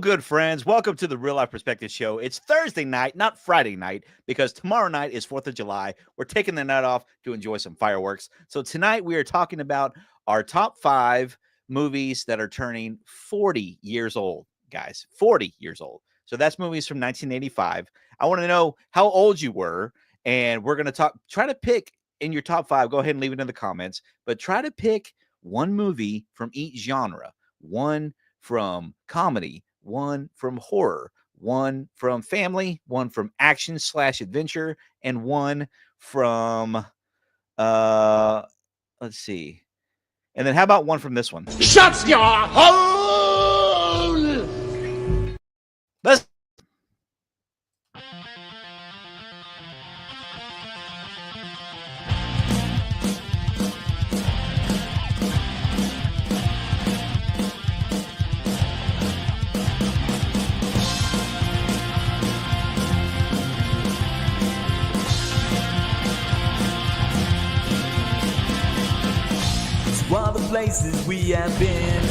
good friends, welcome to the Real Life Perspective Show. It's Thursday night, not Friday night, because tomorrow night is 4th of July. We're taking the night off to enjoy some fireworks. So tonight we are talking about our top 5 movies that are turning 40 years old, guys. 40 years old. So that's movies from 1985. I want to know how old you were, and we're going to try to pick in your top 5. Go ahead and leave it in the comments, but try to pick one movie from each genre. One from comedy, one from horror, one from family, one from action/adventure, and one from let's see. And then how about one from this one? Shut your hole! Let's all the places we have been.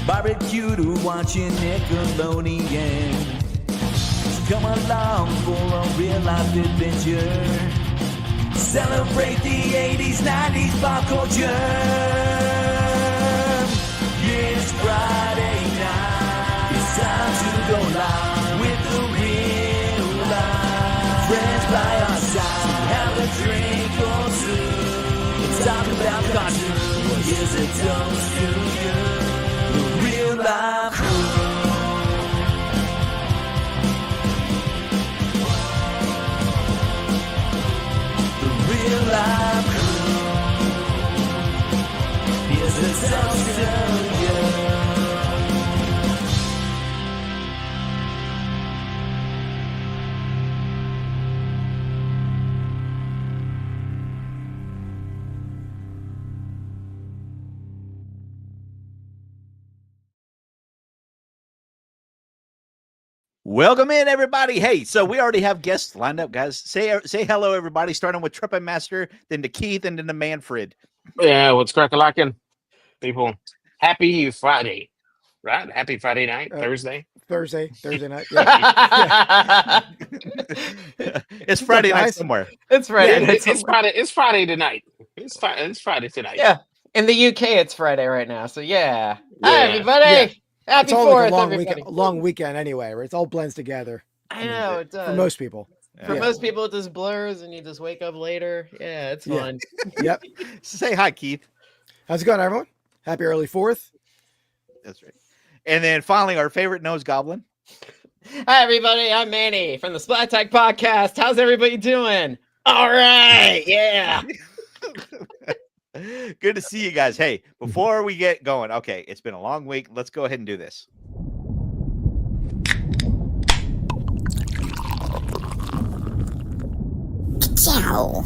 Barbecue to watching Nickelodeon. So come along for a real life adventure. Celebrate the 80s, 90s pop culture. It's Friday night. It's time to go live with the real life. Friends by our side. Have a drink or two. Talk about cartoons. Here's a toast to you, the real life crew. The real life crew. Here's a toast to you. welcome in, everybody. Hey, so we already have guests lined up, guys. Say hello, everybody, starting with Trippin' Master, then to Keith, and then to Manfred. Yeah, what's crackalackin'? People, happy Friday, right? Happy Friday night, Thursday. Thursday night. Yeah. It's Friday night guys? somewhere. It's Friday. Yeah, it's Friday. It's Friday tonight. It's Friday tonight. Yeah. In the UK, it's Friday right now. So yeah. Yeah. Hi, everybody. Yeah. Happy It's all 4th, like a everybody. long weekend anyway, where it all blends together I know it does. for most people. For Yeah. most people, it just blurs and you just wake up later. Yeah, it's Yeah. fun. Yep. Say hi, Keith. How's it going, everyone? Happy early 4th. That's right. And then finally, our favorite nose goblin. Hi, everybody. I'm Manny from the Splat Tech Podcast. How's everybody doing? All right. Yeah. Good to see you guys. Hey, before we get going, okay, it's been a long week. Let's go ahead and do this. Ciao.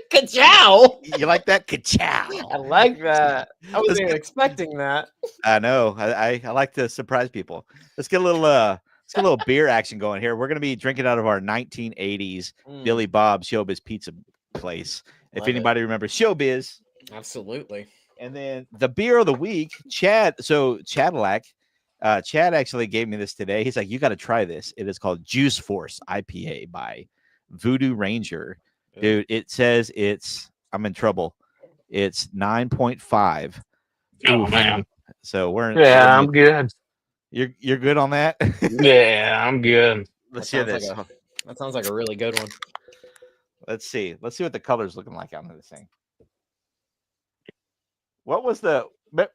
Ka-chow. You like that? Ka-chow. I like that. I Let's wasn't even go. expecting that. I know. I like to surprise people. Let's get a little beer action going here. We're gonna be drinking out of our 1980s Billy Bob Showbiz Pizza place. If Love it. anybody remembers Showbiz. Absolutely. And then the beer of the week, Chad. So Chadillac, Chad actually gave me this today. He's like, you got to try this. It is called Juice Force IPA by Voodoo Ranger. Dude, it says I'm in trouble. It's 9.5. Oh man. So Yeah, I'm good. You're good on that? Yeah, I'm good. Let's That hear sounds this. like that sounds like a really good one. Let's see. Let's see what the color's looking like on this thing. What was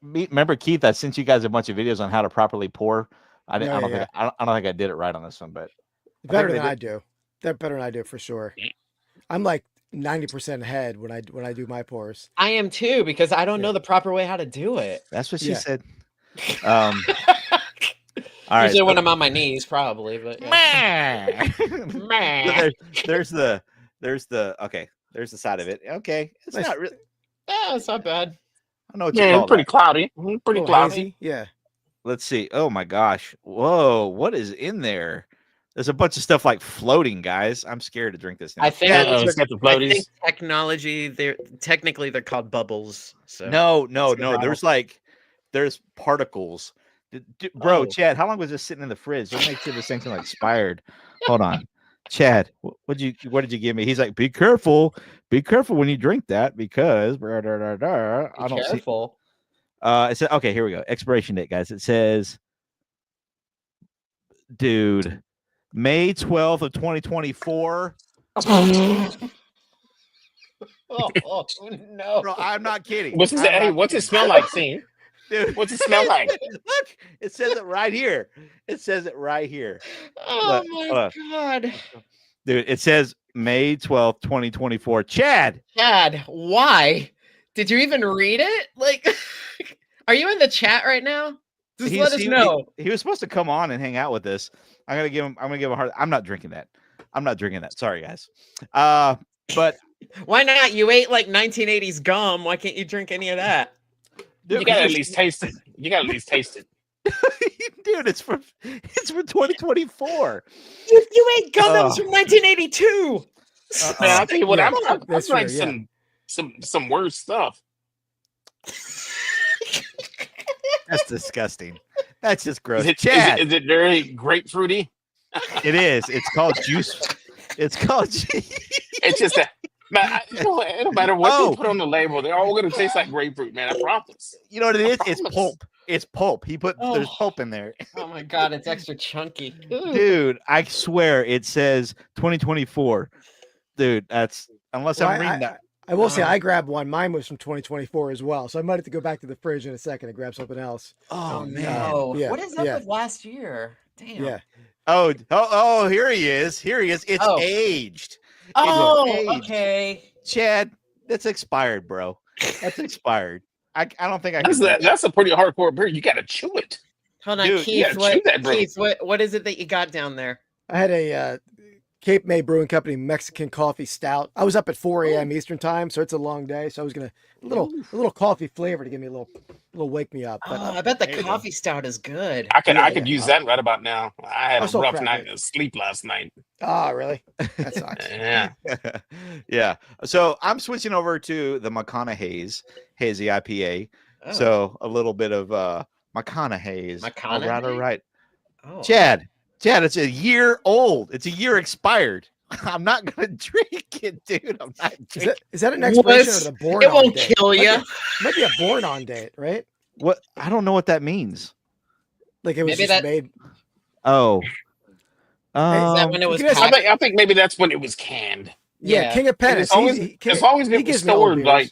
remember, Keith? I sent you guys a bunch of videos on how to properly pour. I don't think I did it right on this one, but Better than I do. They're better than I do for sure. I'm like 90% ahead when I do my pours. I am too, because I don't know the proper way how to do it. that's what she Yeah. said. All right. Usually when I'm on my knees, probably, but yeah. So there's the side of it. Okay, it's Nice. not really. Yeah, it's not bad. I don't know what you Yeah, call it's pretty that. cloudy. Pretty Oh, cloudy. hazy? Yeah. Let's see. Oh my gosh! Whoa! What is in there? There's a bunch of stuff like floating, guys. I'm scared to drink this now. I think It's got the I floaties. think technically they're called bubbles. So No. There's particles. Bro, Oh. Chad, how long was this sitting in the fridge? Don't make sure this thing's not expired. Hold on. Chad, what did you give me? He's like, be careful when you drink that because I don't see. careful. It said, okay, here we go. Expiration date, guys. It says, dude, May 12th of 2024. Oh no! Bro, I'm not kidding. What's it, I'm hey, not what's it kidding. smell like, Scene? Dude, What's it smell like? Look, it says it right here. It says it right here. Oh Look, my god! Dude, it says May 12th, 2024. Chad, Chad, why did you even read it? Like, are you in the chat right now? Just let us know. He was supposed to come on and hang out with us. I'm gonna give him a hard. I'm not drinking that. Sorry, guys. But Why not? You ate like 1980s gum. Why can't you drink any of that? dude, You gotta at least taste it. dude, it's from 2024. You ate gum that was from 1982. Man, I'll tell you what, Yeah, I'm that's like fair, some worse stuff. That's disgusting. That's just gross. Is it Chad, very grapefruity? it is. It's called juice. It's called. It's just that. Man, it don't matter what Oh. you put on the label, they're all gonna taste like grapefruit, man. I promise. You know what it is? It's promise. pulp. It's pulp. There's Oh. pulp in there. Oh my god, it's extra chunky. Dude, I swear it says 2024. Dude, that's unless Well, I'm reading that. I will say Uh-huh. I grabbed one. Mine was from 2024 as well, so I might have to go back to the fridge in a second and grab something else. Oh man. no! Yeah, What is up yeah. with last year? Damn. Yeah, Oh, here he is. It's Oh. aged. Oh, aged. okay. Chad, that's expired, bro. That's expired. I don't think I can. That's a pretty hardcore beer. You gotta chew it. Hold on, Dude, you Keith. gotta chew that, bro. Keith, what is it that you got down there? I had a Cape May Brewing Company Mexican coffee stout. I was up at 4 a.m. Eastern time, so it's a long day. So I was gonna a little coffee flavor to give me a little wake me up. But Oh, I bet the there you go. coffee stout is good. I could Yeah, use that right about now. I had I'll a still rough crack night it. of sleep last night. really, that sucks. Yeah. Yeah. So I'm switching over to the McConaughey's Hazy IPA. Oh. So a little bit of McConaughey's. All right, all McConaughey? right. Oh. Chad, it's a year old. It's a year expired. I'm not gonna drink it, dude. I'm not drinking. Is that an expiration What? or the born It on won't date? kill you. Might be a born on date, right? What? I don't know what that means. Like it was Maybe just that- made. Oh. Is that when it was? you guys- packaged? I think maybe that's when it was canned. Yeah, Yeah. King of Penance. As long as, as long as he it was gives me old stored beers. like,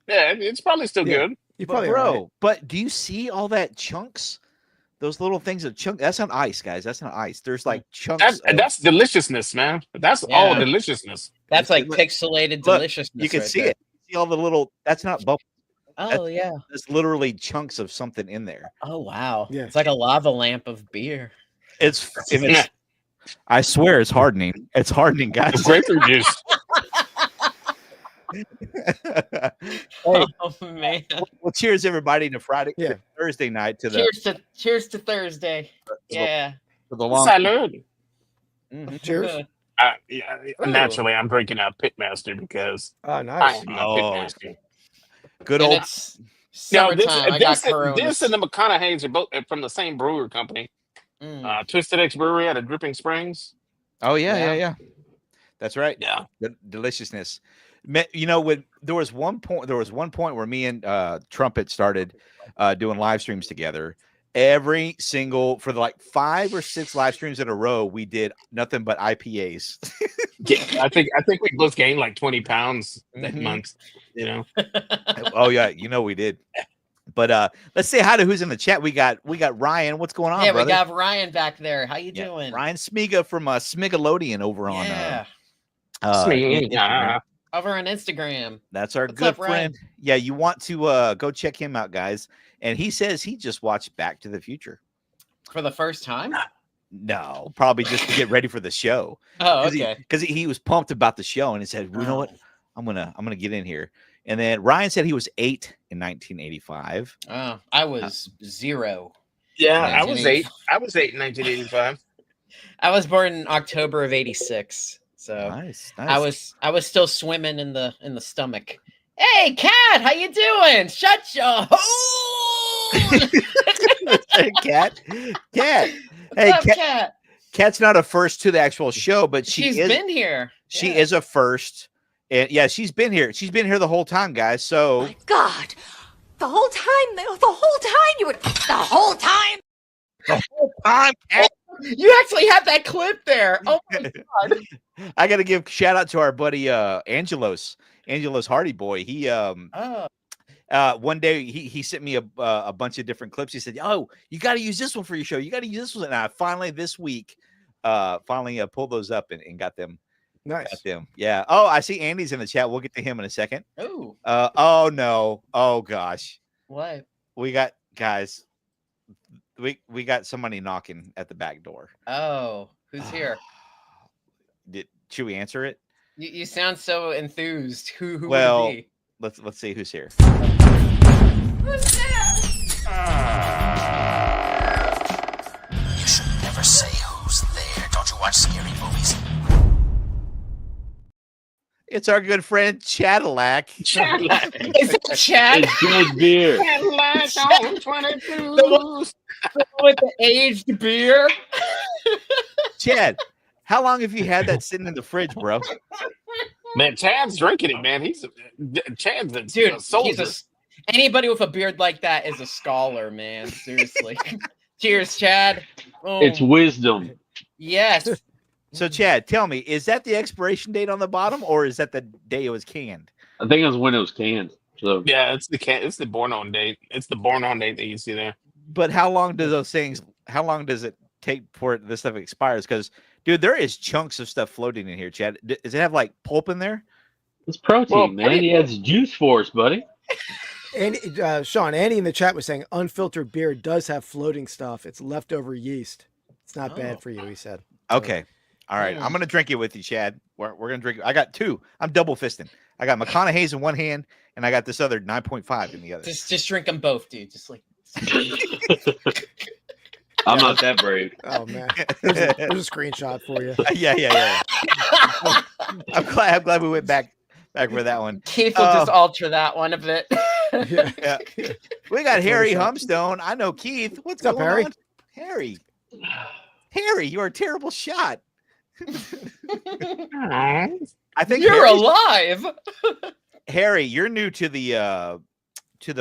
yeah, it's probably still Yeah. good. You But probably bro, right. but do you see all that chunks? Those little things of chunk. That's not ice, guys. That's not ice. There's like chunks. That's deliciousness, man. That's all Yeah. deliciousness. That's like Look, pixelated look, deliciousness. you can right see there. it. See all the little. That's not bubble. Oh yeah. There's literally chunks of something in there. Oh wow. Yeah. It's like a lava lamp of beer. It's. and it's I swear it's hardening. It's hardening, guys. It's grapefruit juice. Oh man. Well, cheers everybody to Friday, Yeah. Thursday night to the Cheers to Thursday. Yeah. to the long. Salud. Mhm. Cheers. Yeah, Ooh. naturally, I'm drinking a Pitmaster because Oh, I nice. am a Oh, Pitmaster. Good And old. it's Now, summertime. I got this Coronas. and the McConaughey's are both from the same brewer company. Mm. Twisted X Brewery out of Dripping Springs. Oh yeah. Yeah. That's right. Yeah. The deliciousness. You know, when there was one point where me and Trumpet started doing live streams together. Every single for the like 5 or 6 live streams in a row, we did nothing but IPAs. Yeah, I think we both gained like 20 pounds that Mhm. month. You know, Oh yeah, we did. But let's say hi to who's in the chat. We got Ryan. What's going on, Yeah, brother? we got Ryan back there. How you Yeah, doing? Ryan Smiga from Smigalodian over on Yeah. Instagram. yeah. Over on Instagram. That's our What's good up, Ryan? friend. Yeah, you want to go check him out, guys. And he says he just watched Back to the Future. For the first time? No, probably just to get ready for the show. Oh, okay. Because he was pumped about the show and he said, "You know what? I'm gonna get in here." And then Ryan said he was 8 in 1985. Oh, I was 0. Yeah, Yeah, I was 8. I was 8 in 1985. I was born in October of '86, so Nice. I was still swimming in the stomach. Hey, Cat, how you doing? Shut your hole. Cat. Hey, What's up, Cat. Cat? Cat's not a first to the actual show, but She's is. been here. She Yeah. is a first, and yeah, she's been here. She's been here the whole time, guys. So God, the whole time you would, the whole time. Cat. You actually have that clip there. Oh my god. I got to give shout out to our buddy Angelos Hardy Boy. He Oh. one day he sent me a bunch of different clips. He said, "Oh, you got to use this one for your show. You got to use this one." And I finally this week pulled those up and got them. Nice. Got them. Yeah. Oh, I see Andy's in the chat. We'll get to him in a second. Oh. Oh no. Oh gosh. What? We got guys. We got somebody knocking at the back door. Oh, who's here? Should we answer it? You sound so enthused. Who Well, would it be? Let's see who's here. You should never say who's there. Don't you watch scary movies? It's our good friend Cadillac. Cadillac. Is it Chad? It's good beer. Cadillac on 22. With the aged beer? Chad, how long have you had that sitting in the fridge, bro? Man, Chad's drinking it, man. Chad's a Dude, soldier. anybody with a beard like that is a scholar, man. Seriously. Cheers, Chad. Oh, It's wisdom. yes. So, Chad, tell me, is that the expiration date on the bottom, or is that the day it was canned? I think it was when it was canned. So Yeah, it's the born on date. It's the born on date that you see there. But how long do those things? How long does it take before this stuff expires? Because, dude, there is chunks of stuff floating in here. Chad, does it have like pulp in there? it's protein, Well, man. He has juice for us, buddy. And Sean, Andy in the chat was saying unfiltered beer does have floating stuff. It's leftover yeast. It's not Oh. bad for you, he said. So, Okay. All right. I'm gonna drink it with you, Chad. We're gonna drink. I got two. I'm double fisting. I got McConaughey's in one hand, and I got this other 9.5 in the other. Just drink them both, dude. Just like I'm not that brave. Oh man, there's a screenshot for you. Yeah. I'm glad we went back for that one. Keith will just alter that one a bit. Yeah. Yeah. We got Harry Photoshop. Humstone. I know Keith. What's What's up, going Harry? on? Harry, you're a terrible shot. I think You're Harry's- alive. Harry, you're new to the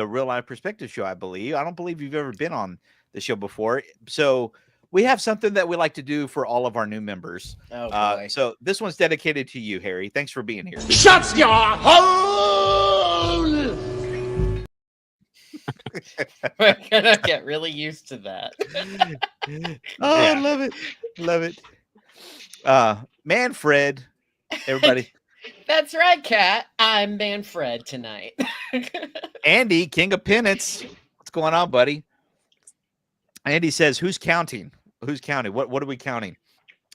Real Life Perspective show, I believe. I don't believe you've ever been on the show before. So we have something that we like to do for all of our new members. Oh boy. So this one's dedicated to you, Harry. Thanks for being here. Shut your hole! We're gonna get really used to that. Oh, I Yeah. love it. Love it. Manfred, everybody. That's right, Kat. I'm Manfred tonight. Andy, King of Penance. What's going on, buddy? Andy says, who's counting? Who's counting? What are we counting?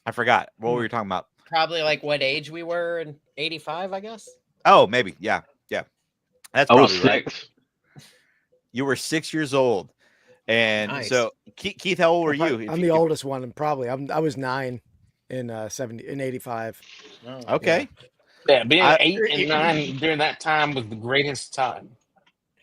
I forgot. What were we talking about? Probably like what age we were in '85, I guess. Oh, maybe. Yeah. That's I was probably right. 6. You were 6 years old. And Nice. so Keith, how old were you? If I'm you- the oldest one, and probably I was 9 in '85. Oh, Okay. Yeah, being I- 8 and 9 during that time was the greatest time.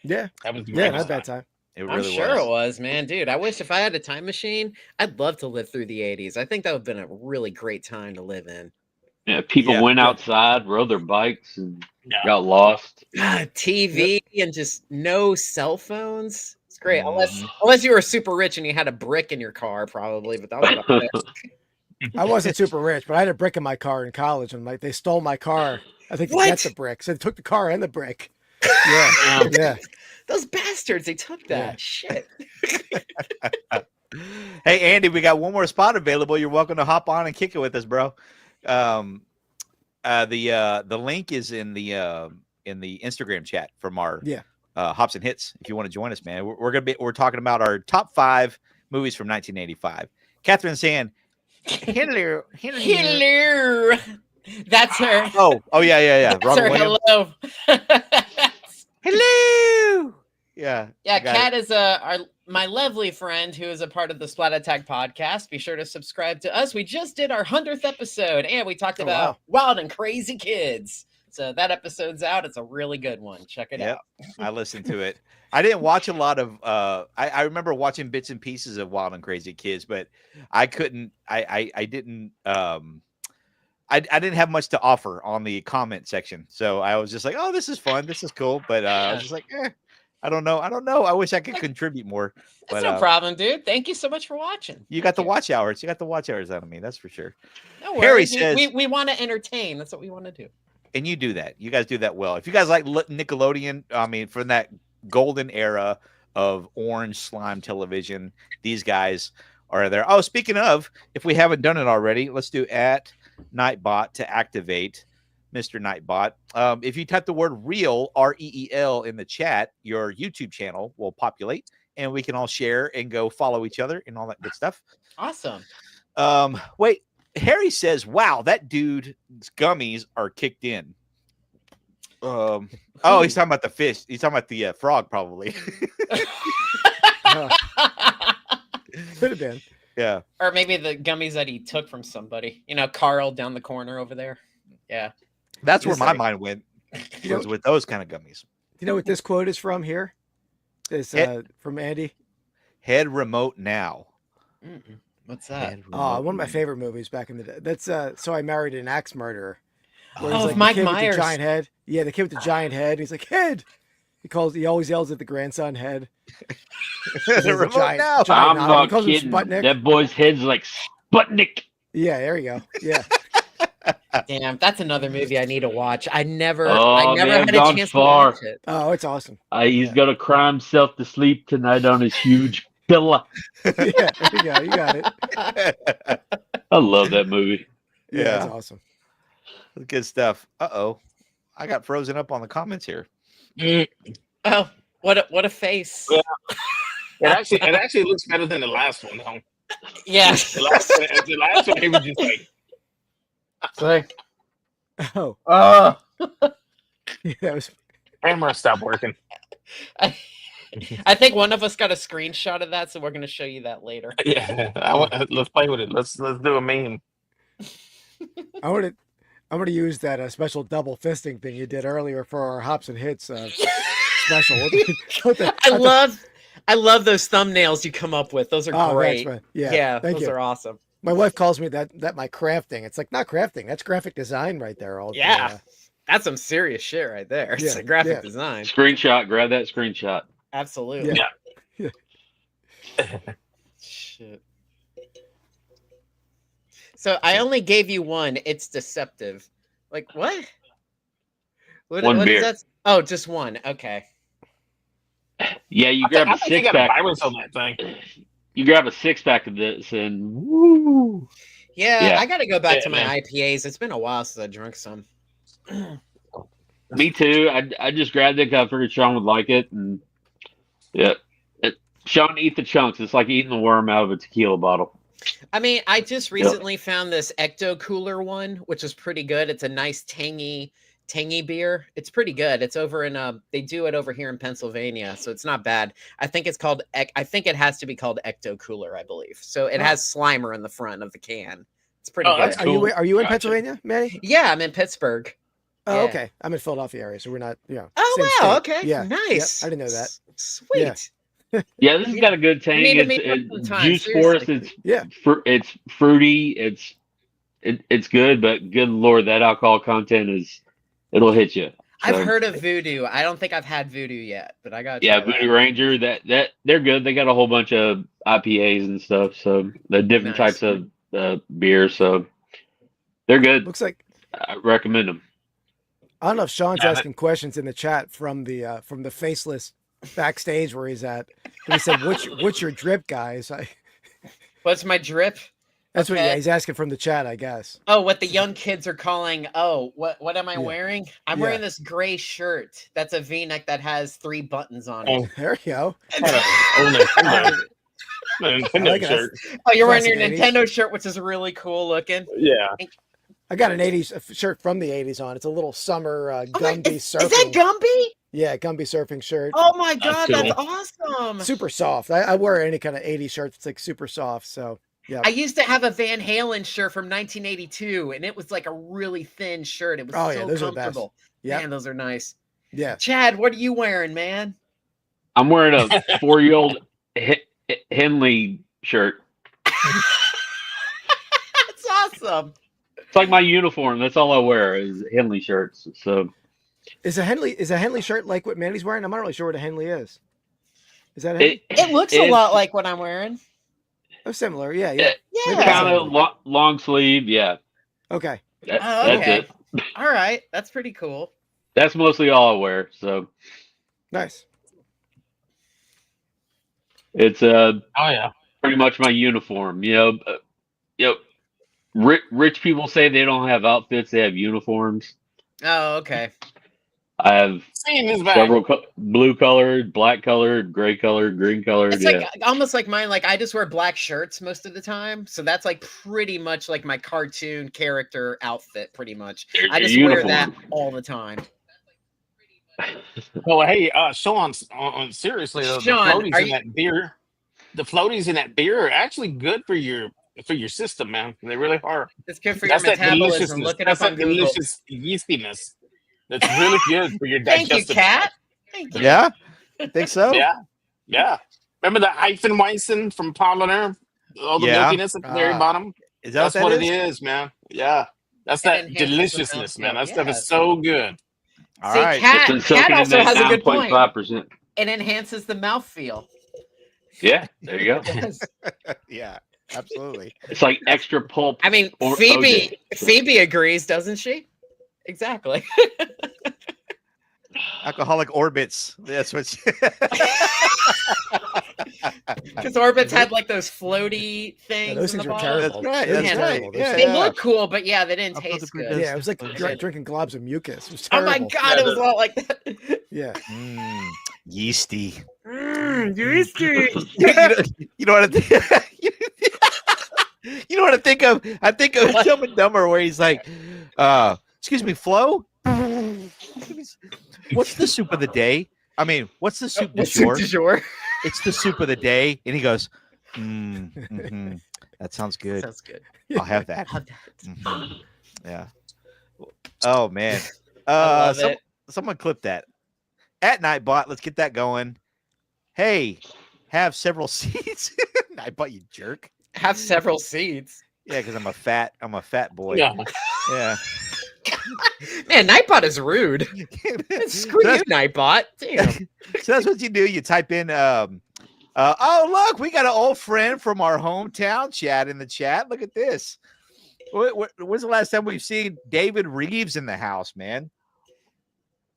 Yeah, That was the yeah, greatest not bad time. It I'm really sure was. it was, man, dude. I wish if I had a time machine, I'd love to live through the '80s. I think that would have been a really great time to live in. Yeah, people Yeah, went yeah. outside, rode their bikes, and Yeah. got lost. God, TV and just no cell phones. It's great, Mhm. unless you were super rich and you had a brick in your car, probably. But that was about it. I wasn't super rich, but I had a brick in my car in college, and like they stole my car. I think to What? get the brick, so they took the car and the brick. Yeah, yeah. Those bastards, they took that Yeah. shit. Hey, Andy, we got one more spot available. You're welcome to hop on and kick it with us, bro. The link is in the Instagram chat from our Yeah. Hops and Hits. If you want to join us, man, we're talking about our top 5 movies from 1985. Catherine saying, "Hello, Hello. That's her. Oh, yeah. That's Robin her Williams. hello. Hello. Yeah. Yeah, got it. Kat is my lovely friend who is a part of the Splat Attack podcast. Be sure to subscribe to us. We just did our 100th episode, and we talked Oh, about wow. wild and crazy kids. So that episode's out. It's a really good one. Check it Yep. out. I listened to it. I didn't watch a lot of I remember watching bits and pieces of Wild and Crazy Kids, but I couldn't I didn't I didn't have much to offer on the comment section. So I was just like, oh, this is fun. This is cool. But I was just like, I don't know. I wish I could contribute more. That's But no problem, dude. Thank you so much for watching. you got the watch hours. You got the watch hours out of me. That's for sure. No Harry worries. says- we want to entertain. That's what we want to do. And you do that. You guys do that well. If you guys like Nickelodeon, I mean, from that golden era of orange slime television, these guys are there. Oh, speaking of, if we haven't done it already, let's do @Nightbot to activate Mr. Nightbot. If you type the word real, REEL, in the chat, your YouTube channel will populate and we can all share and go follow each other and all that good stuff. Awesome. Wait, Harry says, wow, that dude's gummies are kicked in. Oh, he's talking about the fish. He's talking about the frog, probably. Could have been. Yeah. Or maybe the gummies that he took from somebody. You know, Carl down the corner over there. Yeah. That's where It's my like- mind went. You know- Was with those kind of gummies. Do you know what this quote is from here? It's from Andy. Head remote now. Mm-mm. What's that? Head Oh, remote one of my now. favorite movies back in the day. That's So I Married an Axe Murderer. Where Oh, he's Mike the kid with Myers. the giant head. Yeah, the kid with the giant head. He's like, head. He always yells at the grandson, head. Head a remote giant- now. giant- I'm He not calls him kidding. Sputnik. That boy's head's like Sputnik. Yeah, there you go. Yeah. Damn, that's another movie I need to watch. I never Oh, had man, a gone chance far. to watch it. Oh, it's awesome. He's gonna cry himself to sleep tonight on his huge pillow. Yeah, there you go. You got it. I love that movie. Yeah, Yeah. that's awesome. Good stuff. Uh-oh. I got frozen up on the comments here. Oh, what a face. Yeah. It actually looks better than the last one, though. Yeah. The last one, he was just like, Sorry. Oh, Oh. yeah, it was. camera stopped working. I think one of us got a screenshot of that, so we're gonna show you that later. Yeah, let's play with it. Let's do a meme. I'm gonna use that special double fisting thing you did earlier for our hops and hits special. I love those thumbnails you come up with. Those are Oh, great. thanks, man. Yeah, Yeah, thank those you. are awesome. My wife calls me that my crafting. It's like not crafting. That's graphic design right there. Yeah. That's some serious shit right there. It's Yeah, a graphic yeah. design. Screenshot. Grab that screenshot. Absolutely. Yeah. Shit. So I only gave you one. It's deceptive. Like what? One what beer. is that? Oh, just one. Okay. Yeah, you grab I a think you six got a pack. virus on that thing. You grab a six pack of this, and woo. Yeah, Yeah. I got to go back Yeah, to my man. IPAs. It's been a while since I drank some. Me too. I just grabbed it because I figured Sean would like it, and yeah, Sean eat the chunks. It's like eating the worm out of a tequila bottle. I mean, I just recently found this Ecto Cooler one, which is pretty good. It's a nice tangy beer. It's pretty good. It's over in they do it over here in Pennsylvania, so it's not bad. I think it's called I think it has to be called Ecto Cooler, I believe. So it has Slimer in the front of the can. It's pretty Oh, good. that's Are you cool. are you in Gotcha. Pennsylvania, Manny? Yeah, I'm in Pittsburgh. Oh, Yeah. okay. I'm in Philadelphia area, so we're not. Yeah. Oh same wow, state. okay. Yeah. Nice. I didn't know that. Sweet. Yeah. Yeah, this has got a good tang. need to It's, meet up it's sometime, juice force. seriously. Yeah. It's fruity. It's good, but good lord, that alcohol content it'll hit you. I've So, heard of Voodoo. I don't think I've had Voodoo yet, but I got Yeah, Voodoo Ranger. That they're good. They got a whole bunch of IPAs and stuff. So they're different Nice. types of beer. So they're good. Looks like I recommend them. I don't know if Sean's Yeah, asking questions in the chat from the faceless backstage where he's at. But he said, "What's your drip, guys?" What's my drip? That's what Okay. yeah, he's asking from the chat, I guess. Oh, what the young kids are calling. Oh, what am I Yeah. wearing? I'm Yeah. wearing this gray shirt. That's a V-neck that has 3 buttons on it. Oh, There you go. Nintendo I like it. shirt. Oh, you're wearing your Classic 80s. Nintendo shirt, which is really cool looking. Yeah. I got an '80s shirt from the '80s on. It's a little summer Oh my, Gumby is surfing. that Gumby? Yeah, Gumby surfing shirt. Oh my That's god, cool. that's awesome. Super soft. I wear any kind of 80s shirt that's like super soft. So yeah. I used to have a Van Halen shirt from 1982, and it was like a really thin shirt. It was Oh, yeah, so those are the best. comfortable. Yep. Man, those are nice. Yeah. Chad, what are you wearing, man? I'm wearing a 4-year-old Henley shirt. That's awesome. It's like my uniform. That's all I wear is Henley shirts. So Is a Henley shirt like what Mandy's wearing? I'm not really sure what a Henley is. Is that a Henley? It looks a lot like what I'm wearing. Oh, similar. Yeah, yeah. Yeah. kind of long sleeve. Yeah, Okay. That- Oh, that's okay. it. All right. That's pretty cool. That's mostly all I wear. So Nice. it's Oh yeah. pretty much my uniform. Rich people say they don't have outfits; they have uniforms. Oh, okay. I have Seeing his back. several blue colored, black colored, gray colored, green colored. It's like almost like mine. Like I just wear black shirts most of the time, so that's like pretty much like my cartoon character outfit. Pretty much, I just wear that all the time. Oh hey, Sean. Seriously, though, Sean, the are floaties in that beer, the floaties in that beer are actually good for your system, man. They really are. It's good for your That's that metabolism. deliciousness. Look it That's up on that Google. delicious yeastiness. That's really good for your Thank digestive. you, Kat. Thank you. Yeah, think so. Yeah. Remember the Hefeweizen from Polliner? All the Yeah. milkiness at the very Ah. bottom. Is that That's what what that it is? is, man. Yeah. That's It that enhances the deliciousness, man. mouthfeel. That stuff Yeah. is so good. All See, right. Kat Been soaking in also that has a good point. 9.5%. It enhances the mouthfeel. Yeah, there you go. Yeah, absolutely. It's like extra pulp. I mean, Or Phoebe OJ. Phoebe agrees, doesn't she? Exactly. Alcoholic orbits. That's what. Because Orbits had like those floaty Yeah, things. those in things the were bottom. terrible. That's right, Those that's were right. terrible. Those Yeah, things- They look cool, but yeah, they didn't I felt taste the pretty good. good. Yeah, it was like drinking globs of mucus. It was Oh terrible. my god, it was a lot like that. Yeah. Yeasty. Yeasty. You know what I think? You know what I think of? I think of What? Dumb and Dumber, where he's like, "Excuse me, Flo. What's the soup of the day? I mean, what's the soup du jour? Du jour. It's the soup of the day." And he goes, "That sounds good. Sounds good. I'll have that." Have that. Mhm. Yeah. Oh man. I love it. Someone clip that. At Nightbot, let's get that going. Hey, have several seats. Nightbot, you jerk. Have several seeds. Yeah, because I'm a fat boy. Yeah. Yeah. Man, Nightbot is rude. Screw So you, Nightbot. Damn. So that's what you do. You type in, oh, look, we got an old friend from our hometown chat in the chat. Look at this. When's the last time we've seen David Reeves in the house, man?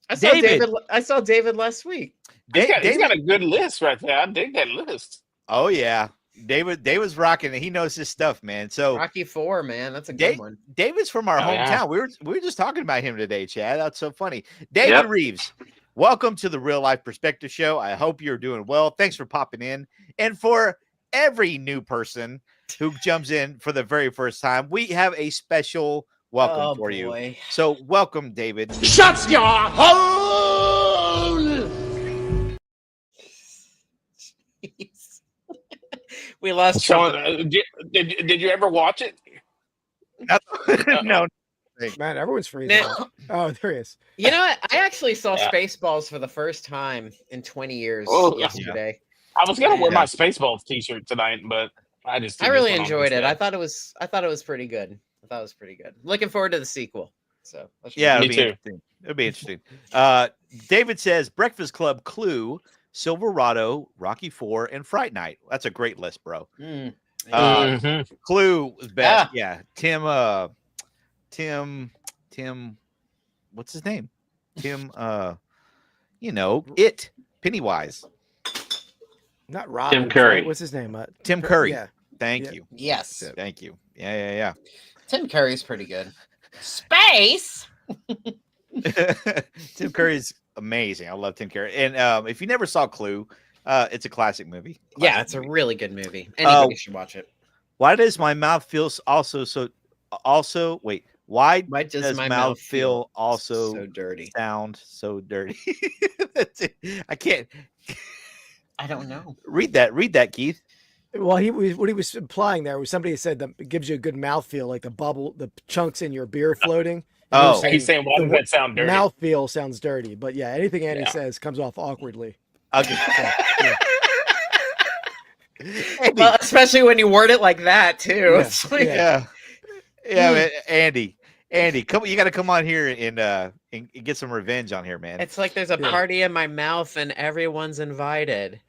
I saw David. I saw David last week. He's got David, a good list right there. I dig that list. oh, yeah. David's rocking it. He knows his stuff, man. So Rocky 4, man. That's a Da- good one. David's from our Oh, hometown. yeah. We were just talking about him today, Chad. That's so funny. David Yep. Reeves, welcome to the Real Life Perspective Show. I hope you're doing well. Thanks for popping in. And for every new person who jumps in for the very first time, we have a special welcome Oh, for you. boy. So welcome, David. Shut your hole! Jeez. We lost Sean, Trump. did you ever watch it? No, Man, everyone's freezing. Now, Oh, there he is. you know what? I actually saw Yeah. Spaceballs for the first time in 20 years Oh, yeah. yesterday. I was gonna wear Yeah. my Spaceballs t-shirt tonight, but I just I threw really this one on enjoyed it. instead. I thought it was pretty good. I thought it was pretty good. Looking forward to the sequel. So that's yeah, Me it'll be too. interesting. It'll be interesting. David says Breakfast Club, Clue, Silverado, Rocky 4, and Fright Night. That's a great list, bro. Mm. Mhm. Clue was best. Yeah. Tim, what's his name? Tim, it Pennywise. Not Robin. Curry. What's his name? Tim Curry. Yeah. Thank Yeah. you. Yes. Thank you. Yeah. Tim Curry's pretty good. Space. Tim Curry's amazing. I love Tim Curry. And if you never saw Clue, it's a classic movie. Yeah, Classic it's a movie. really good movie. Anybody should watch it. Why does my mouth feel Why Why does does my mouth mouth feel feel also so dirty? sound so dirty? That's it. I can't I don't know. read that, Keith. Well, what he was implying there was somebody said that it gives you a good mouthfeel, like the chunks in your beer floating. And he was Oh. He's saying, why the does that sound dirty? Mouthfeel sounds dirty, but yeah, anything Andy Yeah. says comes off awkwardly. Okay. Yeah. Andy, Well, especially when you word it like that too. Yeah, It's like, yeah, man, Andy, come! You got to come on here and get some revenge on here, man. it's like there's a Yeah. party in my mouth and everyone's invited.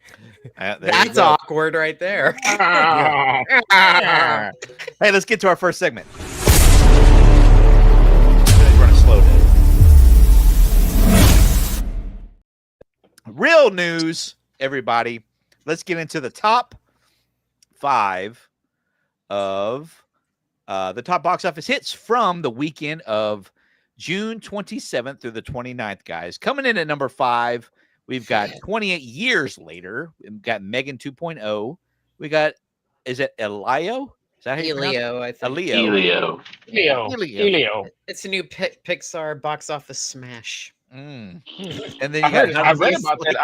There you That's go. awkward right there. Ah. Hey, let's get to our first segment. Running slow today. Real news, everybody. Let's get into the top 5 of the top box office hits from the weekend of June 27th through the 29th, guys. Coming in at number 5, we've got 28 years later. We've got Megan 2.0. We got, is it Elio? Is that how you pronounce it? Elio, I think. Elio. Elio. It's a new Pixar box office smash. Mm. And then I, you got heard, I read about that.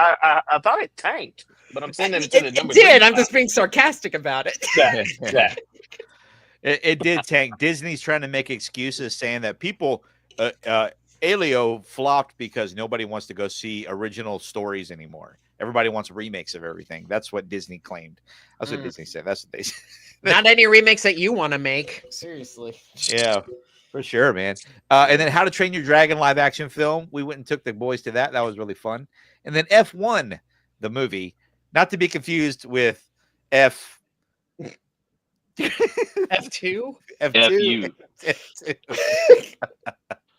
I thought it tanked, but I'm saying that it's in the It number did. I'm 35. just being sarcastic about it. Yeah. It did tank. Disney's trying to make excuses saying that people, Elio flopped because nobody wants to go see original stories anymore. Everybody wants remakes of everything. That's what Disney claimed. That's what Disney said. That's what they said. Not any remakes that you want to make. Seriously. Yeah, for sure, man. And then How to Train Your Dragon live action film. We went and took the boys to that. That was really fun. And then F1, the movie, not to be confused with F. F2? F2.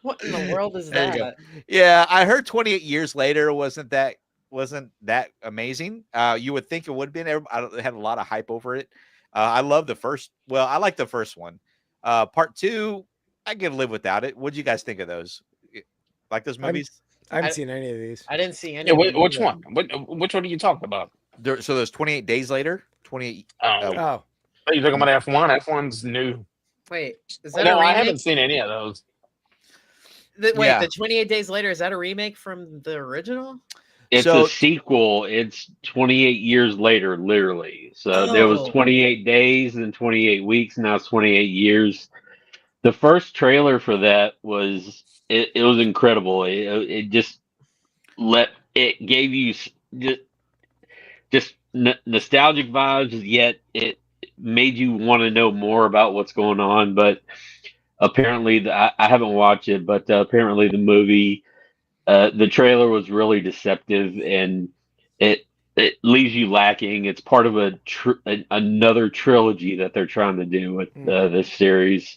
What in the world is There you go. that? Yeah, I heard 28 years later wasn't that amazing. You would think it would have been. It had a lot of hype over it. I love the first. Well, I like the first one. Part 2, I can live without it. What'd you guys think of those? Like those movies? I haven't seen any of these. I didn't see any. Yeah, of them which either. one? Which one are you talking about? So there's 28 days later. 28. Oh, Oh, are you talking about F1? F1's new. Wait, is that No, a I remake? haven't seen any of those. Wait, Yeah. the 28 Days Later, is that a remake from the original? It's So- a sequel. It's 28 years later, literally. So there was Oh. 28 days and 28 weeks. Now it's 28 years. The first trailer for that was it was incredible. It just gave you just nostalgic vibes. Yet it made you want to know more about what's going on. But apparently, I haven't watched it, but apparently the movie. The trailer was really deceptive, and it leaves you lacking. It's part of another trilogy that they're trying to do with this series.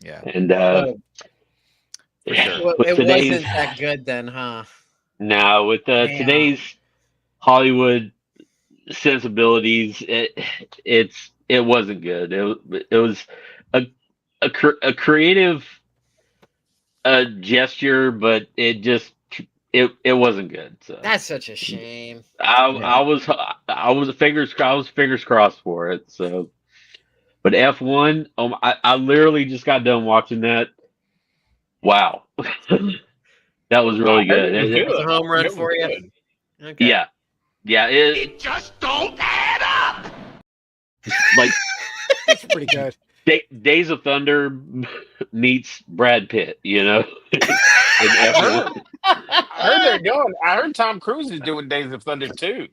Yeah. And For sure. Well, with it today's wasn't that good then, huh? now with Yeah. today's Hollywood sensibilities, it wasn't good. It was a creative gesture, but it wasn't good. So That's such a shame. I was fingers crossed for it. So, but F1, I literally just got done watching that. Wow, that was really good. It was a home run It was for you. good. Okay. Yeah. It just don't add up. like it's pretty good. Days of Thunder meets Brad Pitt. You know. In F1. I heard Tom Cruise is doing Days of Thunder too.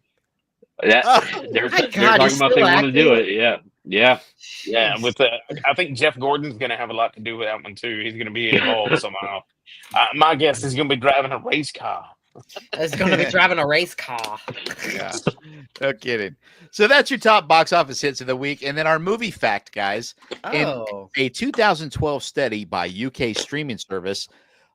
They're My talking God, he's about they still want to do acting? it. Yeah. Yeah, with I think Jeff Gordon's going to have a lot to do with that one too. He's going to be involved somehow. My guess is going to be driving a race car. It's going to be driving a race car. Yeah. No kidding. So that's your top box office hits of the week. And then our movie fact, guys. In Oh. a 2012 study by UK streaming service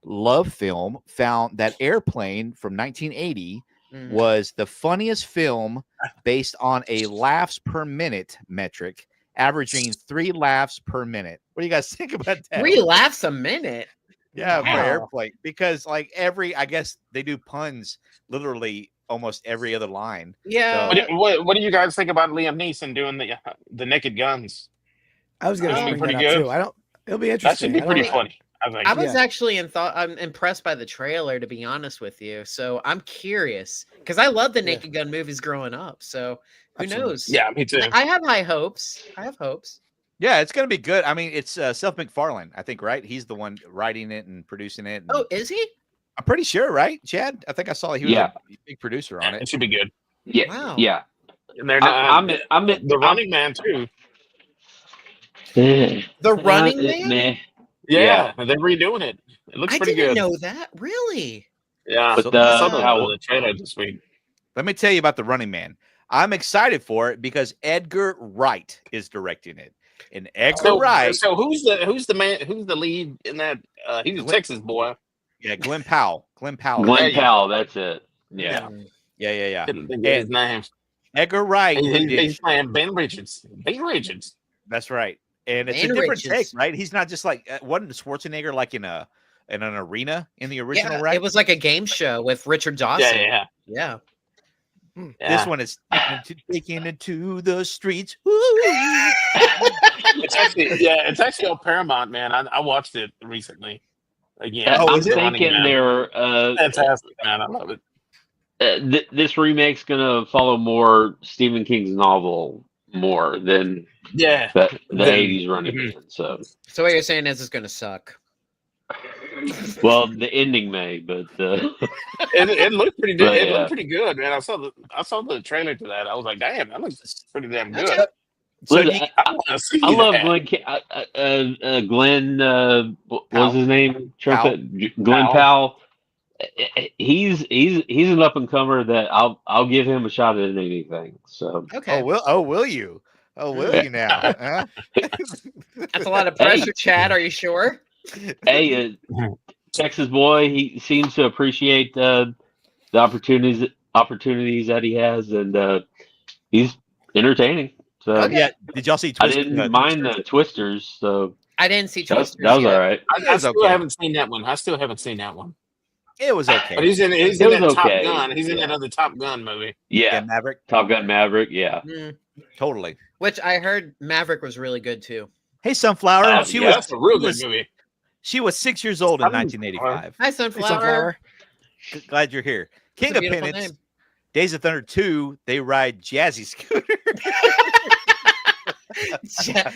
Love Film found that Airplane from 1980 Mm. was the funniest film based on a laughs per minute metric, averaging 3 laughs per minute. What do you guys think about that? 3 laughs a minute. Yeah, for Wow. Airplane, because like I guess they do puns literally almost every other line. Yeah. What do you guys think about Liam Neeson doing the Naked Guns? I was going to That'll be bring that pretty up good. too. It'll be That interesting. should be I don't- pretty funny. I think. I was Yeah. actually I'm impressed by the trailer, to be honest with you. So I'm curious because I love the Yeah. Naked Gun movies growing up. So who Absolutely. knows? Yeah, me too. I have high hopes. I have hopes. Yeah, it's gonna be good. I mean, it's Seth MacFarlane, I think, right? He's the one writing it and producing it. And Oh, is he? I'm pretty sure, right, Chad? I think I saw he was Yeah. a big producer on It it. should be good. Yeah, Wow. yeah. And they're I'm the Running Man too. The Running Man? Meh. Yeah, they're redoing it. It looks I pretty didn't good. know that. Really? Yeah, But I saw how- the trailer this week. Let me tell you about the Running Man. I'm excited for it because Edgar Wright is directing it, and Edgar Wright, So who's the man? Who's the lead in that? He's a Texas boy. yeah, Glenn Powell, Glenn you go. Powell, that's it. Yeah. yeah. Couldn't think of his name. Edgar Wright, who did- He's playing Ben Richards. Ben Richards. that's right, and it's Man a different take, Richards. right? He's not just like wasn't Schwarzenegger like in an arena in the original, Yeah, right? it was like a game show with Richard Dawson. Yeah. Yeah. This one is taking it to the streets. It's actually on Paramount, man. I watched it recently. Again, Oh, I'm is it? thinking they're Fantastic, man. I love it. this remake's gonna follow more Stephen King's novel more than Yeah. the Then- 80s Running Mhm. Man. So, So what you're saying is it's going to suck. well, the ending may, but It looked pretty good. But, It yeah. looked pretty good, man. I saw the trailer to that. I was like, damn, that looks pretty damn good. Okay. So listen, Nick, I want to see I love that. Glenn. What was his name? Trumpet. Glenn Powell. Powell. He's an up and comer that I'll give him a shot at anything. So Okay. will you? Oh, will you now? Huh? That's a lot of pressure, Chad. Are you sure? hey, Texas boy, he seems to appreciate the opportunities that he has, and he's entertaining. So Okay. Yeah. Did y'all see? I Twisted- didn't mind the Twisters, so I didn't see that was Twisters yet. all right. I still okay. haven't seen that one. It was But okay. he's in It that was Top okay. Gun. He's in Yeah. that other Top Gun movie. Yeah, Yeah, Maverick. Top Gun Maverick. Yeah, Mm, Totally. which I heard Maverick was really good too. Hey, Sunflower. That's a real good was movie. she was 6 years old in Sunflower. 1985. Hi, Hey, Sunflower. Sunflower. Glad you're here. That's King a of beautiful Penance. name. Days of Thunder 2. They ride Jazzy Scooter. Ja-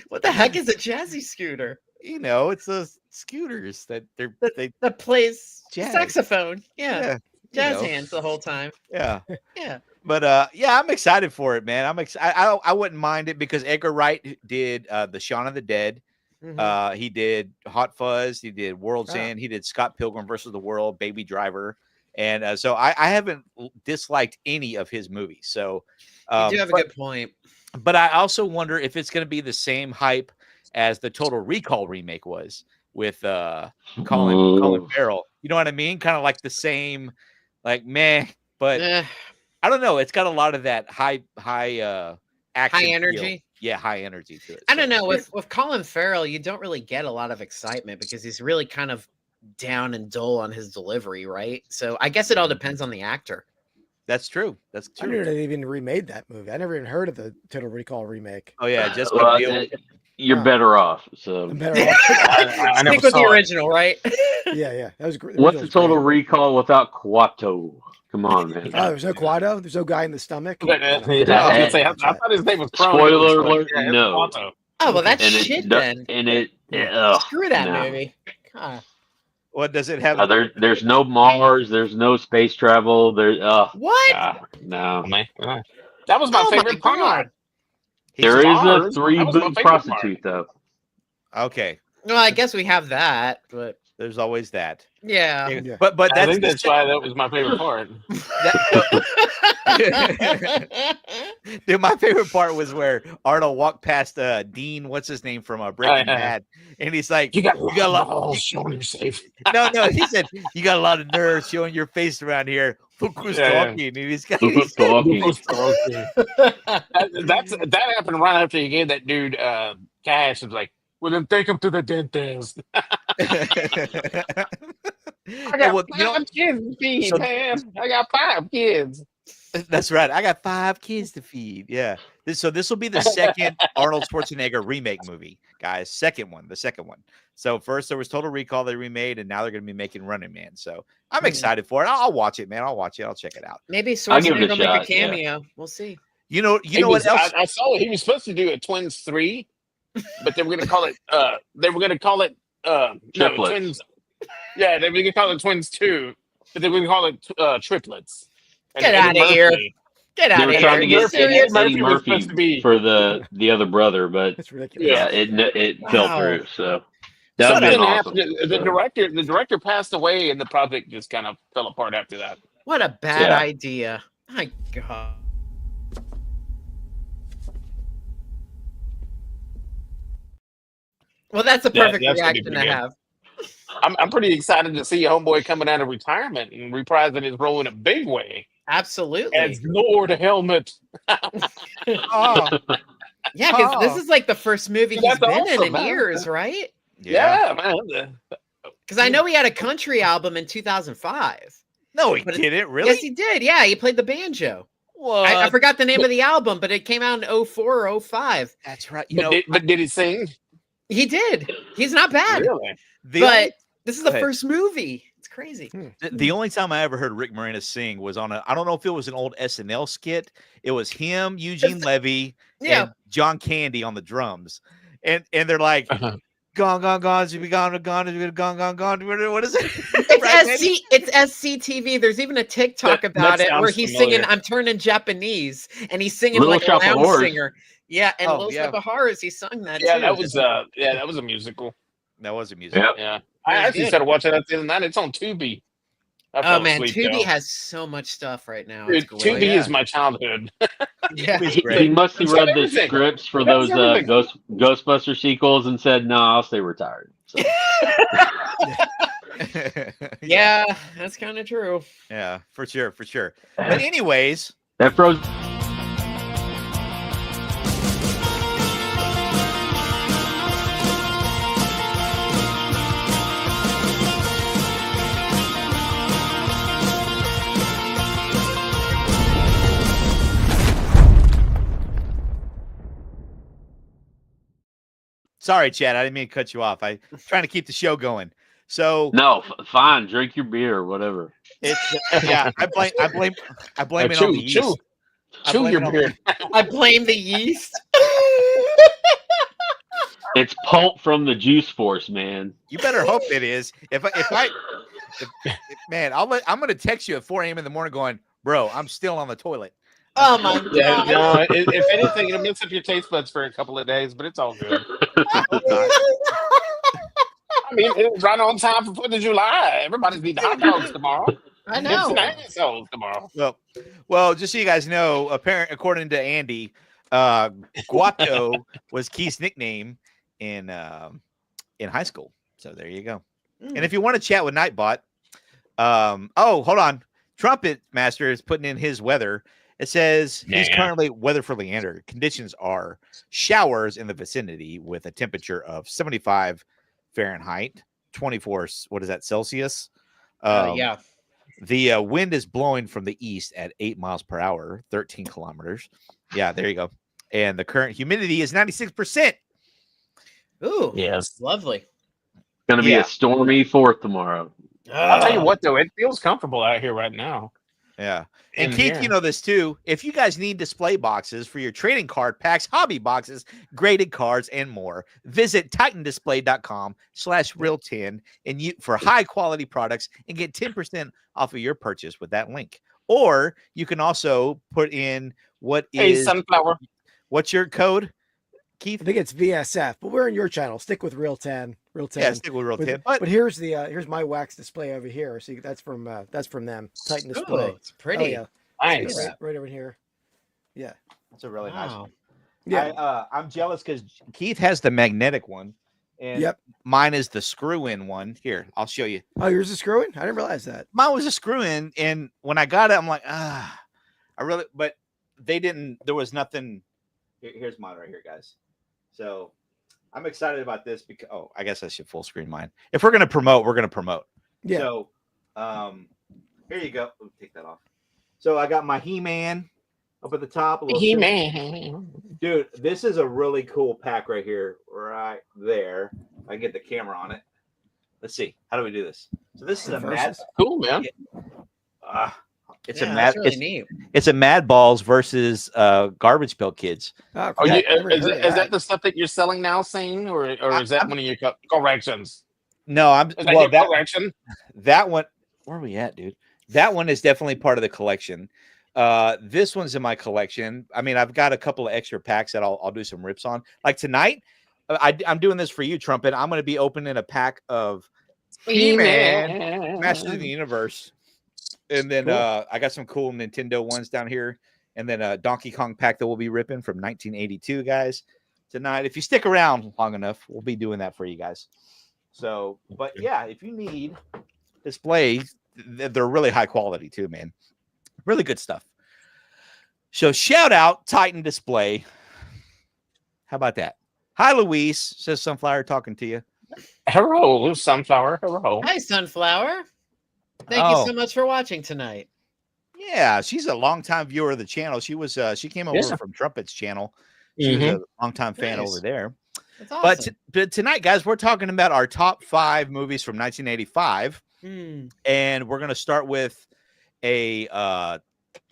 what the heck is a jazzy scooter? You know, it's those scooters that they That plays Jazz. saxophone. Yeah. you Jazz know. hands the whole time. Yeah. Yeah. But yeah, I'm excited for it, man. I'm excited. I wouldn't mind it because Edgar Wright did the Shaun of the Dead. Mhm. He did Hot Fuzz. He did World's Ah. End. He did Scott Pilgrim versus the World, Baby Driver, and so I haven't disliked any of his movies. So, You do have a but, good point. but I also wonder if it's going to be the same hype as the Total Recall remake was with Colin Farrell. You know what I mean? Kind of like the same, like meh. But Eh, I don't know. It's got a lot of that high action, high feel. energy. Yeah, high energy to it. I don't So, know. With Colin Farrell, you don't really get a lot of excitement because he's really kind of down and dull on his delivery, right? So I guess it all depends on the actor. That's true. That's I knew true. they even remade that movie. I never even heard of the Total Recall remake. Oh yeah, just Well, Biel. you're Huh. better off. So, I'm better off. I never Stick with the saw it. original, right? Yeah, that was great. what's the Total Recall without Quato? Come on, man. Oh, there's no Quado. There's no guy in the stomach. But, I was gonna say, I thought his name was Cronin. Spoiler But, alert, yeah, it's no. Quanto. Oh well, that's and shit it, then. and it, ugh, Screw that no. movie. God. What does it have? There's no Mars. There's no space travel. There's What? no. Man, that was my Oh my favorite part. God. There is a Mars. That was my three-boot favorite prostitute though. Okay, Well, I guess we have that, but there's always that. yeah. Yeah. But I that's think that's why that was my favorite part. Dude, my favorite part was where Arnold walked past Dean. What's his name from Breaking yeah. Bad, and he's like, You got a lot. balls showing you're safe. No, he said you got a lot of nerves showing your face around here. Look who's Yeah. talking, and he's got. Who's talking? That happened right after you gave that dude cash. It was like, well, then take him to the dentist. I got Well, you know, five kids to feed, so- man. I got 5 kids. That's right. I got 5 kids to feed. Yeah. So this will be the second Arnold Schwarzenegger remake movie, guys. The second one. So first there was Total Recall they remade, and now they're going to be making Running Man. So I'm excited for it. I'll watch it, man. I'll watch it. I'll check it out. Maybe I'll give it Schwarzenegger a will make a shot, yeah. cameo. We'll see. You know what else? I saw he was supposed to do a Twins 3, but they were going to call it. No, Triplets. Twins. Yeah, they were going to call it Twins 2, but they were going to call it triplets. And Get Eddie outta here. Murphy- Get They out were of trying to here. get Serious? Eddie was supposed to be- Murphy for the other brother, but That's ridiculous. yeah, it fell Wow. through. So that would Something been awesome. happened. The director passed away, and the project just kind of fell apart after that. What a bad Yeah. idea. My God. Well, that's a Yeah, perfect that's gonna be reaction to pretty good. have. I'm pretty excited to see Homeboy coming out of retirement and reprising his role in a big way Absolutely. as Lord Helmet. Oh, Yeah, because this Oh. is like the first movie he's That's been awesome, in man. years, right? Yeah, man. Because I know he had a country album in 2005. No, he But it- didn't. Really? Yes, he did. Yeah, he played the banjo. What? I forgot the name of the album, but it came out in 04 or 05. That's right. But did he sing? He did. He's not bad. Really? the But only, this is the Go ahead. first movie. It's crazy. the only time I ever heard Rick Moranis sing was on I don't know if it was an old SNL skit. It was him, Eugene Levy, Yeah. and John Candy on the drums. And they're like, Uh-huh. gone, to be gone, gone. What is it? It's Right, Manny? it's SCTV. There's even a TikTok That about it where sounds he's familiar. singing "I'm turning Japanese" and he's singing Little like a Shop of lounge Horrors. singer. Yeah, and Oh, Little yeah. Shop of Horrors, he sung that Yeah, too. that was a musical. That was a music. Yep. Yeah, I Very actually good. started watching that the other night. It's on Tubi. I Oh fell man, asleep, Tubi though. has so much stuff right now. Dude, It's Tubi glorious. Yeah. is my childhood. Yeah. Tubi's He great. must have It's read got the everything. scripts for It has those everything. Ghostbuster sequels and said, "No, I'll stay retired." So, Yeah, that's kind of true. Yeah, for sure. But anyways, that froze. sorry, Chad. I didn't mean to cut you off. I'm trying to keep the show going. So No, fine. Drink your beer or whatever. it's yeah. I blame it on the yeast. I Chew blame your it on- beard. I blame the yeast. It's pulp from the Juice Force, man. You better hope it is. If man, I'm going to text you at 4 a.m. in the morning going, bro, I'm still on the toilet. Oh my god. Yeah, no. If anything, it'll mess up your taste buds for a couple of days, but it's all good. I mean, it's right on time for 4th of July. Everybody's eating hot dogs tomorrow. I It's know. an assholes tomorrow. Well, just so you guys know, according to Andy, Guato was Keith's nickname in high school. So there you go. And if you want to chat with Nightbot, hold on. Trumpet Master is putting in his weather. It says he's Yeah. currently weather for Leander. Conditions are showers in the vicinity with a temperature of 75 Fahrenheit, 24. What is that, Celsius? Yeah. The wind is blowing from the east at 8 miles per hour, 13 kilometers. Yeah, there you go. And the current humidity is 96%. Ooh. Yes. Lovely. Gonna be Yeah. a stormy 4th tomorrow. I'll tell you what, though, it feels comfortable out here right now. Yeah. And In Keith, here. you know this too. If you guys need display boxes for your trading card packs, hobby boxes, graded cards, and more, visit titandisplay.com/real10 and you for high quality products and get 10% off of your purchase with that link. Or you can also put in Hey, sunflower. what's your code, I Keith? think it's VSF, but we're in your channel. Stick with Real 10. Real 10. Yeah, stick with Real 10. But here's the here's my wax display over here. See, that's from them. Titan display. Ooh, it's pretty. Oh, yeah. Nice. Right over here. Yeah. That's a really nice Wow. one. Yeah. I'm jealous because Keith has the magnetic one, and Yep. mine is the screw-in one. Here, I'll show you. Oh, yours is screwing? I didn't realize that. Mine was a screw-in, and when I got it, I'm like, but they didn't. There was nothing. Here's mine right here, guys. So I'm excited about this because I guess I should full screen mine. If we're gonna promote, we're gonna promote. Yeah. So here you go. Let me take that off. So I got my He-Man up at the top. A little He silver- man. Dude, this is a really cool pack right here, right there. I get the camera on it. Let's see. How do we do this? So this is a mad. Versus? Cool, man. It's Yeah, a mad. that's really It's, neat. it's a Mad Balls versus Garbage Pail Kids. Oh, Oh, cool. you, Never is, heard of is that the stuff that you're selling now, Sane, or is that I'm- one of your corrections? No, I'm Is that well. your That correction? that one. Where are we at, dude? That one is definitely part of the collection. This one's in my collection. I mean, I've got a couple of extra packs that I'll do some rips on. Like tonight, I'm doing this for you, Trumpet. I'm going to be opening a pack of He-Man, Masters of the Universe, and then Cool. I got some cool Nintendo ones down here, and then a Donkey Kong pack that we'll be ripping from 1982, guys. Tonight, if you stick around long enough, we'll be doing that for you guys. So, but yeah, if you need displays, they're really high quality too, man. Really good stuff. So shout out Titan Display. How about that? Hi, Louise, says Sunflower, talking to you. Hello, Sunflower. Hello. Hi, Sunflower. Thank Oh. you so much for watching tonight. Yeah, she's a longtime viewer of the channel. She was she came over Yeah. from Trumpet's channel. She was Mhm. a longtime fan Nice. over there. That's But, awesome. but tonight, guys, we're talking about our top 5 movies from 1985. Hmm. And we're going to start with a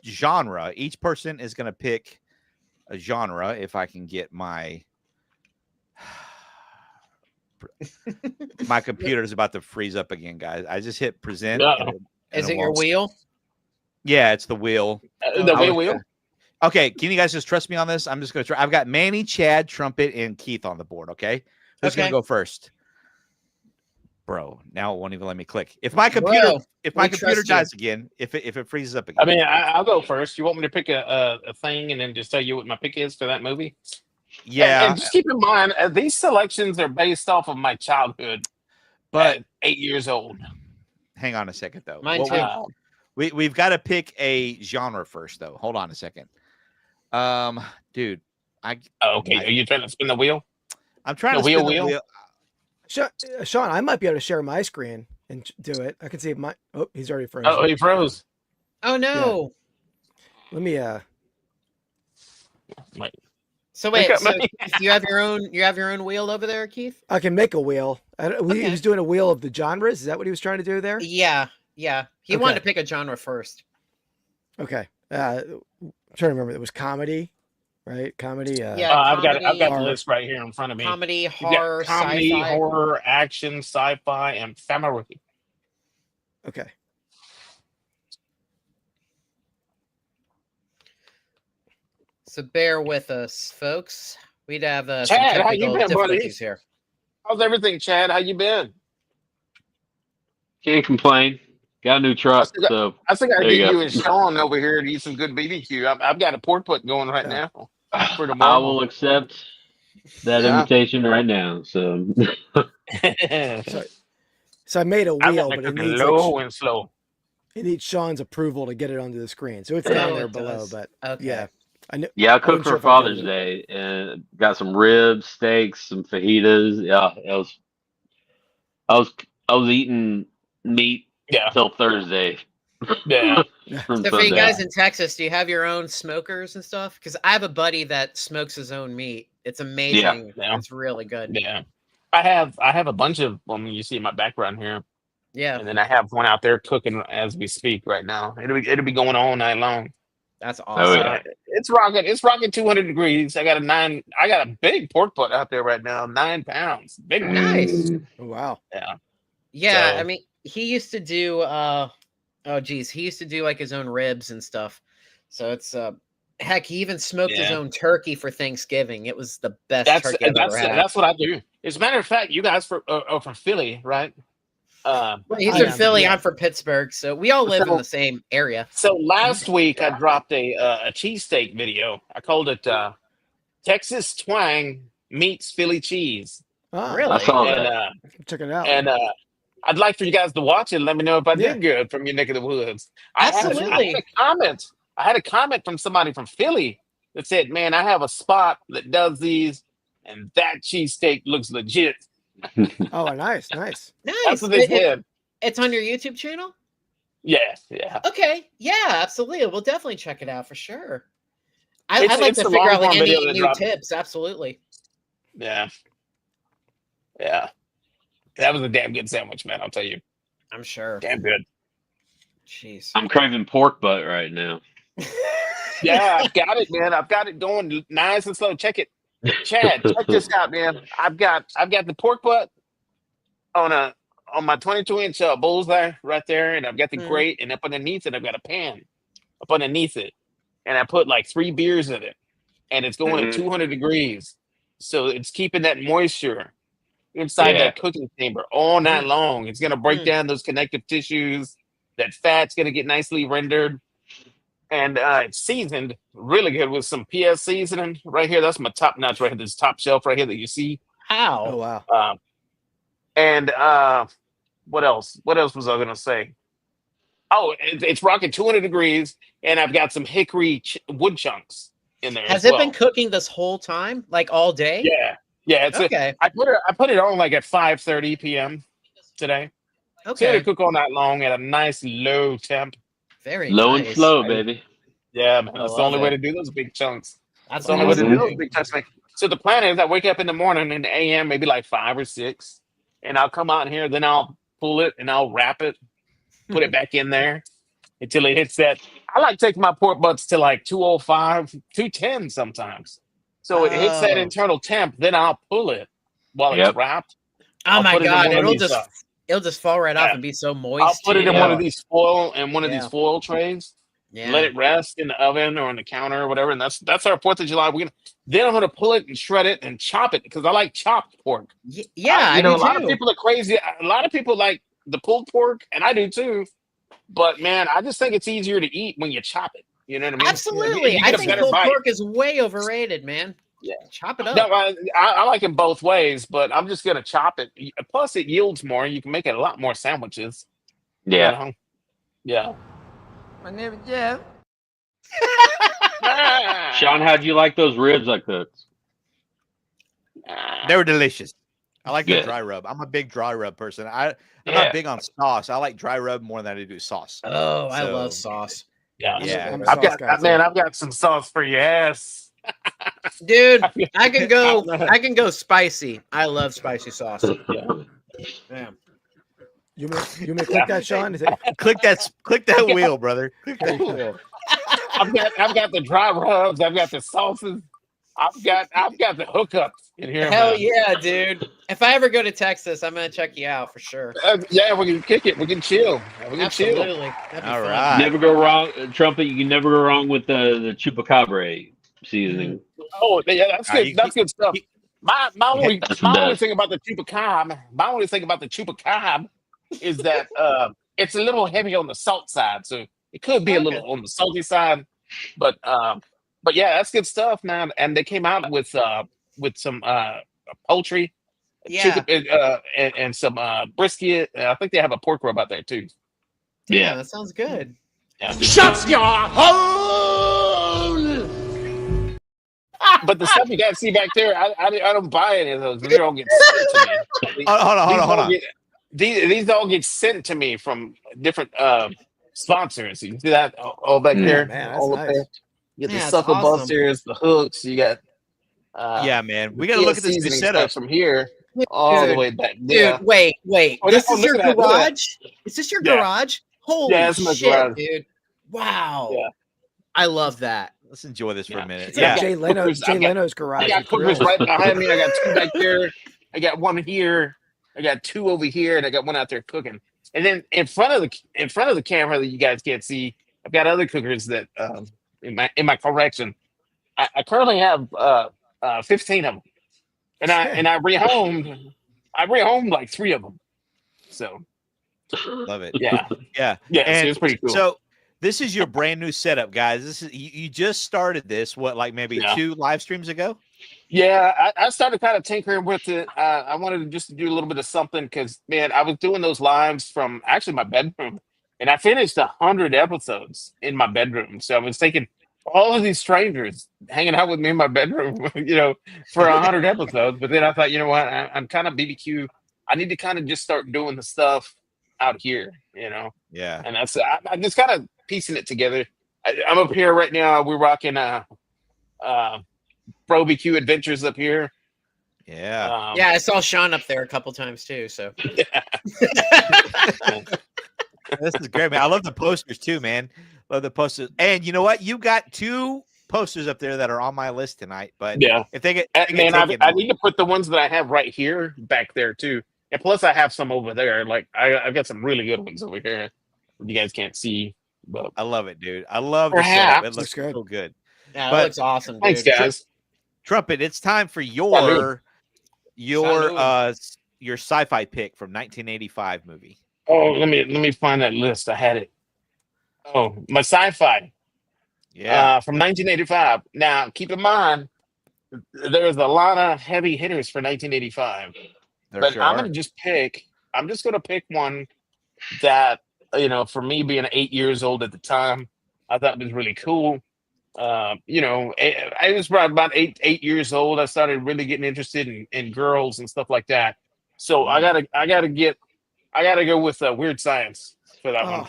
genre. Each person is going to pick a genre. If I can get my computer is about to freeze up again, guys. I just hit present. Uh-oh. and Is it it your won't- wheel? Yeah, it's the wheel. The I was- wheel. Okay, can you guys just trust me on this? I'm just going to try. I've got Manny, Chad, Trumpet, and Keith on the board. Okay, who's going Okay. to go first? Bro, now it won't even let me click. If my computer, Whoa, if my we computer trust you. dies again, if it freezes up again, I mean, I'll go first. You want me to pick a thing and then just tell you what my pick is for that movie? yeah, And just keep in mind, these selections are based off of my childhood. but At 8 years old. hang on a second though. Mine What too. we've got to pick a genre first though. Hold on a second. Dude, Okay, are you trying to spin the wheel? I'm trying The to spin wheel? the wheel. Sean, I might be able to share my screen and do it. I can see my. Oh, he's already frozen. Oh, he froze. Oh no. Let me. Wait. So wait, Look at so me. you have your own wheel over there, Keith? I can make a wheel. He Okay. was doing a wheel of the genres. Is that what he was trying to do there? Yeah. He wanted to pick a genre first. Okay. I'm trying to remember. It was comedy, right? Comedy. Yeah. I've got comedy, the horror. list right here in front of me. Comedy, You've got horror, comedy, sci-fi. horror, action, sci-fi, and family. Okay. So bear with us, folks. We'd have some Chad, how you technical been, buddy? difficulties here. How's everything, Chad? How you been? Can't complain. Got a new truck, so I think I There get you go. you and Sean over here to eat some good BBQ. I've got a pork put going right Yeah. now for I tomorrow. will accept that Yeah. invitation right now. So So I made a I wheel, want but to it cook it needs low and slow. it needs Sean's approval to get it onto the screen. So it's down Oh, there it below. does. But Okay. yeah, I knew. yeah, I wasn't cooked sure for if I could Father's do Day and got some ribs, steaks, some fajitas. Yeah, I was eating meat Yeah, till Thursday. yeah. from So for you Sunday. guys in Texas, do you have your own smokers and stuff? Because I have a buddy that smokes his own meat. It's amazing. Yeah. It's really good. Yeah. I have a bunch of you see my background here. Yeah, And then I have one out there cooking as we speak right now. It'll be going all night long. that's Oh, awesome. yeah. It's rocking 200 degrees. I got a big pork butt out there right now, 9 pounds. Big one. Nice. Oh, wow. Yeah. Yeah, So- I mean, he used to do he used to do like his own ribs and stuff. So it's heck, he even smoked his Yeah. own turkey for Thanksgiving. It was the best turkey I've ever had. That's what I do. As a matter of fact, you guys are from Philly, right? Well, he's I from am, Philly, yeah. I'm from Pittsburgh, so we all live in So- the same area. So last week I dropped a cheesesteak video. I called it Texas Twang meets Philly cheese. Ah, Really? I saw And that. check it out. I'd like for you guys to watch it and let me know if I Yeah. did good from your neck of the woods. Absolutely. I had a comment from somebody from Philly that said, "Man, I have a spot that does these, and that cheesesteak looks legit." Oh, nice. That's what they It- said. it's on your YouTube channel? Yeah, yeah. Okay, yeah, absolutely. We'll definitely check it out for sure. I'd It's like to the figure out like long-form video any that new dropped. tips. Absolutely. Yeah, yeah. That was a damn good sandwich, man. I'll tell you, I'm sure. damn good. Jeez. I'm craving pork butt right now. Yeah, I've got it, man. I've got it going nice and slow. Check it, Chad. Check this out, man. I've got the pork butt on my 22-inch bullseye right there, and I've got the Mhm. grate, and up underneath it, I've got a pan up underneath it, and I put like 3 beers in it, and it's going at Mhm. 200 degrees, so it's keeping that moisture inside Yeah. that cooking chamber all night Mm. long. It's gonna break Mm. down those connective tissues. That fat's gonna get nicely rendered, and it's seasoned really good with some PS seasoning right here. That's my top notch right here. This top shelf right here that you see. Oh How? wow. And what else? What else was I gonna say? Oh, it's rocking 200 degrees, and I've got some hickory wood chunks in there. Has as it well. been cooking this whole time, like all day? Yeah, yeah. It's Okay. I put it on like at 5:30 p.m. today. So Okay. it'll cook all night long at a nice low temp. Very Low nice. and slow, baby. Yeah, man. I That's the love only way it. to do those big chunks. That's That's the only way to do awesome, those dude. big chunks, man. So the plan is I wake up in the morning in the AM, maybe like 5 or 6, and I'll come out here, then I'll pull it and I'll wrap it, put it back in there until it hits that. I like taking my pork butts to like 205, 210 sometimes. So it hits that Oh. internal temp, then I'll pull it while Yep. it's wrapped. Oh I'll my put it in god, one of it'll these, just fall right off yeah. and be so I'll moist. put it in too. one of these foil Yeah. foil trays. Yeah. Let it rest in the oven or on the counter or whatever, and that's our 4th of July. Then I'm gonna pull it and shred it and chop it because I like chopped pork. Yeah, I you know, do a lot of too. people are crazy. A lot of people like the pulled pork, and I do too. But man, I just think it's easier to eat when you chop it. You know what I mean? Absolutely. You I get a think better pulled bite. pork is way overrated, man. Yeah. Chop it up. No, I like it both ways, but I'm just gonna chop it. Plus, it yields more. You can make it a lot more sandwiches. you Yeah. know? Yeah. My name is Jeff. Sean, how'd you like those ribs I cooked? They were delicious. I like the Good. dry rub. I'm a big dry rub person. I'm Yeah. not big on sauce. I like dry rub more than I do sauce. Oh, I love So- sauce. Yeah. Yeah. I'm a I've sauce got guy, too. man. I've got some sauce for you. Yes. Dude, I can go spicy. I love spicy sauce. Yeah. You may click that, Sean? Is it? Click that wheel, brother. Click that wheel. I've got the dry rubs. I've got the sauces. I've got the hookups in here. Hell man. yeah, dude. If I ever go to Texas, I'm gonna check you out for sure. Yeah, we can kick it. We can chill. We can chill. Absolutely. That'd be All fun. right. Never go wrong, Trumpet. You can never go wrong with the chupacabra seasoning. Oh, yeah, that's All right, good. you That's good stuff. My only That's my the only best. thing about the chupacab is that it's a little heavy on the salt side, so it could be a little on the salty side. But yeah, that's good stuff, man. And they came out with some poultry, Yeah. chicken, and some brisket. I think they have a pork rub out there too. Damn, Yeah. that sounds good. Yeah. Shut your hole! But the stuff you guys see back there, I don't buy any of those. They all get sent to me. Hold on. These all get sent to me from different sponsors. You see that all back there? man, all that's up nice. there. You get Yeah, the it's sucker awesome. busters, the hooks. You got Yeah, man. We got to look at this new seasoning setup. stuff from here all the Dude, way back. Dude, Yeah. wait. Oh, This yeah, is look your at that, look at that. garage? Is this your Yeah. garage? Holy Yeah, it's my shit, garage. dude. Wow. Yeah. I love that. Let's enjoy this for Yeah. a minute. It's Yeah. like Jay cookers. I got- Leno's garage. I got with cookers grills. right behind me. I got 2 back there. I got 1 here. I got 2 over here, and I got 1 out there cooking. And then in front of the camera that you guys can't see, I've got other cookers that in my collection. I currently have 15 of them, and I rehomed like 3 of them. So Love it. yeah, Yeah. yeah, And so it's pretty cool. So this is your brand new setup, guys. This is you just started this, what, like maybe Yeah. 2 live streams ago? Yeah, I started kind of tinkering with it. I wanted to just do a little bit of something because, man, I was doing those lives from actually my bedroom, and I finished 100 episodes in my bedroom. So I was taking all of these strangers hanging out with me in my bedroom, for 100 episodes. But then I thought, you know what? I'm kind of BBQ. I need to kind of just start doing the stuff out here, you know. Yeah. And that's I'm just kind of piecing it together. I'm up here right now. We're rocking BBQ Adventures up here. Yeah. Yeah, I saw Sean up there a couple times too. So This is great, man. I love the posters too, man. Love the posters. And you know what? You got 2 posters up there that are on my list tonight. But Yeah. if they get, Man, I need to put the ones that I have right here back there too. And plus, I have some over there. Like I've got some really good ones over here. You guys can't see, but I love it, dude. I love the Perhaps. setup. It looks Looks good. so good. yeah, But- it looks awesome, dude. thanks, guys. Trumpet, it's time for Salud. your sci-fi pick from 1985 movie. Oh, let me find that list. I had it. Oh, my sci-fi Yeah. from 1985. Now, keep in mind, there's a lot of heavy hitters for 1985. there But sure I'm are. just gonna pick one that, you know, for me being 8 years old at the time, I thought was really cool. You know, I was probably about eight years old. I started really getting interested in girls and stuff like that. So I gotta go with Weird Science for that one. Oh,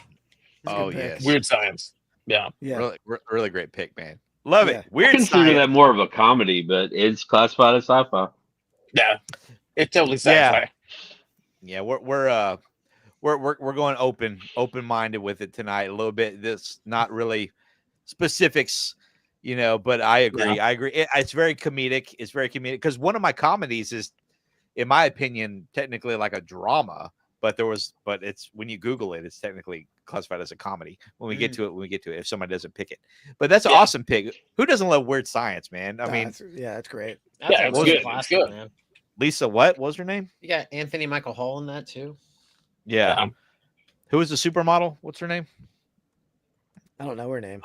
that's a Oh, good pick. yes. Weird Science. Yeah. Yeah. Really great pick, man. Love Yeah. it. I Weird consider Science. that more of a comedy, but it's classified as sci-fi. Yeah. It's totally Yeah. sci-fi. Yeah, we're going open-minded with it tonight a little bit. This not really specifics, you know, but I agree. Yeah. I agree. It's very comedic. It's very comedic because one of my comedies is, in my opinion, technically like a drama, but it's when you Google it, it's technically classified as a comedy. When we get to it, if somebody doesn't pick it, but that's an Yeah. awesome pick. Who doesn't love Weird Science, man? I mean, that's great. That's Yeah, a it's good good, it's classic, good. man. Lisa, what was her name? You got Anthony Michael Hall in that too. Yeah. Yeah. Who was the supermodel? What's her name? I don't know her name.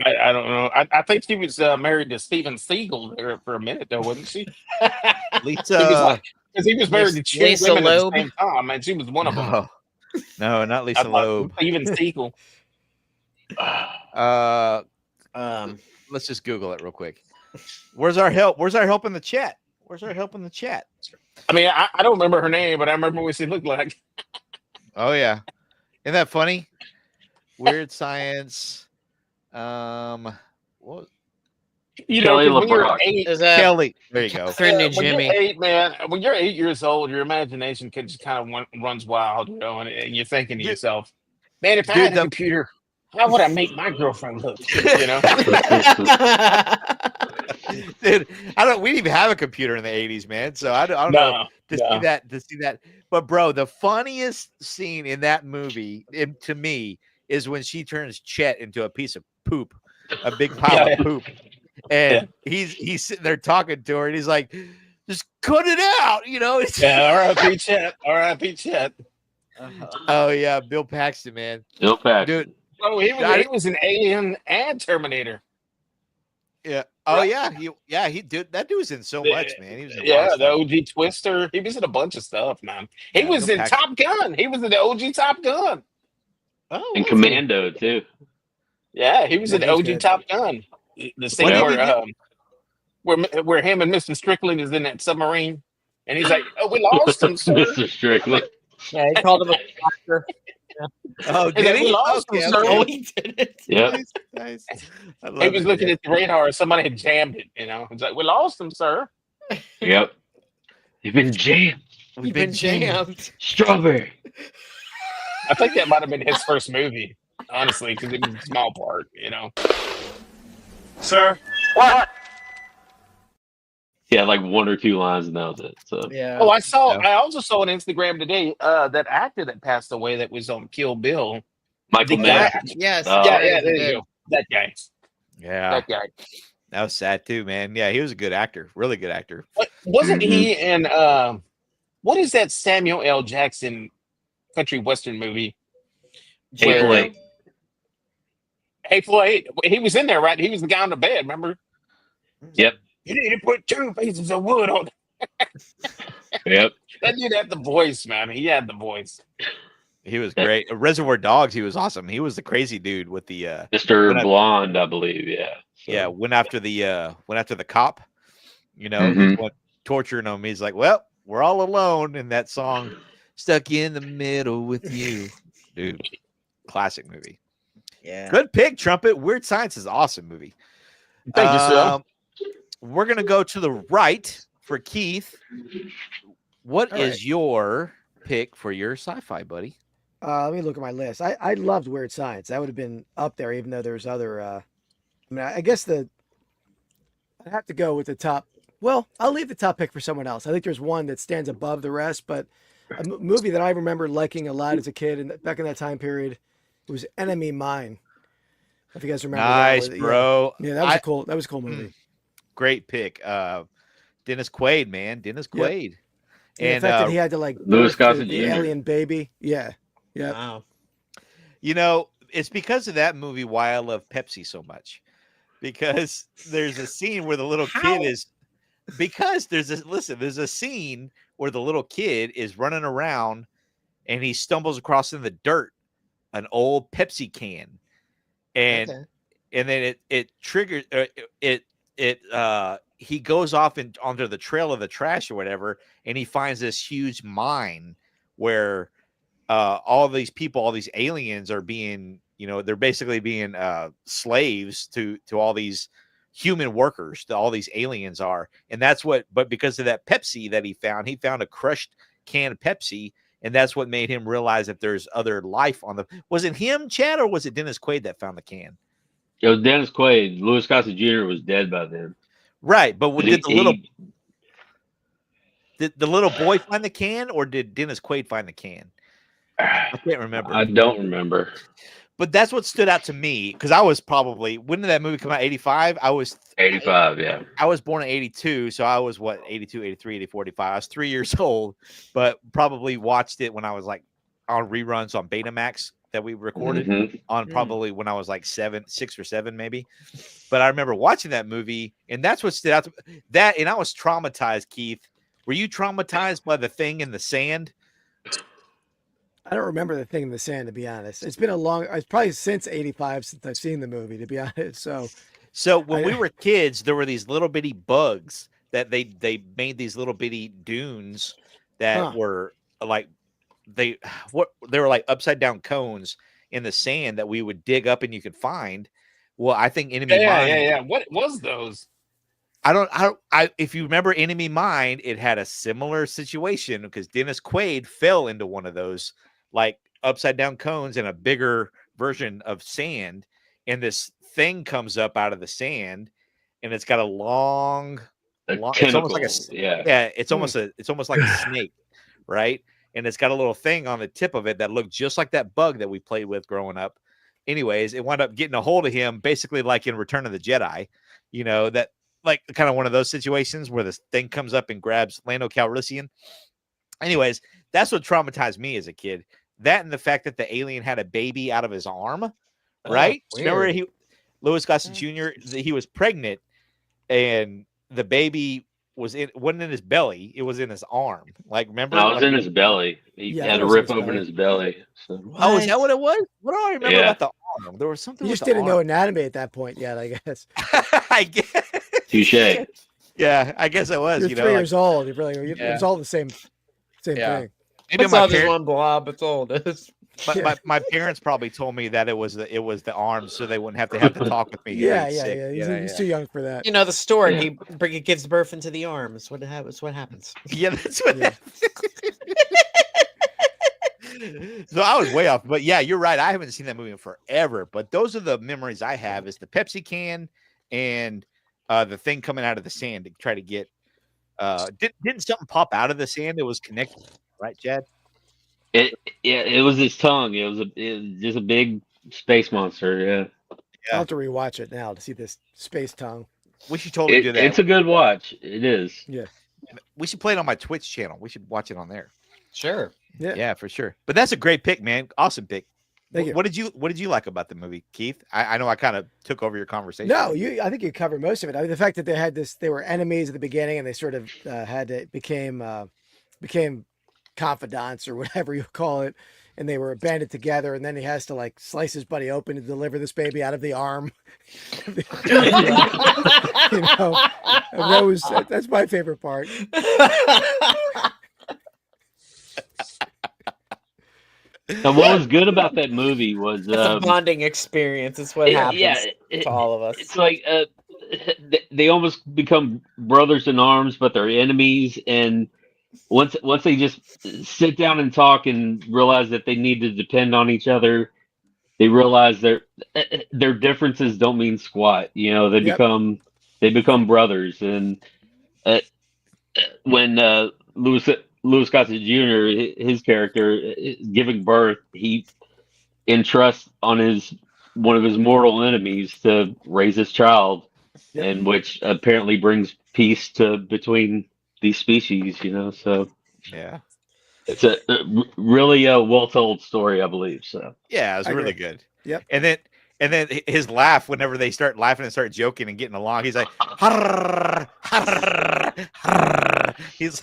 I don't know. I think she was married to Steven Seagal there for a minute, though, wasn't she? Lisa. Because he was married to two Lisa women at Loeb? the same time, and she was one of them. No, not I Lisa thought Loeb. Steven Seagal. Let's just Google it real quick. Where's our help? Where's our help in the chat? Where's our help in the chat? I mean, I don't remember her name, but I remember what she looked like. Oh yeah, isn't that funny? Weird Science. What? You know, Kelly 'cause when you're LeBrock. 8, Is that Kelly. There you go. Catherine New when you're Jimmy? 8, man, when you're 8 years old, your imagination can just kind of runs wild, you know, and you're thinking to Dude- yourself, man, if I dude, had a the- computer, how would I make my girlfriend look? You know? Dude, we didn't even have a computer in the 80s, man. So I don't know to no. see that. But bro, the funniest scene in that movie, to me, is when she turns Chet into a piece of poop, a big pile of poop, and he's sitting there talking to her, and he's like, "Just cut it out," you know. Yeah, R.I.P. Chet. R.I.P. Chet. Oh yeah, Bill Paxton, man, Still packed. dude. Oh, he was an Alien and Terminator. Yeah. Oh Right. yeah. He dude. That dude was in so much, man. He was in a lot Yeah, of the stuff. OG Twister. He was in a bunch of stuff, man. He Yeah, was Bill in Paxton. Top Gun. He was in the OG Top Gun. Oh, And was Commando too. Yeah, he was Yeah, in the he's OG good. Top Gun. The scene What did where him and Mr. Strickland is in that submarine, and he's like, "Oh, we lost him, sir." Mr. Strickland. he? Yeah, he called him a doctor. Oh, He's like, "We lost him, sir." Oh, he didn't. Yep. Nice. I He love was it, looking man. at the radar, and somebody had jammed it. You know, it's like, "We lost him, sir." Yep. You've been jammed. You've been jammed. Strawberry. I think that might have been his first movie, honestly, because it was a small part. You know. Sir, He had like 1 or 2 lines and that was it. So Yeah. Oh, I saw. Yeah. I also saw on Instagram today that actor that passed away that was on Kill Bill. Michael The Mann. guy- Yes. Oh. Yeah, there you go. That guy. Yeah, That guy. that was sad too, man. Yeah, he was a good actor, really good actor. Wasn't he in what is that Samuel L. Jackson country western movie? Hateful Where- Eight. Hateful Eight. He was in there, right? He was the guy on the bed, remember? Yep. You need to put 2 pieces of wood on. Yep. That dude had the voice, man. He had the voice. He was great. Reservoir Dogs, he was awesome. He was the crazy dude with the Mr. When I- Blonde, I believe. Yeah. So, yeah, went after the cop, you know, Mhm. went torturing him. He's like, "Well, we're all alone," in that song stuck in the middle with you, dude. Classic movie. Yeah. Good pick, Trumpet. Weird Science is an awesome movie. Thank you, sir. We're gonna go to the right for Keith. What All is right. your pick for your sci-fi, buddy? Let me look at my list. I loved Weird Science. That would have been up there, even though there's other. I mean, I guess I'd have to go with the top. Well, I'll leave the top pick for someone else. I think there's one that stands above the rest, but a movie that I remember liking a lot as a kid and back in that time period was Enemy Mine. If you guys remember, Nice, that was, bro. Yeah, that was a cool. That was a cool movie. Great pick. Dennis Quaid, man. Dennis Yep. Quaid. And And the fact that he had to like Louis birth Gossett the Jr. alien baby. Yeah, yeah. Wow. you know, it's because of that movie why I love Pepsi so much. Because there's a scene where the little kid is there's a scene where the little kid is running around and he stumbles across in the dirt an old Pepsi can. And Okay. and then it triggers he goes off onto the trail of the trash or whatever, and he finds this huge mine where all these people, all these aliens are being, they're basically being slaves to all these human workers that all these aliens are. And but because of that Pepsi that he found a crushed can of Pepsi, and that's what made him realize that there's other life on was it him, Chad, or was it Dennis Quaid that found the can? It was Dennis Quaid. Louis Gossett Jr. was dead by then. Right, but did He- the little boy find the can, or did Dennis Quaid find the can? I can't remember. I don't remember. But that's what stood out to me, because I was probably, when did that movie come out? 85? I was 85, yeah. I was born in 82, so I was 82, 83, 84, 85. I was 3 years old, but probably watched it when I was like on reruns on Betamax that we recorded Mhm. on probably when I was like 6 or 7 maybe. But I remember watching that movie, and that's what stood out to that. And I was traumatized, Keith. Were you traumatized by the thing in the sand? I don't remember the thing in the sand, to be honest. It's been it's probably since 85 since I've seen the movie, to be honest. So when we were kids, there were these little bitty bugs that they made these little bitty dunes that were like they were like upside down cones in the sand that we would dig up and you could find. Well, I think Enemy Mine. Yeah. What was those? If you remember Enemy Mine, it had a similar situation because Dennis Quaid fell into one of those like upside down cones in a bigger version of sand, and this thing comes up out of the sand, and it's got a long it's almost like it's almost like a snake, right? And it's got a little thing on the tip of it that looked just like that bug that we played with growing up. Anyways, it wound up getting a hold of him, basically like in Return of the Jedi, that like kind of one of those situations where this thing comes up and grabs Lando Calrissian. Anyways, that's what traumatized me as a kid. That and the fact that the alien had a baby out of his arm, right? Remember Louis Gossett Jr., he was pregnant and the baby wasn't in his belly, it was in his arm. Like, remember? No, it was in his belly. He had to rip open his belly. So. Oh, is that what it was? What do I remember about the arm? There was something. You just didn't know anatomy at that point yet, I guess. I guess. Touche. Yeah, I guess it was. You're 3 years old. It was all the same thing. Maybe it's all just one blob. It's all it is. My parents probably told me that it was the arms, so they wouldn't have to talk with me. Yeah. He's too young for that. The story. He gives birth into the arms. What happens? Yeah, that's what happens. So I was way off, but yeah, you're right. I haven't seen that movie in forever, but those are the memories I have: is the Pepsi can and the thing coming out of the sand to try to get. Didn't something pop out of the sand that was connected? Right, Chad? It was his tongue. It was just a big space monster. Yeah. I'll have to rewatch it now to see this space tongue. We should totally do that. It's a good watch. It is. Yeah. We should play it on my Twitch channel. We should watch it on there. Sure. Yeah, for sure. But that's a great pick, man. Awesome pick. Thank you. What did you like about the movie, Keith? I know I kind of took over your conversation. No, I think you covered most of it. I mean, the fact that they were enemies at the beginning and they sort of became confidants or whatever you call it, and they were banded together, and then he has to like slice his buddy open to deliver this baby out of the arm. That's my favorite part. Now, what was good about that movie was It's a bonding experience. It's what happens to all of us. it's like they almost become brothers in arms, but they're enemies. And once they just sit down and talk and realize that they need to depend on each other, they realize their differences don't mean squat. You know, they Yep. become brothers. And when Louis Gossett Jr., his character is giving birth, he entrusts on one of his mortal enemies to raise his child, Yep. and which apparently brings peace between these species. You know, so Yeah. it's a really well told story, I believe. So Yeah, it was I really agree. good. Yep. And then his laugh whenever they start laughing and start joking and getting along, he's like, "Harr, harr, harr." He's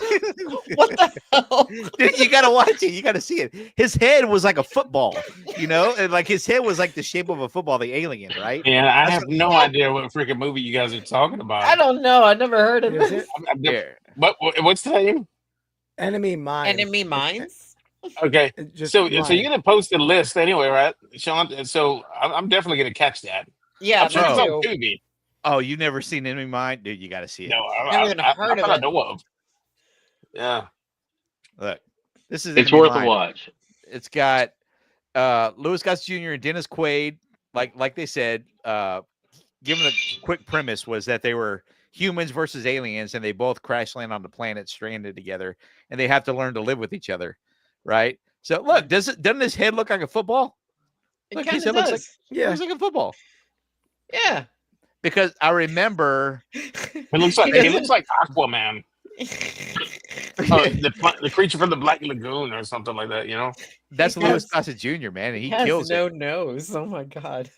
What the hell? Dude, you gotta watch it. You gotta see it. His head was like a football, you know, and like his head was like the shape of a football. The alien, right? And I have no idea what freaking movie you guys are talking about. I don't know. I never heard of Is this. it Here. What's the name? Enemy Mine? Enemy Minds. Okay. Just So mine. you're gonna post the list anyway, right, Sean? So I'm definitely gonna catch that. Yeah, I'm sure me it's on too. Tubi. Oh, you never seen Enemy Mine, dude? You gotta see it. No, Never even heard of I it. know of. Yeah. Look, this is it's Enemy worth Mine. a watch. It's got Louis Gossett Jr. and Dennis Quaid. Like they said, given the quick premise was that they were humans versus aliens, and they both crash land on the planet, stranded together, and they have to learn to live with each other, right? So look, doesn't his head look like a football? It Look, kind his of head looks does. Yeah. looks like a football. Yeah. Because I remember It looks like Aquaman. The creature from the Black Lagoon or something like that, you know? that's He Louis has- Gossett Jr., man, and he has kills no it. nose. Oh my god.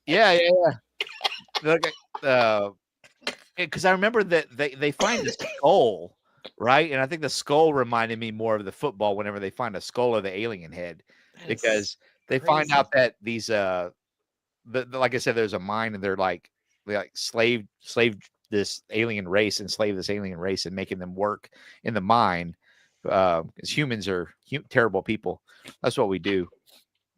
Yeah. Look, because I remember that they find the skull, right? And I think the skull reminded me more of the football whenever they find a skull of the alien head, because they find crazy. out that these like I said, there's a mine, and they slave this alien race, enslave this alien race, and making them work in the mine. Because humans are terrible people. That's what we do.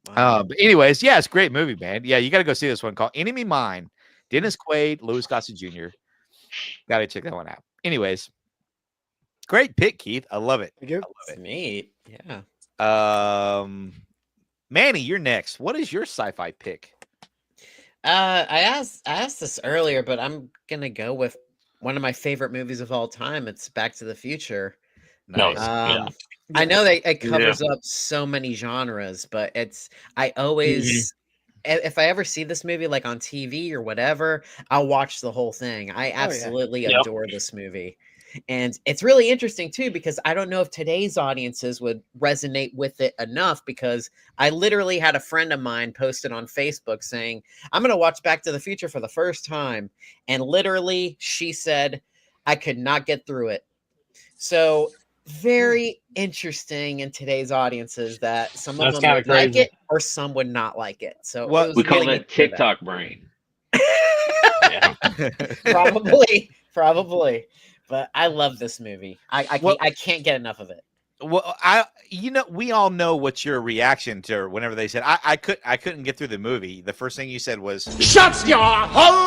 But anyways, yeah, it's a great movie, man. Yeah, you got to go see this one called Enemy Mine. Dennis Quaid, Louis Gossett Jr. Got to check that one out. Anyways, great pick, Keith. I love it. Thank you. It's neat. Yeah. Manny, you're next. What is your sci-fi pick? I asked this earlier, but I'm gonna go with one of my favorite movies of all time. It's Back to the Future. No, Nice. yeah. I know that it covers up so many genres, but I always if I ever see this movie like on TV or whatever, I'll watch the whole thing. I absolutely Yep. adore this movie. And it's really interesting too, because I don't know if today's audiences would resonate with it enough, because I literally had a friend of mine posted on Facebook saying, I'm going to watch Back to the Future for the first time. And literally she said, I could not get through it. So very interesting in today's audiences that some of That's them would kinda like crazy. it or some would not like it. So What- it was We call really that good to hear that. TikTok brain. Yeah. Probably. But I love this movie. I can't get enough of it. Well, we all know what your reaction to whenever they said I couldn't get through the movie. The first thing you said was, Shut your hole!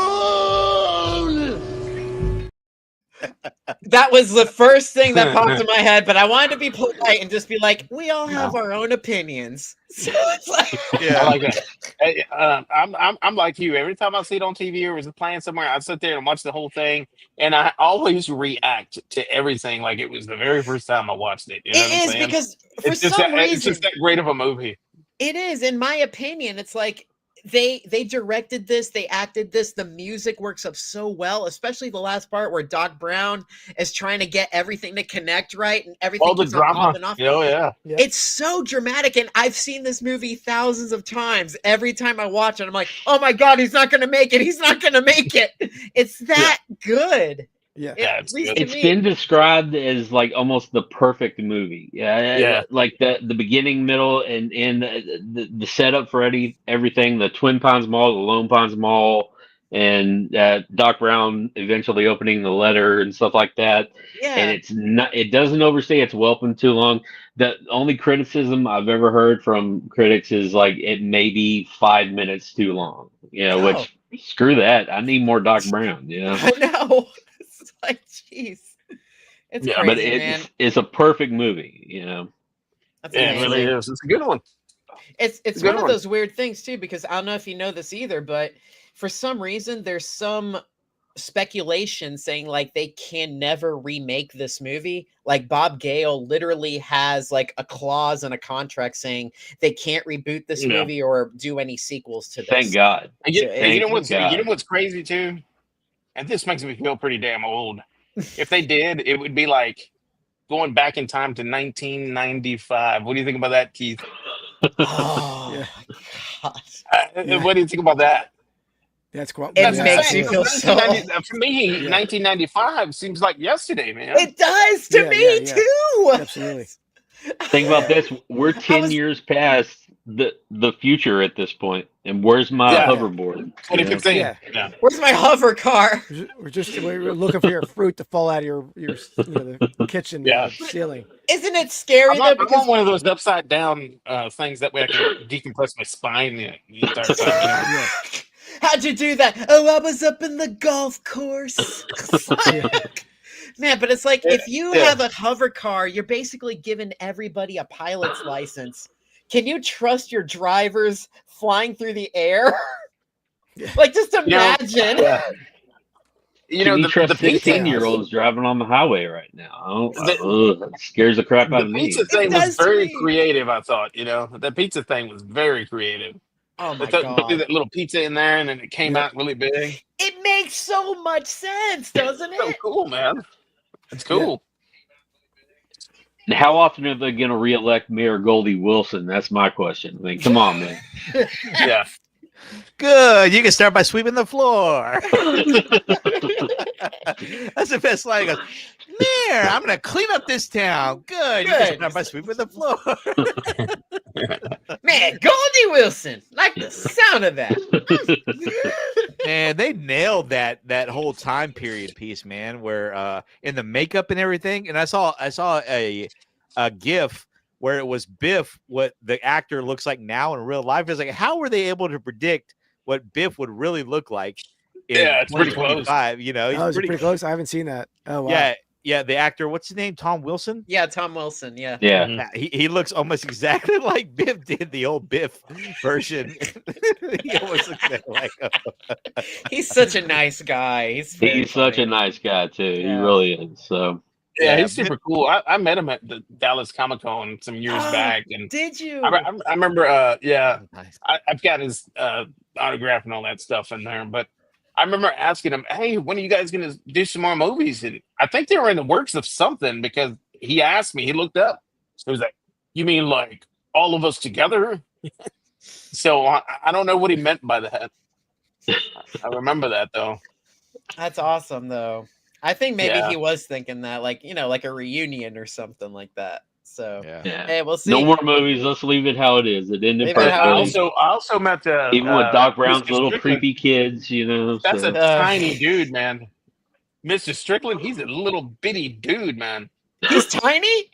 That was the first thing that popped in my head, but I wanted to be polite and just be like, we all have our own opinions. So it's like, "Yeah, I like that. Hey, I'm like you. Every time I see it on TV or it's playing somewhere, I sit there and watch the whole thing, and I always react to everything like it was the very first time I watched it. You know what I'm it is saying? because for It's just some that, it's reason, just that great of a movie. it is, in my opinion, it's like they directed this, they acted this, the music works up so well, especially the last part where Doc Brown is trying to get everything to connect right and everything All the keeps on drama. popping off. Oh yeah. It's so dramatic, and I've seen this movie thousands of times. Every time I watch it, I'm like, oh my god, he's not gonna make it, he's not gonna make it. It's that good. Yeah. Yeah, At it's least good. to It's me. been described as like almost the perfect movie. Yeah. Like the beginning, middle, and the setup for everything. The Twin Ponds Mall, the Lone Ponds Mall, and Doc Brown eventually opening the letter and stuff like that. Yeah. And it's not, it doesn't overstay its welcome too long. The only criticism I've ever heard from critics is like it may be 5 minutes too long. You know, Oh. which screw that. I need more Doc Brown. You know. I know. It's like, jeez. It's Yeah, But crazy, man. it's a perfect movie. You know. That's Yeah, it really amazing. is. It's a good one. It's a one good of one. those weird things too, because I don't know if you know this either, but for some reason there's some speculation saying like they can never remake this movie. Like Bob Gale literally has like a clause in a contract saying they can't reboot this Yeah. movie or do any sequels to this. Thank God. And you, So, and you know thank what's God. you know what's crazy too, and this makes me feel pretty damn old. If they did, it would be like going back in time to 1995. What do you think about that, Keith? Oh Yeah. my god. Yeah. What do you think about that? That's quite. It That's what I'm makes saying, you feel 'cause so 1990 For me, Yeah. 1995 seems like yesterday, man. It does to Yeah, me yeah. too. Absolutely. Think about this. We're 10 was- years past the future at this point. And where's my Yeah. hoverboard? You know? 2015. Yeah. Yeah. Where's my hover car? We're looking for your fruit to fall out of your the kitchen Yeah. ceiling. Isn't it scary I though? want Because one of those upside down things that way I can decompress my spine the entire time. Yeah. how'd you do that? Oh, I was up in the golf course. Man, but it's like if you Yeah. have a hover car, you're basically giving everybody a pilot's license. Can you trust your drivers flying through the air? Yeah. Like, just know, imagine. Yeah. You know, Can you the trust pizza, 16-year-olds driving on the highway right now? That scares the crap out the of me. pizza thing does was to very me. creative, I thought. You know, the pizza thing was very creative. Oh my They threw god. that little pizza in there and then it came Yep. out really big. It makes so much sense, doesn't So it? cool, man. It's cool. And how often are they going to reelect Mayor Goldie Wilson? That's my question. I mean, come on, man. Yeah. Good. You can start by sweeping the floor. That's the best line. He goes, Mayor, I'm going to clean up this town. Good. You can Good. start by sweeping the floor. Man, Goldie Wilson. Like the sound of that. Man, they nailed that whole time period piece, man, where in the makeup and everything. And I saw a GIF where it was Biff, what the actor looks like now in real life. It's like, how were they able to predict what Biff would really look like in Yeah, it's pretty close. 2025? You know, he's Oh, is it pretty, pretty close? I haven't seen that. Oh wow. yeah. The actor, what's his name? Tom Wilson. Yeah, Tom Wilson. Yeah. Yeah. Yeah, he looks almost exactly like Biff did, the old Biff version. He almost looks like him. He's such a nice guy. He's Such a nice guy, too. He Yeah. really is. So, Yeah, Yeah, he's super cool. I met him at the Dallas Comic Con some years Oh, back, and Did you? I remember. Yeah, Nice. I've got his autograph and all that stuff in there. But I remember asking him, "Hey, when are you guys going to do some more movies?" And I think they were in the works of something because he asked me. He looked up. He was like, "You mean like all of us together?" So I don't know what he meant by that. I remember that though. That's awesome, though. I think maybe Yeah. he was thinking that, like, like a reunion or something like that. So, Yeah. yeah. hey, we'll see. No more movies. Let's leave it how it is. It ended Leave it how it perfectly. is. I also met Even with Doc Mr. Brown's little Strickland. creepy kids, That's so. a tiny dude, man. Mr. Strickland, he's a little bitty dude, man. He's tiny?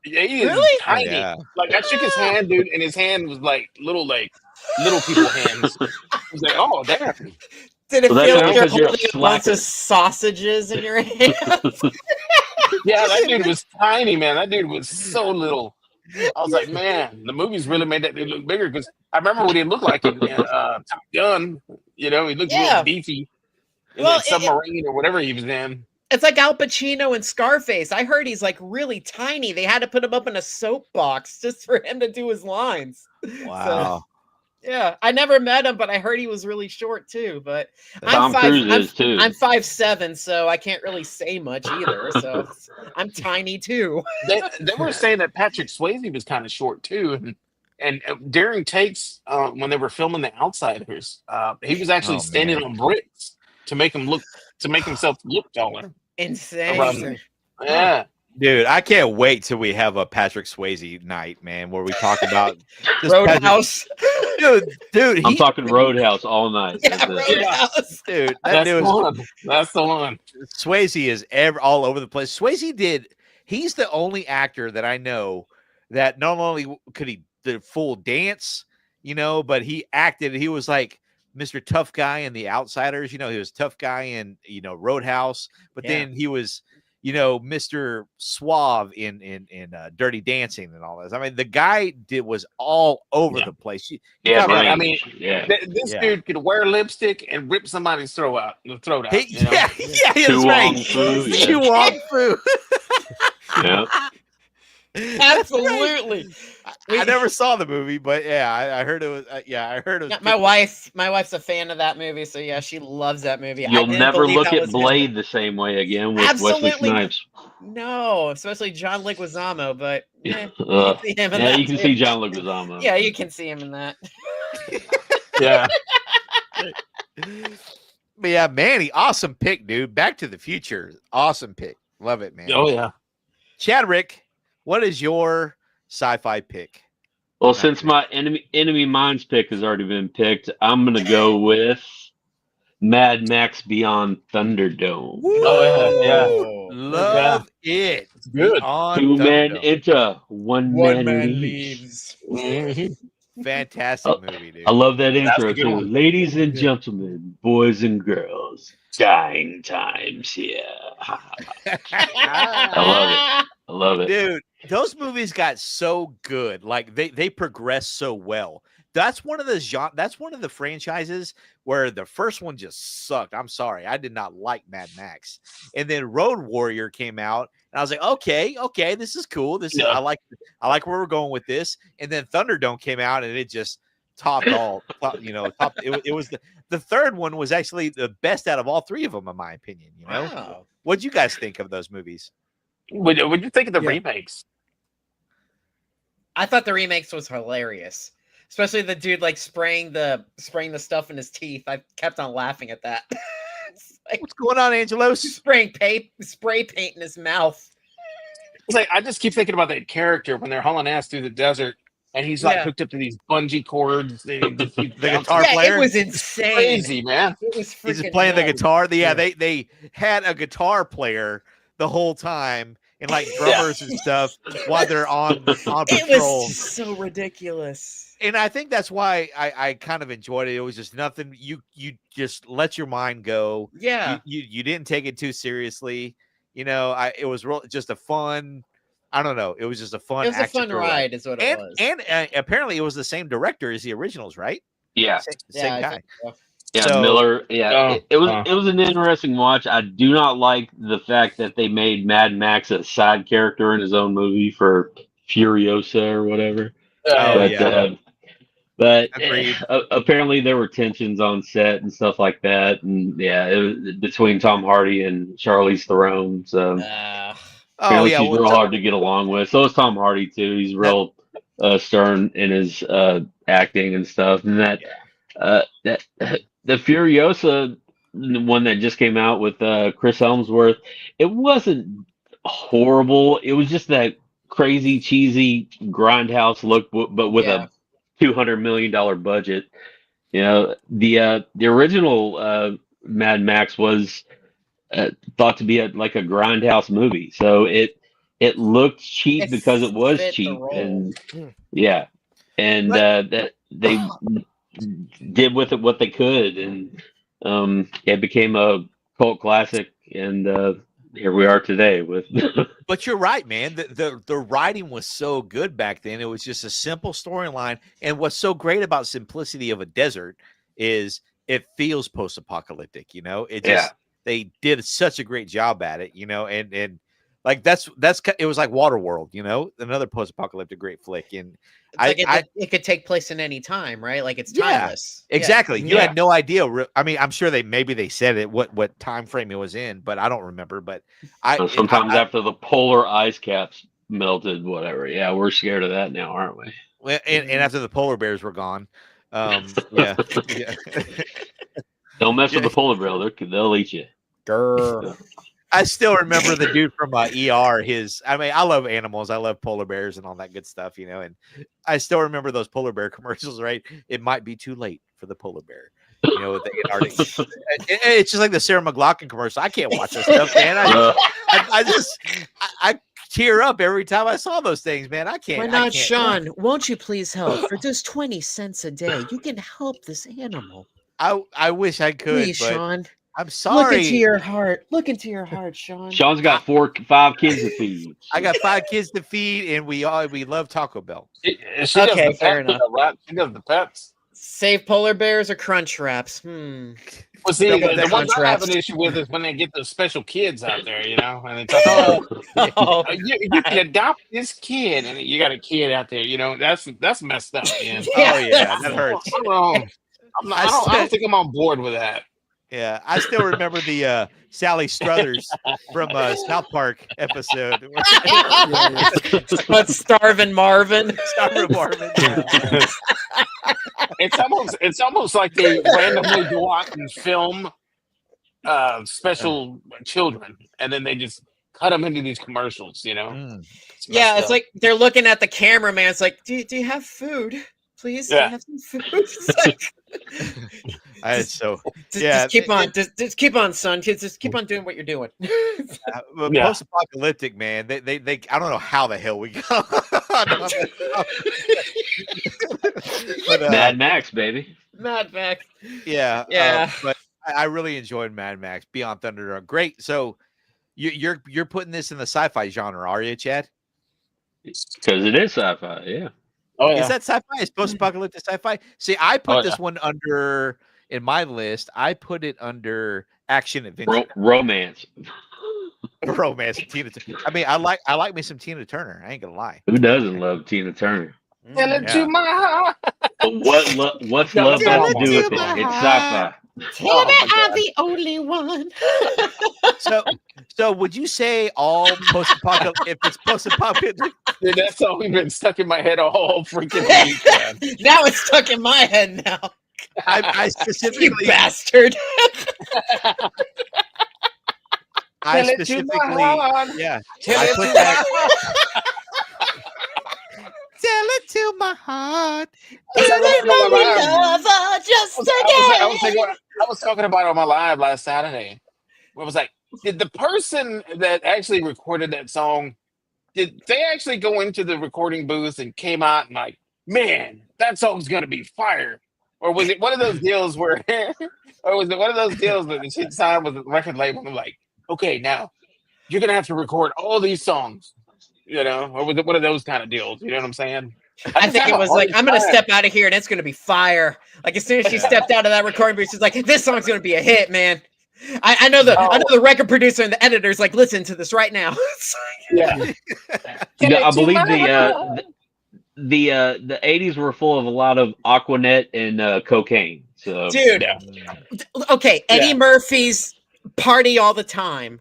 Yeah, he is Really? tiny. Yeah. Like I shook his hand, dude, and his hand was like little people hands. I was like, oh damn. Did it Well, that's feel like you're because you're a holding a bunch slacker. of sausages in your hand? Yeah, that dude was tiny, man. That dude was so little. I was like, man, the movies really made that dude look bigger because I remember what he looked like in Top Gun. He looked Yeah. real beefy in Well, that submarine or whatever he was in. It's like Al Pacino and Scarface. I heard he's like really tiny. They had to put him up in a soapbox just for him to do his lines. Wow. Yeah, I never met him, but I heard he was really short too. But Tom Cruise is, too. I'm 5'7", so I can't really say much either. So I'm tiny too. They were saying that Patrick Swayze was kind of short too, and during takes when they were filming The Outsiders, he was actually Oh, standing man. on bricks to make himself look taller. Insane. Around- Yeah, Dude, I can't wait till we have a Patrick Swayze night, man, where we talk about just Roadhouse. Dude, I'm talking Roadhouse all night. Yeah, That's it. Roadhouse. dude. That That's dude the is one. That's the one. Swayze is all over the place. He's the only actor that I know that not only could he the full dance, but he acted. He was like Mr. Tough Guy in The Outsiders. He was tough guy in Roadhouse, but Yeah. then he was Mr. Suave in Dirty Dancing and all this. I mean, the guy was all over the place. Yeah, got right. I mean, yeah. This Yeah. dude could wear lipstick and rip somebody's throat out. Yeah, that's Tu right. Wong Fu, yeah. Tu Wong Fu. Yeah. Absolutely. I never saw the movie, but yeah, I heard it was. I heard it was. Yeah, my wife's a fan of that movie, so yeah, she loves that movie. I You'll didn't never believe look that at was him. Blade the same way again with Wesley Absolutely. Snipes. No, especially John Leguizamo, but Yeah, you can see him in that you can too. see John Leguizamo. Yeah, you can see him in that. Yeah. But yeah, Manny, awesome pick, dude. Back to the Future, awesome pick. Love it, man. Oh yeah. Chadrick, what is your sci-fi pick? Well, since my enemy Minds pick has already been picked, I'm gonna go with Mad Max Beyond Thunderdome. Oh yeah. Love it. It's good. On Two men Thunderdome. enter, one man leaves. Fantastic movie, dude. I love that That's intro a good too. one. Ladies and gentlemen, boys and girls, dying times here. I love it. I love it. Dude, those movies got so good. Like they progressed so well. That's one of the franchises where the first one just sucked. I'm sorry. I did not like Mad Max. And then Road Warrior came out and I was like, okay, this is cool. I like where we're going with this. And then Thunderdome came out and it just topped all, it was the third one was actually the best out of all three of them, in my opinion. Wow. What'd you guys think of those movies? What do you think of the Yeah. remakes? I thought the remakes was hilarious. Especially the dude like spraying the stuff in his teeth. I kept on laughing at that. It's like What's going on, Angelos? spray paint in his mouth. It's like I just keep thinking about that character when they're hauling ass through the desert, and he's like Yeah. hooked up to these bungee cords. They just keep The bouncing. guitar Yeah, player? it was insane. Crazy, man. It was freaking He's just playing the nuts. guitar. Yeah. They had a guitar player the whole time and like drummers and stuff while they're on patrol. It was just so ridiculous. And I think that's why I kind of enjoyed it. It was just nothing. You just let your mind go. Yeah. You didn't take it too seriously. It was just a fun. I don't know. It was just a fun. It was a action fun thriller. ride, is what it was. And apparently it was the same director as the originals, right? Yeah. Same I guy. think so. Yeah, So- Miller. Yeah, Oh, it was an interesting watch. I do not like the fact that they made Mad Max a side character in his own movie for Furiosa or whatever. Oh, But Agreed. apparently there were tensions on set and stuff like that, and yeah, it was between Tom Hardy and Charlize Theron. So Uh, Oh apparently yeah. she's well, real hard to get along with. So is Tom Hardy too. He's real stern in his acting and stuff. And that the Furiosa one that just came out with Chris Helmsworth, it wasn't horrible. It was just that crazy cheesy grindhouse look, but with Yeah. a $200 million budget. The original Mad Max was thought to be like a grindhouse movie, so it looked cheap It because it was fit the cheap, role. and Hmm. yeah, and that they did with it what they could, and it became a cult classic, and here we are today with. But you're right, man. The writing was so good back then. It was just a simple storyline. And what's so great about Simplicity of a Desert is it feels post-apocalyptic. It just they did such a great job at it. And like it was like Waterworld. Another post-apocalyptic great flick. And it's like it could take place in any time, right? Like it's Yeah, timeless. exactly. You Yeah. had no idea. I mean, I'm sure maybe they said it what time frame it was in, but I don't remember. But Sometimes after the polar ice caps melted, whatever. Yeah, we're scared of that now, aren't we? Well, and after the polar bears were gone, yeah. Don't mess with the polar bear; they'll eat you. Grr. I still remember the dude from ER. I love animals. I love polar bears and all that good stuff, and I still remember those polar bear commercials, right? It might be too late for the polar bear. With the Antarctic. It's just like the Sarah McLachlan commercial. I can't watch that stuff, man. I tear up every time I saw those things, man. I can't. Why I not, can't. Sean? Won't you please help? For just 20 cents a day, you can help this animal. I wish I could, Please, but Sean. I'm sorry. Look into your heart. Look into your heart, Sean. Sean's got 5 kids to feed. I got 5 kids to feed, and we love Taco Bell. She does Okay, the fair pets, enough. right? She does the pets. Save polar bears or crunch wraps? Well, see, Double the deck one I have contrast. an issue with is when they get those special kids out there, and it's like, Oh, you can adopt this kid, and you got a kid out there, that's messed up, man. Oh yeah, that hurts. I don't think I'm on board with that. Yeah, I still remember the Sally Struthers from South Park episode. but starving Marvin. Starving Marvin. Yeah. It's almost like they randomly go out and film special children, and then they just cut them into these commercials. It's Yeah, messed it's up. like they're looking at the cameraman. It's like, do you have food? Please, do you Yeah. have some food? It's like, just keep on, just keep on, son. Kids, just keep on doing what you're doing. Yeah. Post-apocalyptic, man. They I don't know how the hell we got. But, Mad Max, baby. Mad Max. yeah, Yeah. but I really enjoyed Mad Max Beyond Thunderdome. Great. So you're putting this in the sci-fi genre, are you, Chad? Because it is sci-fi, yeah. Oh yeah. Is that sci-fi? Is post-apocalyptic sci-fi? See, I put Oh, this one under in my list. I put it under action adventure, Romance. romance. Tina. I mean, I like me some Tina Turner. I ain't gonna lie. Who doesn't love Tina Turner? Tell it to my heart. But what's No, love tell got it to do to with it? my It's heart. sci-fi. Tell me my I'm God. the only one. So would you say all post-apocalyptic? If it's post-apocalyptic, Dude, that song has been stuck in my head all freaking week, man. Now it's stuck in my head now. I You specifically, bastard. I Tell it to my specifically, heart. yeah. Tell I it put to that. my heart. Tell it to my heart. Lover just I was talking about it on my live last Saturday. Where I was like, did the person that actually recorded that song, did they actually go into the recording booth and came out and like, man, that song's gonna be fire? Or was it one of those deals where, or was it one of those deals that the shit signed with the record label and like, okay, now you're gonna have to record all these songs, or was it one of those kind of deals? You know what I'm saying? I just think have it a was hard like, I'm gonna time. step out of here and it's gonna be fire. Like as soon as she stepped out of that recording booth, she's like, this song's gonna be a hit, man. I know the record producer and the editor's like, listen to this right now. Yeah. I believe the 80s were full of a lot of Aquanet and cocaine. So Dude, Yeah. okay, Eddie Yeah. Murphy's Party All the Time.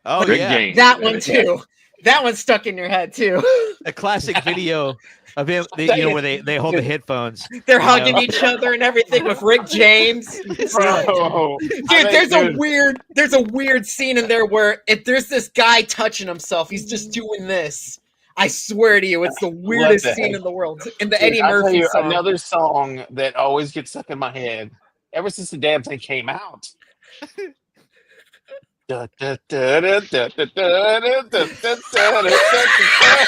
Oh Rick yeah, James. That one too. That one's stuck in your head too. a classic video of him. Where they hold the headphones. They're You hugging know? each other and everything with Rick James. Bro, Dude, there's a weird scene in there where if there's this guy touching himself, he's just doing this. I swear to you, it's the weirdest the scene heck? in the world. In the Dude, Eddie I'll tell Murphy you song. another song that always gets stuck in my head ever since the damn thing came out. Da, da, da, da, da, da, da, da, da, da, da, da, da.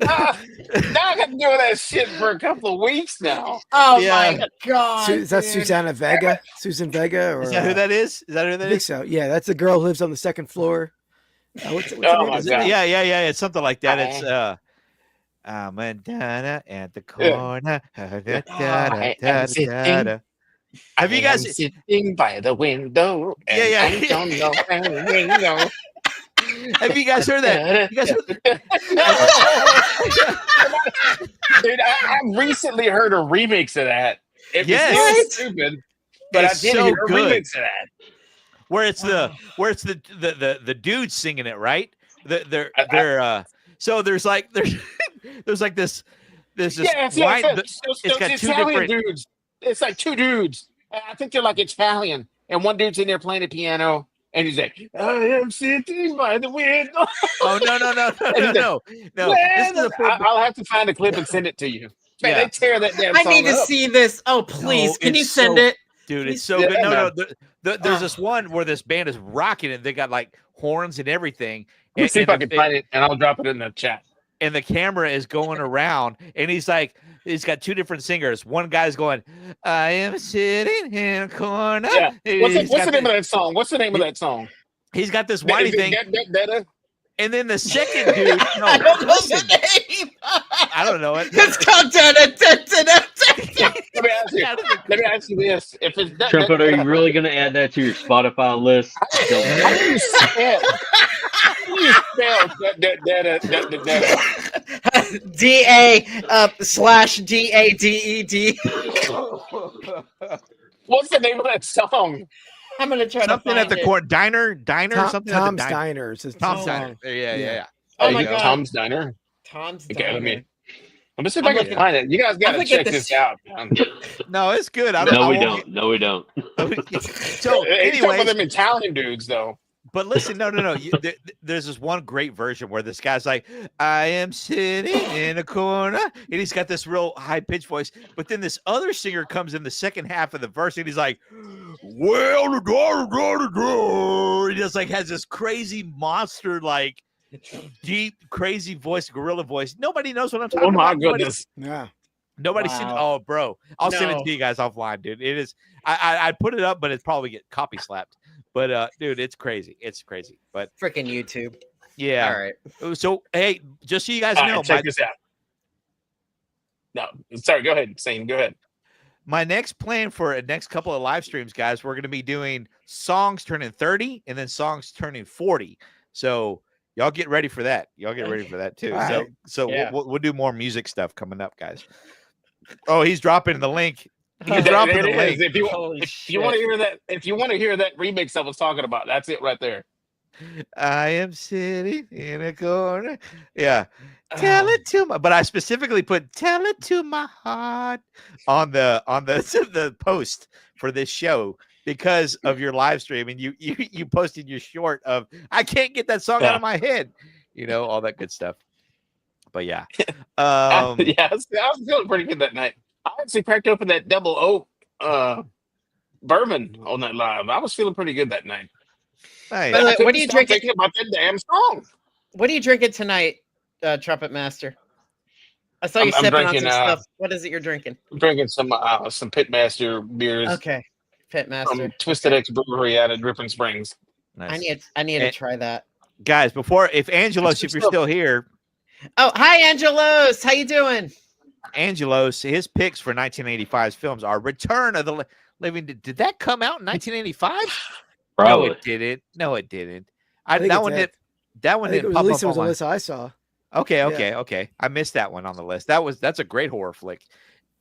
Now I got to deal with that shit for a couple of weeks now. Oh Yeah. my god! Is that dude. Susanna Vega? Susan Vega? Or, Is that who that is? Is that who I that think is? so. Yeah, that's the girl who lives on the second floor. What's her Oh name? my Is it- God. Yeah. It's something like that. It's Madonna at the corner. Have you guys? sitting by the window? And Yeah. I don't know window. Have you guys heard that? You guys heard Dude, I recently heard a remix of that. It Yes. was stupid, but It's I did so hear a good. remix of that. where it's the dude singing it, right? So there's like there's like this Yeah, white, it's got two Italian different. dudes. It's like two dudes. I think they're like Italian, and one dude's in there playing the piano, and he's like, "I am sitting by the window." Oh no. This is a full, I'll have to find a clip and send it to you. Man, Yeah. they tear that damn I song need to up. see this. Oh, please. Can you it's send so- it? dude. It's Please- so good. Yeah, No. man. There's this one where this band is rocking and they got like horns and everything. Let me see if I the- can find it, and I'll drop it in the chat. and the camera is going around, and he's got two different singers. One guy's going, "I am sitting in a corner." Yeah. What's He's the got name of that song? What's the name of that song? He's got this whiny Is it thing, and then the second dude. I No, don't know listen, the name. I don't know it. It's called da-da-da-da-da. Let me ask you. Let me ask you this: if it's Trumpet, are you really going to add that to your Spotify list? How do you spell? How do you spell DA/DADED. What's the name of that song? I'm gonna try Something to at find the it. court diner, something at the Tom's diner. Diners. It's Tom's the Diner. song. Yeah. Yeah. Oh There my you go, God. Tom's Diner. Tom's Okay, let Diner. me see if I'm I can looking- find it. You guys got to looking at check this- this out. Man. No, it's good. I No, we won't don't. No, we don't. get- So, Hey, some of anyways, them Italian dudes, though. but listen, no. There's this one great version where this guy's like, "I am sitting in a corner," and he's got this real high pitched voice. But then this other singer comes in the second half of the verse, and he's like, "Well, he just like has this crazy monster, like deep, crazy voice, gorilla voice. Nobody knows what I'm talking Oh my about. goodness! Yeah. Nobody's seen. Wow. Oh, bro, I'll send it No. to you guys offline, dude. It is. I put it up, but it's probably get copy slapped. But dude, it's crazy. It's crazy. But Freaking YouTube. yeah. All right. So hey, just so you guys All know, right, check this out. No, sorry. Go ahead, Sane. Go ahead. my next plan for a next couple of live streams, guys, we're going to be doing songs turning 30 and then songs turning 40. So y'all get ready for that. Y'all get ready for that too. All right. So Yeah. we'll do more music stuff coming up, guys. Oh, he's dropping the link. He's There dropping it the is. link. If you Holy if you want to hear that, if you want to hear that remix I was talking about, that's it right there. I am sitting in a corner. Yeah. Tell it to my, but I specifically put "tell it to my heart" on the the post for this show because of your live stream, and you posted your short of "I can't get that song out of my head," all that good stuff. But yeah, Yeah, I was feeling pretty good that night. I actually cracked open that double oak bourbon on that live. I was feeling pretty good that night. nice. By the way, I couldn't what are you stop drinking? Thinking about that damn song. What are you drinking tonight, Trumpet Master? I saw you I'm sipping on some drinking, stuff. What is it you're drinking? I'm drinking some Pitmaster beers Okay, Pitmaster. from Twisted X Brewery out of Dripping Springs. Nice. I need to And- try that. Guys, if Angelos, if you're still here, Oh, hi, Angelos. How you doing? Angelos, his picks for 1985's films are Return of the Living Dead. Did that come out in 1985? No, Probably. it didn't. No, it didn't. I think That it's one it. did. That one I think it didn't was, pop at least up it was on a my- list I saw. Okay. I missed that one on the list. That's a great horror flick.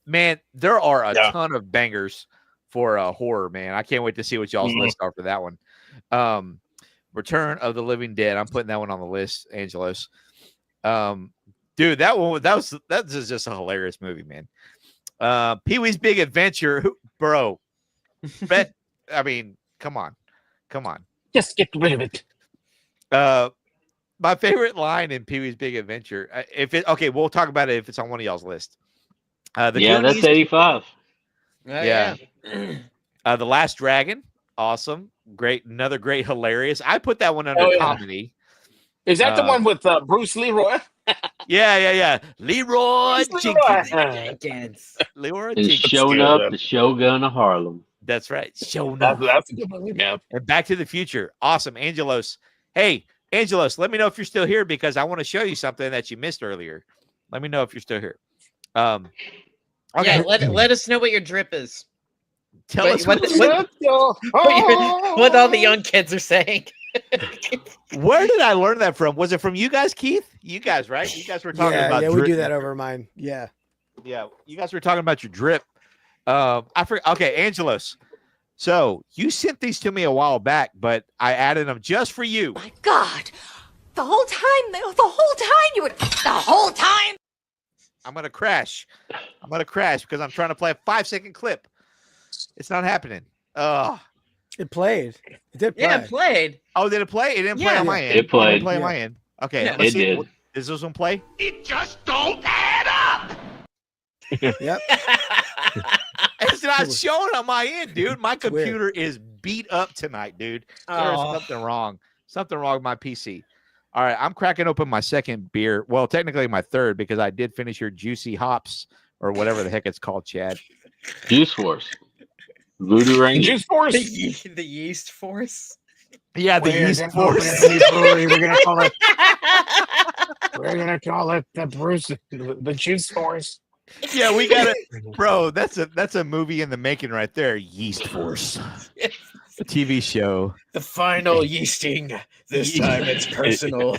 Man, there are a Yeah. ton of bangers for horror, man. I can't wait to see what y'all's Mhm. list are for that one. Return of the Living Dead. I'm putting that one on the list, Angelos. Dude, that's just a hilarious movie, man. Pee-wee's Big Adventure, bro. I mean, come on. Just get rid of it. My favorite line in Pee-wee's Big Adventure. We'll talk about it if it's on one of y'all's list. The Yeah, that's Goonies, 85. Oh, Yeah. The Last Dragon, awesome, great, another great, hilarious. I put that one under Oh, yeah. comedy. Is that the Uh, one with Bruce Leroy? Yeah. Leroy Bruce Jenkins. Leroy. Jenkins. Leroy And Jenkins. showing good, up man. the Shogun of Harlem. That's right. Showing That's, up. that's a good movie, man. And Back to the Future. Awesome. Angelos. Hey, Angelos, let me know if you're still here because I want to show you something that you missed earlier. Let me know if you're still here. Okay. Yeah, let us know what your drip is. Tell Wait, us what- what, What all the young kids are saying. where did I learn that from? Was it from you guys, Keith? You guys, right? You guys were talking about we drip. do that over mine. Yeah. Yeah, you guys were talking about your drip. I forgot. Okay, Angelos. So you sent these to me a while back, but I added them just for you. My God. The whole time you would. The whole time. I'm gonna crash because I'm trying to play a 5-second clip. It's not happening. Oh, It played. It did play. Yeah, it played. oh, did it play? It didn't play Yeah. on my It end. It played. didn't play on Yeah. my end. Okay, Yeah. let's It see. did. Does this one play? It just don't add up. Yep. It's not showing on my end, dude. My It's weird. computer is beat up tonight, dude. There's Oh. something wrong. Something wrong with my PC. All right, I'm cracking open my second beer. Well, technically my third because I did finish your Juicy Hops or whatever the heck it's called, Chad. Juice Force. Voodoo Ranger. Juice Force. The yeast force. Yeah, the We're yeast gonna force. open a new brewery. We're gonna call it. We're gonna call it the Bruce, the Juice Force. Yeah, we got it, bro. That's a movie in the making right there. Yeast Force, a TV show. The final yeasting. This time it's personal.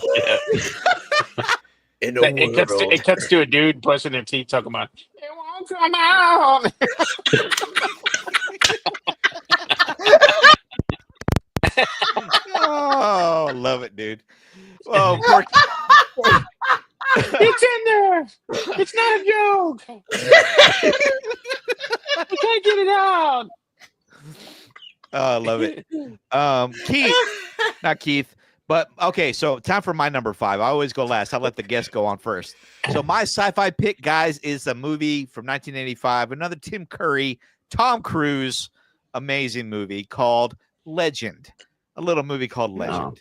In a It cuts to a dude brushing their teeth, talking about it won't come out. Oh, love it, dude. Oh, poor, It's in there. It's not a joke. I can't get it out. oh, I love it. Keith, not Keith, but okay. So time for my number 5. I always go last. I let the guest go on first. So my sci-fi pick, guys, is a movie from 1985. Another Tim Curry, Tom Cruise, amazing movie called Legend. A little movie called Legend.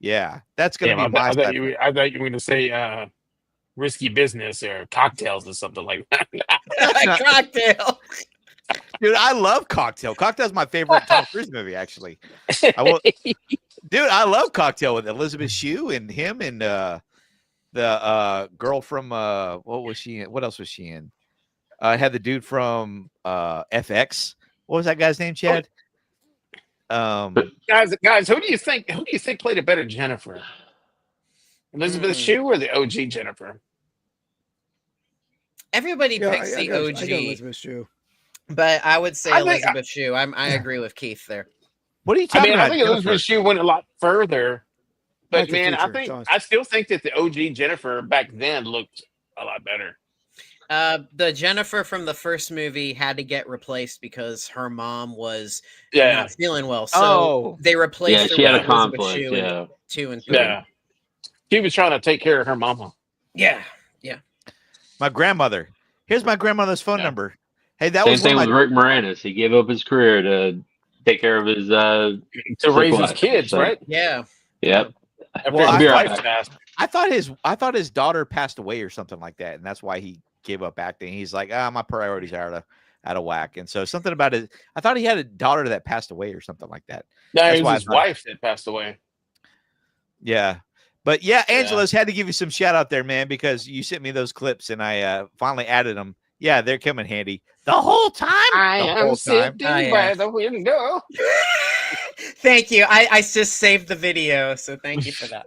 Yeah, that's gonna Damn, be my. I thought sci-fi. you were going to say Risky Business or Cocktails or something like that. Cocktail. Dude, I love Cocktail. Cocktail's my favorite Tom Cruise movie, actually. Dude, I love Cocktail with Elizabeth Shue and him and the girl from what was she in? What else was she in? Had the dude from FX. What was that guy's name, Chad? Guys, who do you think played a better Jennifer? Elizabeth Shue or the OG Jennifer? Everybody Yeah, picks the OG, I go Elizabeth Shue. but I would say I think- Elizabeth Shue. I agree with Keith there. What are you I talking mean, about? I think Elizabeth Shue went a lot further, Back but to the man, Future, John. I still think that the OG Jennifer back then looked a lot better. The Jennifer from the first movie had to get replaced because her mom was Yeah, not feeling well. So Oh. they replaced Yeah, her she had a with Elizabeth conflict. Shue in Yeah. 2 and 3. yeah. She was trying to take care of her mama. Yeah. My grandmother. Here's my grandmother's phone Yeah. number. Hey, that Same was thing one with of my, Rick Moranis. He gave up his career to take care of his To raise his wife, kids, so- right? Yeah. Yep. After Well, his Be right wife back. passed. I thought his daughter passed away or something like that, and that's why he gave up acting. He's like, my priorities are out of whack, and so something about it. I thought he had a daughter that passed away or something like that. No, That's it why I was his thought- wife that passed away. Yeah. But yeah, Yeah. Angela's had to give you some shout out there, man, because you sent me those clips and I finally added them. Yeah, they're coming handy. The whole time. I The am whole time. sitting Oh, yeah. by the window. Thank you. I just saved the video, so thank you for that.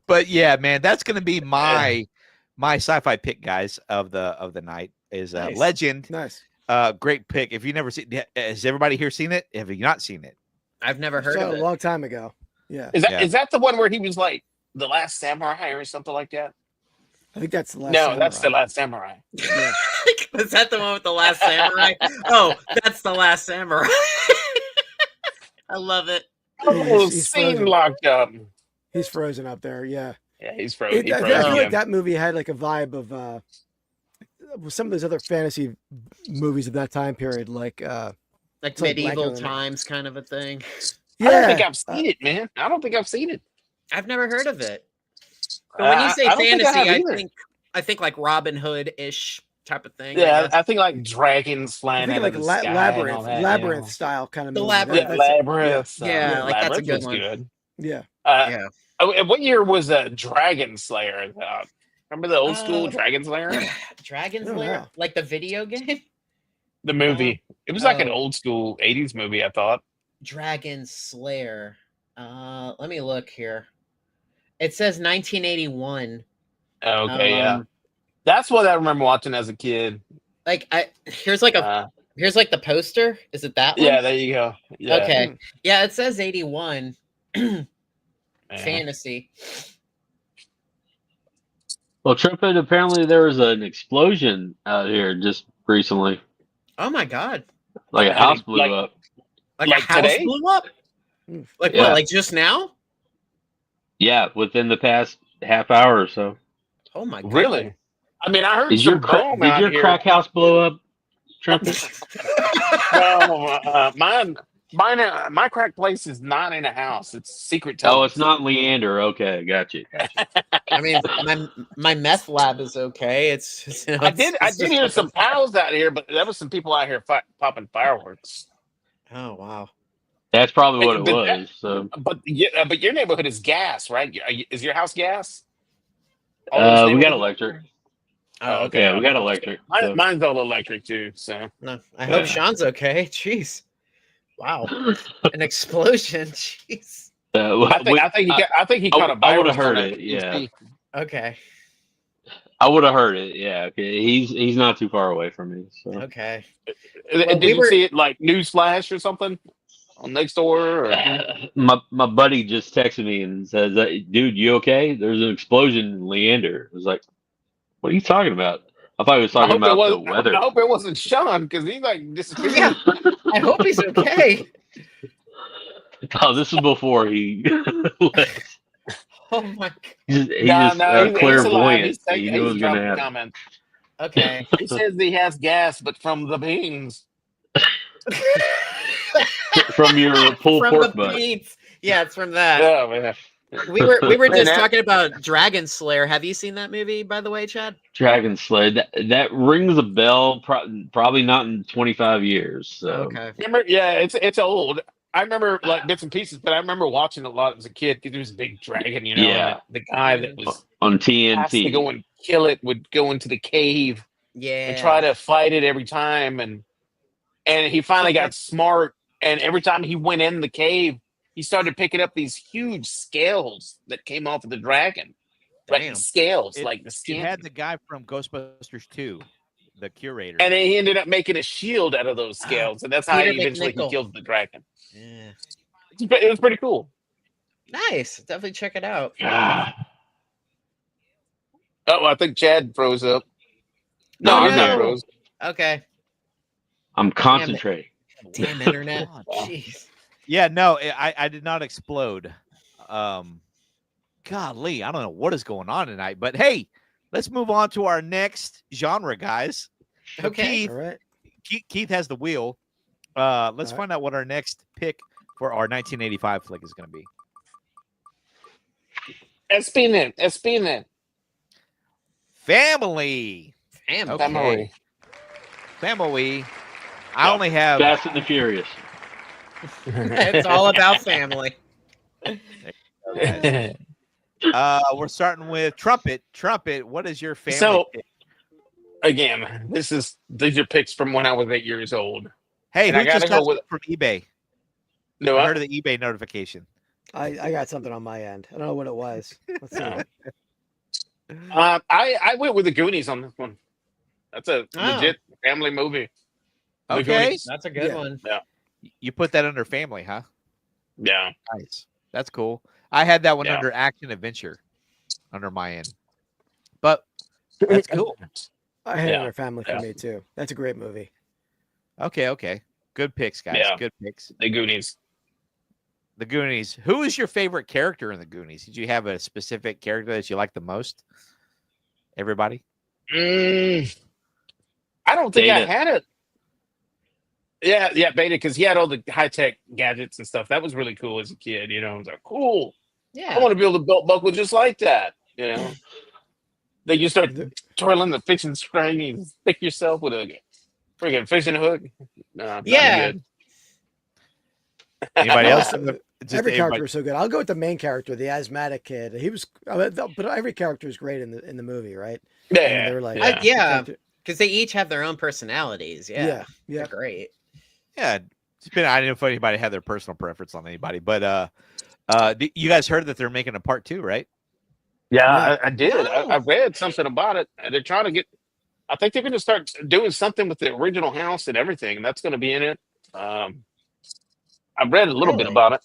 But yeah, man, that's gonna be my sci-fi pick, guys, of the night is Nice. Legend. Nice. Great pick. If you never seen, has everybody here seen it? Have you not seen it? I've never heard Saw of it it. a long time ago. Yeah, Is that Yeah. is that the one where he was like the last samurai or something like that? I think that's the last. No, that's the Samurai. last samurai. Yeah. Is that the one with the last samurai? Oh, that's the last samurai. I love it. Oh, he's scene frozen. locked up. He's frozen up there. Yeah. Yeah, he's frozen. It, He I, froze I feel like again. that movie had like a vibe of some of those other fantasy movies of that time period, like Like It's like medieval Black Mirror. times kind of a thing. I don't yeah. think I've seen it, man. I don't think I've seen it. I've never heard of it. But when you say I don't think I fantasy, have I either. think like Robin Hood ish type of thing. I Yeah, guess. I think like dragons I flying think out like of the sky and all labyrinth, that, labyrinth style kind of The movie. Labyrinth. Yeah, That's- labyrinth. Yeah, like, that's a Labyrinth good was one. good. Yeah. Yeah. Oh, and what year was Dragon Slayer? Remember the old school Uh, Dragon Slayer? Dragon's I don't Lair, know. like the video game. The movie. It was like an oh. old school 80s movie, I thought. Dragon Slayer. Let me look here. It says 1981. Okay, yeah. Um, That's what I remember watching as a kid. Like here's like the poster. Is it that one? Yeah, there you go. Yeah. Okay. Yeah, it says 81. Yeah. Fantasy. Well, Trumpet, apparently there was an explosion out here just recently. Oh my god! Like a I house mean, blew like- up. Like, Like a house today? blew up. Mm. Like Yeah. what? Like just now? Yeah, within the past half hour or so. Oh my god! Really? I mean, I heard Did your some boom did out your here. crack house blow up, Trumpet? No, my crack place is not in a house. It's secret tunnels. Oh, it's not Leander. Okay, got you. I mean, my meth lab is okay. It's you know, I it's- did it's just hear like some pals out here, but there was some people out here popping fireworks. Oh wow! That's probably what it But that- was. So, But your neighborhood is gas, right? Is your house gas? All those we got neighborhoods- electric. Oh okay. Yeah, we got electric. so. Mine's all electric too. So No, I hope Yeah. Sean's okay. Jeez. Wow. An explosion. Jeez. I think he caught a I virus would've heard on it, that yeah. PC. Okay. I would have heard it. Yeah, okay. He's not too far away from me. So Okay. Did we you were- see it like Newsflash or something on Nextdoor? Or? my buddy just texted me and says, "Dude, you okay? There's an explosion in Leander." I was like, "What are you talking about?" I thought he was talking about the weather. I hope it wasn't Sean because he like disappeared. Yeah. I hope he's okay. Oh, this is before he. Oh my god. He's No, just no, he's clairvoyant. He's He knew it was dropping gonna happen. comments. Okay. He says he has gas, but from the beans. From your pulled From pork the butt. beans. Yeah, it's from that. Yeah, man. We were just Man, talking about Dragon Slayer. Have you seen that movie, by the way, Chad? Dragon Sled. That rings a bell. Probably not in 25 years. So. Okay. Remember? Yeah, it's old. I remember like bits and pieces, but I remember watching it a lot as a kid because there was a big dragon, you know. Yeah. And the guy that was On asked to TNT. go and kill it would go into the cave Yeah. and try to fight it every time, and he finally got smart. And every time he went in the cave, he started picking up these huge scales that came off of the dragon. Damn. Like scales, It- like the You skin. had the guy from Ghostbusters 2, the curator. And then he ended up making a shield out of those scales, and that's how Peter he eventually McNichol. killed the dragon. Yeah. It was pretty cool. Nice. Definitely check it out. Ah, Oh, I think Chad froze up. No, No, I'm you're not here. froze. Okay. I'm concentrating. Damn internet. God. Jeez. Yeah, no, I did not explode. Golly, I don't know what is going on tonight, but hey, let's move on to our next genre, guys. So Okay. All right. Keith has the wheel. Let's right. find out what our next pick for our 1985 flick is going to be. Espinen. Family. Damn. Okay. Family. I only have Fast and the Furious. It's all about family. we're starting with Trumpet. Trumpet, what is your family So- pick? Again, these are picks from when I was 8 years old. Hey, and I who just gotta got go with- from eBay? No, I heard of the eBay notification. I got something on my end. I don't know what it was. Let's see. I went with the Goonies on this one. That's a Oh. legit family movie. The Okay. Goonies. That's a good Yeah. one. You put that under family, huh? Yeah. Nice. That's cool. I had that one Yeah. under action adventure under my end. But that's cool. I had Yeah, another family for yeah. me too. That's a great movie. Okay. Good picks, guys. Yeah. Good picks. The Goonies. The Goonies. Who is your favorite character in the Goonies? Did you have a specific character that you like the most? Everybody? I don't think I Beta. had it. Yeah, Beta, because he had all the high tech gadgets and stuff. That was really cool as a kid. You know, I was like, cool. I Yeah. want to build a belt buckle just like that. You know, then you start twirling the fishing string and stick yourself with a freaking fishing hook. No, not Yeah. good. Anybody else? Every Everybody- character was so good. I'll go with the main character, the asthmatic kid. He was, but every character is great in the movie, right? I mean, Yeah, they're like, Yeah. Because they each have their own personalities. Yeah. yeah. They're great. Yeah. It's been, I don't know if anybody had their personal preference on anybody, but you guys heard that they're making a part 2, right? Yeah, I did. Oh. I read something about it. They're trying to get. I think they're going to start doing something with the original house and everything, and that's going to be in it. I read a little bit Really? about it.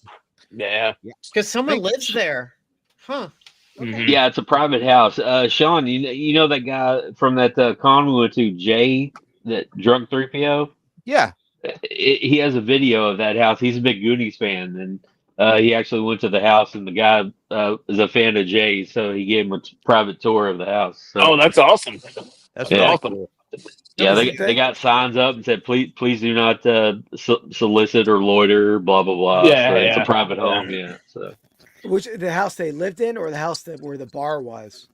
Yeah. Because someone Thank- lives there. Huh. Mhm. Yeah, it's a private house. Sean, you know that guy from that con we went to, Jay, that drunk 3PO? Yeah. He has a video of that house. He's a big Goonies fan, and he actually went to the house, and the guy is a fan of Jay, so he gave him a private tour of the house. So, Oh, that's awesome. That's Yeah. really awesome. cool. yeah, That was they got signs up and said, please do not solicit or loiter, blah blah blah. Yeah, so it's yeah. a private Yeah. home. Yeah, so Which the house they lived in, or the house where the bar was?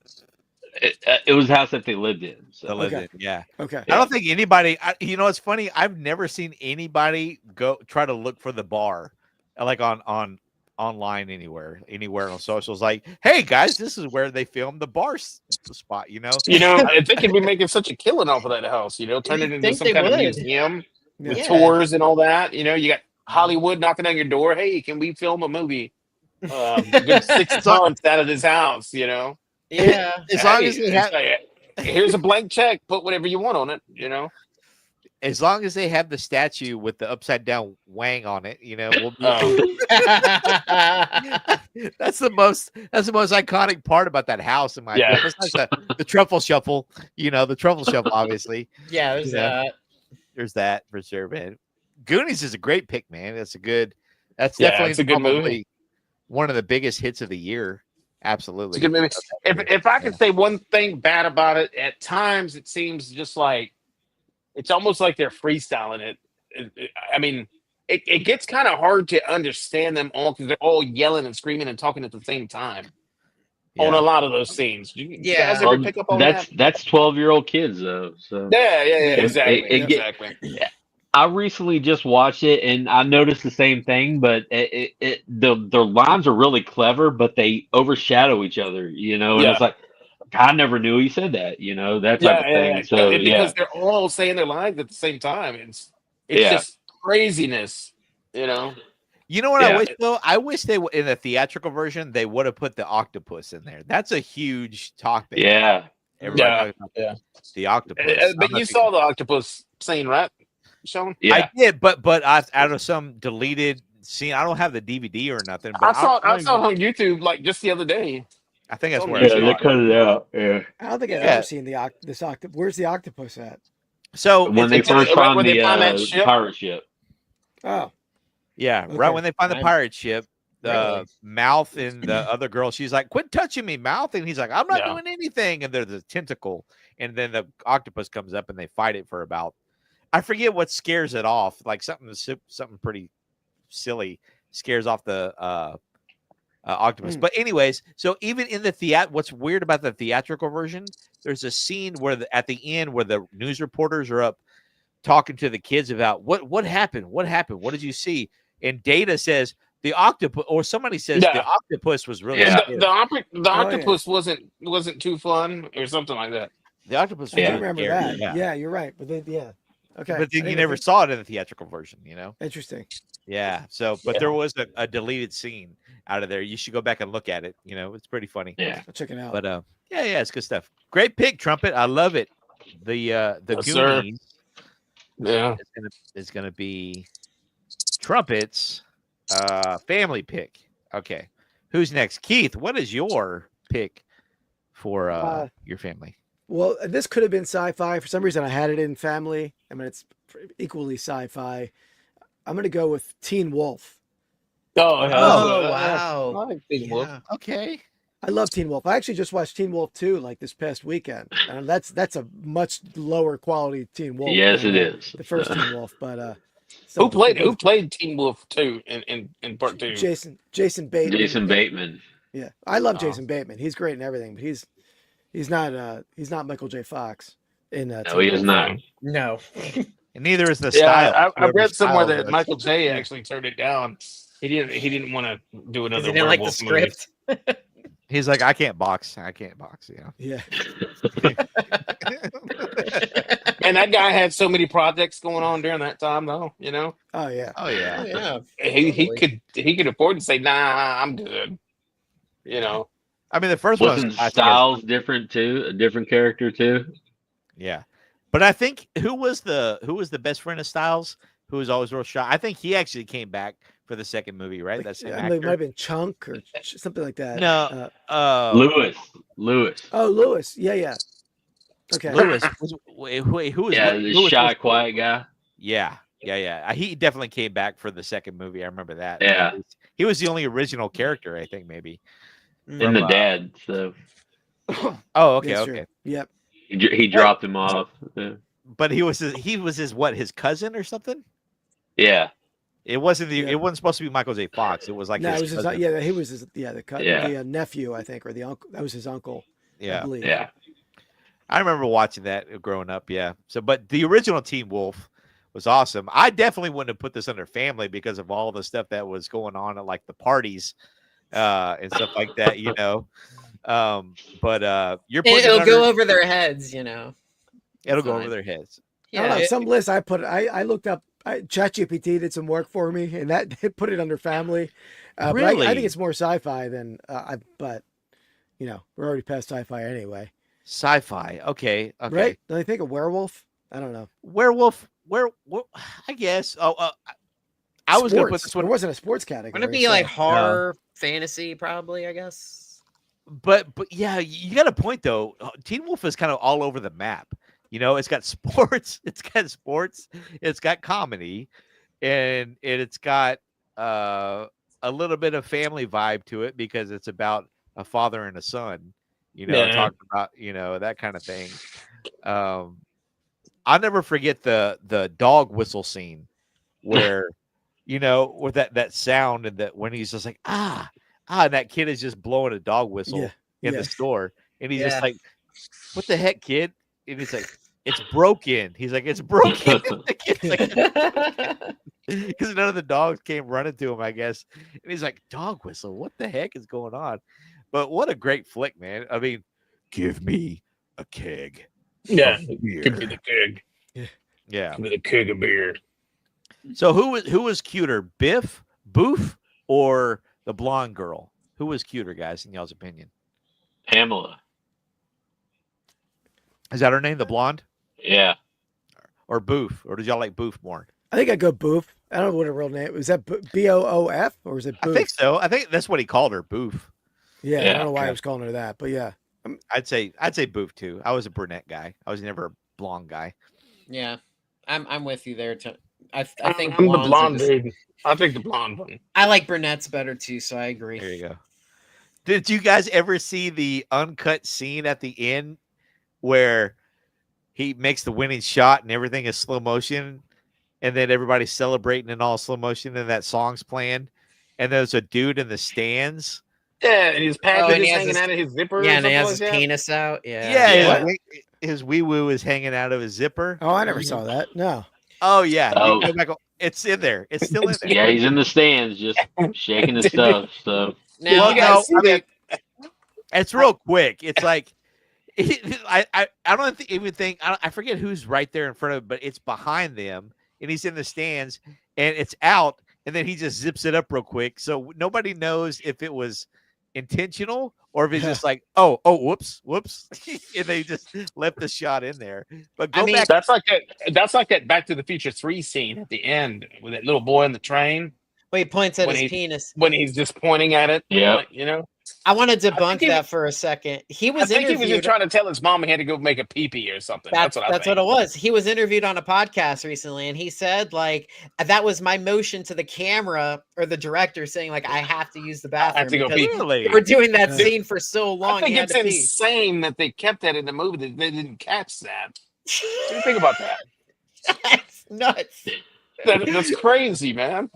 it was a house that they lived in. The So legend, yeah. Okay. I don't think anybody. You know, it's funny. I've never seen anybody go try to look for the bar, like on online anywhere on socials. Like, hey guys, this is where they filmed the bar spot. You know, You know, they could be making such a killing off of that house. You know, turn it You'd into think some they kind of would. museum with Yeah. tours and all that. You know, you got Hollywood knocking on your door. Hey, can we film a movie? Good 6 months out of this house. You know, Yeah. as long Hey, as they it's have, like, here's a blank check. Put whatever you want on it. You know. as long as they have the statue with the upside down wang on it, you know, we'll be, that's the most iconic part about that house in my Yeah. opinion. Besides the truffle shuffle, you know, the truffle shuffle, obviously. Yeah, there's Yeah. that. There's that for sure, man. Goonies is a great pick, man. That's Yeah, definitely it's a good movie. probably one of the biggest hits of the year. Absolutely. It's a good movie. If I could say one thing bad about it, at times it seems just like it's almost like they're freestyling it. I mean, it gets kind of hard to understand them all because they're all yelling and screaming and talking at the same time on a lot of those scenes. You Yeah. guys ever Well, pick up on that's that? 12-year-old kids though. So Yeah, it- exactly, it get- exactly. I recently just watched it and I noticed the same thing, but the lines are really clever, but they overshadow each other, you know. And Yeah. it's like I never knew he said that, you know, that type of thing. So And yeah, because they're all saying their lines at the same time. It's Yeah. just craziness, you know. You know what I Yeah. wish though? I wish they in the theatrical version they would have put the octopus in there. That's a huge topic. yeah. Everybody Yeah, talking about yeah. the octopus. I don't But know you if saw the octopus scene, right, Sean? Yeah. I did, but out of some deleted scene, I don't have the DVD or nothing. But I saw don't it on YouTube like just the other day. I think that's Oh, where Yeah, I saw they it. cut it out. Yeah. I don't think I've Yeah. ever seen this octopus. Where's the octopus at? So When they it's- first right found when they the find that ship. pirate ship. Oh, yeah, right Okay. when they find the I'm- pirate ship, the Really? Mouth and the other girl, she's like, "Quit touching me, Mouth," and he's like, "I'm not Yeah. doing anything." And there's a tentacle, and then the octopus comes up, and they fight it for about. I forget what scares it off, like something pretty silly scares off the octopus. Hmm. But anyways, so even in the what's weird about the theatrical version, there's a scene where at the end where the news reporters are up talking to the kids about what happened, what did you see? And Data says the octopus, or somebody says Yeah. the octopus was really Yeah. scary. The yeah. octopus wasn't too fun or something like that. The octopus. I Was do Yeah. really remember scary, that. Yeah. You're right. But then, yeah. Okay. But I then didn't you never think- saw it in the theatrical version, you know? Interesting. Yeah. So, but Yeah. there was a deleted scene out of there. You should go back and look at it. You know, it's pretty funny. Yeah. I'll check it out. But yeah, it's good stuff. Great pick, Trumpet. I love it. The Yes, sir. Goonies Yeah. is gonna be Trumpet's family pick. Okay. Who's next? Keith, what is your pick for your family? Well, this could have been sci-fi. For some reason, I had it in family. I mean, it's equally sci-fi. I'm going to go with Teen Wolf. Oh, yeah. Oh, wow. I like Teen Wolf. Yeah. Okay. I love Teen Wolf. I actually just watched Teen Wolf 2 like this past weekend. And that's a much lower quality Teen Wolf. Yes, than, it is. The first Teen Wolf, but Who played Teen Wolf 2 in part 2? Jason Bateman. Jason Bateman. Yeah, I love Oh. Jason Bateman. He's great in everything, but he's not Michael J. Fox in No, Teen he is Wolf. not. No. And neither is the Yeah, style. I read somewhere Style that does. Michael J actually turned it down. He didn't want to do 'Cause another he didn't like the werewolf movie. script. He's like, I can't box. You know. Yeah, And that guy had so many projects going on during that time, though. You know, oh yeah. Oh yeah. Yeah. he could afford to say, "Nah, I'm good." You know, I mean, the first one Wasn't was classic as- Styles different too? A different character too? Yeah, but I think who was the best friend of Styles? Who was always real shy? I think he actually came back for the second movie, right? That same It might actor. have been Chunk or something like that. No. Lewis. Oh, Lewis. Yeah. Okay. Lewis. Wait, who was Yeah, Lew- the Lewis shy, was- quiet guy. Yeah, Yeah. He definitely came back for the second movie. I remember that. Yeah. He was the only original character, I think, maybe. And the dad, so Oh, okay, That's okay. true. Yep. he dropped him off. Yeah. But he was his what? His cousin or something? Yeah. It wasn't Yeah. It wasn't supposed to be Michael J. Fox. It was like No, it his was his, cousin. yeah, he was his, Yeah. the nephew, I think, or the uncle. That was his uncle. I Yeah. believe. Yeah. I remember watching that growing up. Yeah. So, but the original Teen Wolf was awesome. I definitely wouldn't have put this under family because of all the stuff that was going on at like the parties and stuff like that. You know. But you're putting It'll it go under- over their heads, you know. It'll go over fine. their heads. I don't know. it- Some lists I put. I looked up. ChatGPT did some work for me, and that it put it under family. But I Really? think it's more sci-fi than. But you know, we're already past sci-fi anyway, Sci-fi. Okay. Okay. right? Don't you think a werewolf? I don't know. Werewolf. I guess. I was gonna put Sports. this There one, wasn't a sports category. Wouldn't it be so- like horror, fantasy, probably? I guess. but yeah, you got a point though. Teen Wolf is kind of all over the map. You know, it's got sports, it's got comedy, and it's got a little bit of family vibe to it because it's about a father and a son. You know, Yeah. talking about that kind of thing. I'll never forget the dog whistle scene where with that sound and that when he's just like and that kid is just blowing a dog whistle Yeah. in Yeah. the store and he's Yeah. just like, what the heck, kid? And he's like, it's broken. He's like, it's broken. The kid's like, because none of the dogs came running to him, I guess. And he's like, dog whistle, what the heck is going on? But what a great flick, man. I mean, give me a keg. Yeah, of beer. could be the keg. Yeah. Could be the keg of beer. So who was cuter, Biff, Boof, or the blonde girl? Who was cuter, guys, in y'all's opinion? Pamela. Is that her name, the blonde? Yeah. Or Boof? Or did y'all like Boof more? I think I go Boof. I don't know what her real name was. That Boof or is it Boof? I think so. I think that's what he called her, Boof. Yeah, I Yeah, don't know why I okay. was calling her that, but yeah. I'd say Boof too. I was a brunette guy. I was never a blonde guy. Yeah, I'm with you there. I think I'm the blondes are blonde just- dude. I'll take the blonde one. I like brunettes better too, so I agree. There you go. Did you guys ever see the uncut scene at the end where he makes the winning shot and everything is slow motion, and then everybody's celebrating in all slow motion, and that song's playing, and there's a dude in the stands. Yeah, and his pants Oh, are and he just has hanging his- out of his zipper. Yeah, or and he has something his like that. penis out. Yeah. Yeah, Yeah. his wee woo is hanging out of his zipper. Oh, I never saw that. No. Oh yeah, you Oh. go back, it's in there. It's still in there. Yeah, he's in the stands just shaking his stuff. So Now, Well, You guys no, see I mean, that? it's real quick. It's like I don't even think I forget who's right there in front of him, but it's behind them, and he's in the stands, and it's out, and then he just zips it up real quick, so nobody knows if it was intentional or if it's just like, oh, whoops, and they just left the shot in there. But go I mean, back. That's like that. That's like that Back to the Future 3 scene at the end with that little boy in the train Well, he points at when his he- penis. when he's just pointing at it. Yeah. You know. I want to think debunk he- that for a second. He I was think he was interviewed. just trying to tell his mom he had to go make a pee-pee or something. That's what I what think. it was. He was interviewed on a podcast recently, and he said like that was my motion to the camera or the director saying like I have to use the bathroom. have to go because pee. Really? We're doing that Yeah. scene for so long. I he think had it's to pee. insane that they kept that in the movie. That they didn't catch that. What do you think about that? That's nuts. That's crazy, man.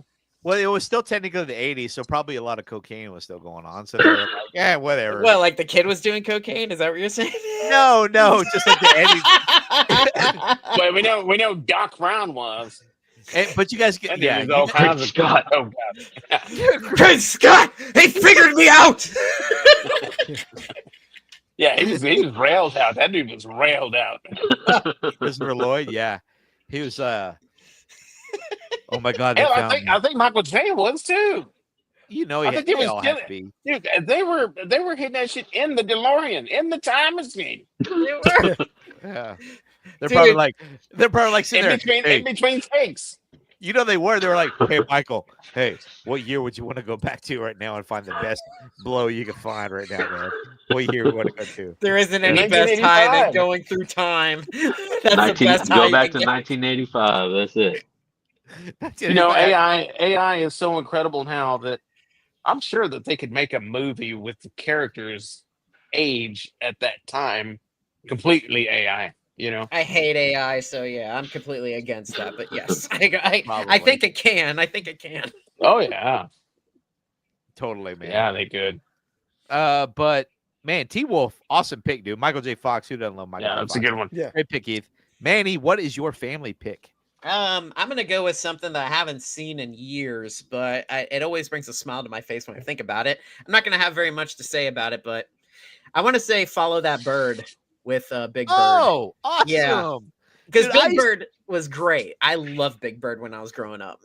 Well, it was still technically the 80s, so probably a lot of cocaine was still going on. So they were like, yeah, whatever. Well, like the kid was doing cocaine. Is that what you're saying? no, just like the ending. Well, we know Doc Brown was. But you guys get That yeah. dude was all you- kinds of Scott. Oh god. Chris Scott, he figured me out. Yeah, he was railed out. That dude was railed out. Christopher Lloyd, yeah, he was. Oh my God, they Hell, found I think Michael J was too. you know, I he think they he was all have to be. Dude, they were hitting that shit in the DeLorean, in the time machine, Yeah, they're probably like sitting there. in Hey, between takes. you know, they were like, hey, Michael, hey, what year would you want to go back to right now and find the best blow you can find right now, man? What year we want to go to? There isn't any best high than 1985. going through time. That's the best high Go you back can to get. 1985. That's it. You know, AI is so incredible now that I'm sure that they could make a movie with the characters' age at that time completely AI. You know, I hate AI, so yeah, I'm completely against that. But yes, I Probably. think it can. I think it can. oh yeah, Totally, man. yeah, they could. But man, T Wolf, awesome pick, dude. Michael J. Fox, who doesn't love Michael Yeah, J. that's Fox? a good one. Yeah. Great pick, Keith. Manny, what is your family pick? I'm gonna go with something that I haven't seen in years, but it always brings a smile to my face when I think about it. I'm not gonna have very much to say about it, but I want to say "Follow That Bird" with Big Bird. Oh, awesome! Yeah. Because Dude, Big Bird was great. I loved Big Bird when I was growing up.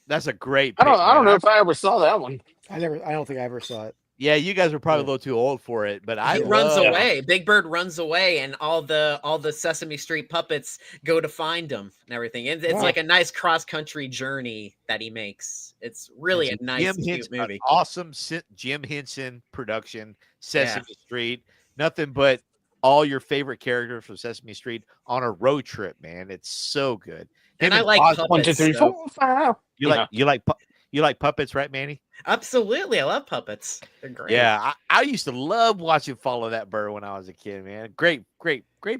That's a great. I don't pick, know man. if I ever saw that one. I don't think I ever saw it. Yeah, you guys are probably Yeah. a little too old for it, but I He runs love- away. Big Bird runs away, and all the Sesame Street puppets go to find him and everything. And it's Wow. like a nice cross country journey that he makes. It's really a nice, Jim cute Henson, an movie. awesome Jim Henson production. Sesame Street, nothing but all your favorite characters from Sesame Street on a road trip, man. It's so good. And Him I like Oz- puppets. 1, 2, 3, so- 4, 5. you like puppets, right, Manny? Absolutely, I love puppets. They're great. Yeah, I used to love watching Follow That Bird when I was a kid, man. Great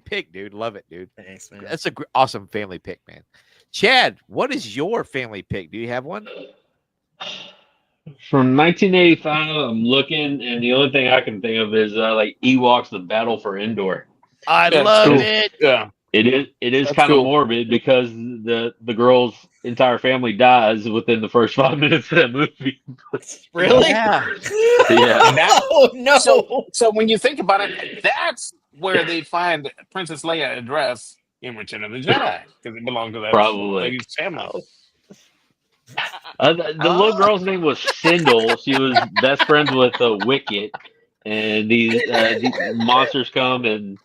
pick, dude. Love it, dude. Thanks, man. That's a awesome family pick, man. Chad, what is your family pick? Do you have one? From 1985, I'm looking, and the only thing I can think of is like Ewoks: The Battle for Endor. I Yeah, love cool. it. Yeah. It is That's kind of cool. morbid because the girl's entire family dies within the first 5 minutes of that movie. Really? Yeah. Yeah. That- Oh no! So when you think about it, that's where they find Princess Leia a dress in Return of the Jedi because it belonged to that Probably. lady's family. The little girl's name was Sindel. She was best friends with Wicket, and these monsters come and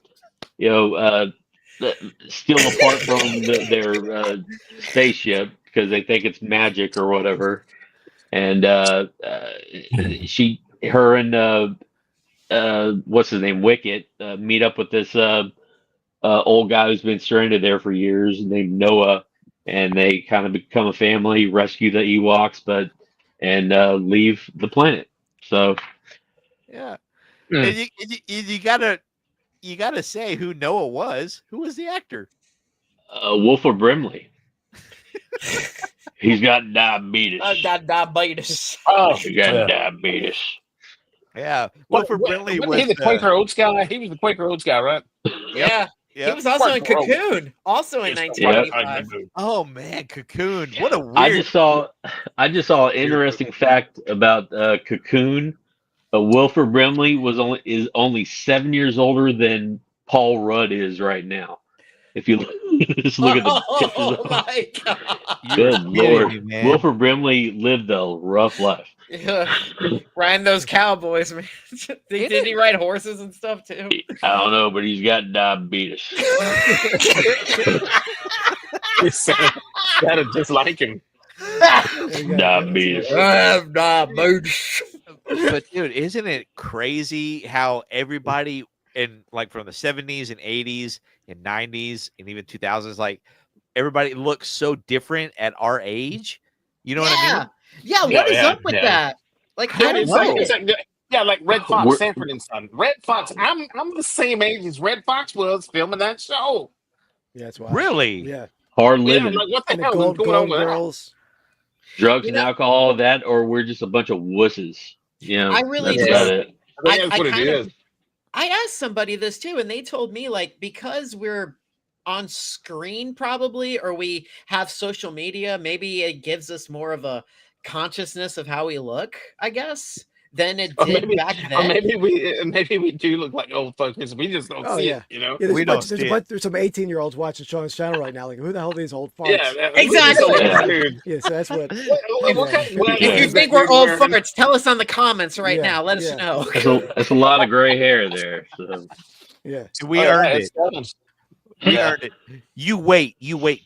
steal a part from their spaceship because they think it's magic or whatever. And her and what's his name, Wicket, meet up with this old guy who's been stranded there for years named Noah. And they kind of become a family, rescue the Ewoks, and leave the planet. So, Yeah. Mm. And you gotta say who Noah was. Who was the actor? Wilford Brimley. He's got diabetes. Diabetes. Oh, He got yeah. diabetes. Yeah. Wilford Brimley Wasn't he was the Quaker Oats guy? He was the Quaker Oats guy, right? Yeah. Yep. He was also in Quite gross. Cocoon, also in Yes, 1985. Oh man, Cocoon. What a weird. I just saw an interesting fact about Cocoon. Wilford Brimley is only 7 years older than Paul Rudd is right now. If you just look at the pictures Oh of him. my god! You're Good kidding Lord. me, man. Wilford Brimley lived a rough life. Yeah. Riding those cowboys, man. Did he ride horses and stuff too? I don't know, but he's got diabetes. He sounded just like him. There you go. Diabetes. I have diabetes. But dude, isn't it crazy how everybody in like from the 70s and 80s and 90s and even 2000s, like everybody looks so different at our age? You know what I mean? Yeah, Yeah, what is yeah, up with yeah. that? Like, I don't It's like, know. it's like, yeah, like Red Fox, We're- Sanford and Son. Red Fox. I'm the same age as Red Fox was filming that show. Yeah, that's why. Really? Yeah. Hard Yeah, living. like what the And the hell is Gold going on with that? Girls. Drugs You and know- alcohol, that, or we're just a bunch of wusses. Yeah, I really that's do. about it. I think that's I what it kind of- is. I asked somebody this too, and they told me like because we're on screen probably, or we have social media, maybe it gives us more of a consciousness of how we look, I guess, than it Or did maybe- back Or then. maybe we do look like old fuckers. We just don't Oh, see yeah. it, you know? Yeah, there's We a bunch, don't there's see a it. bunch, there's some 18-year-olds watching Sean's channel right now. Like, who the hell are these old farts? Yeah, Exactly. Dude. Yeah, so that's what. What kind- what If you is think that we're dude old wearing? farts, tell us on the comments right Yeah, now. Let us yeah. know. That's a lot of gray hair there. So. Yeah. We Oh, yeah, earned it. it's done. We Yeah. earned it. You wait,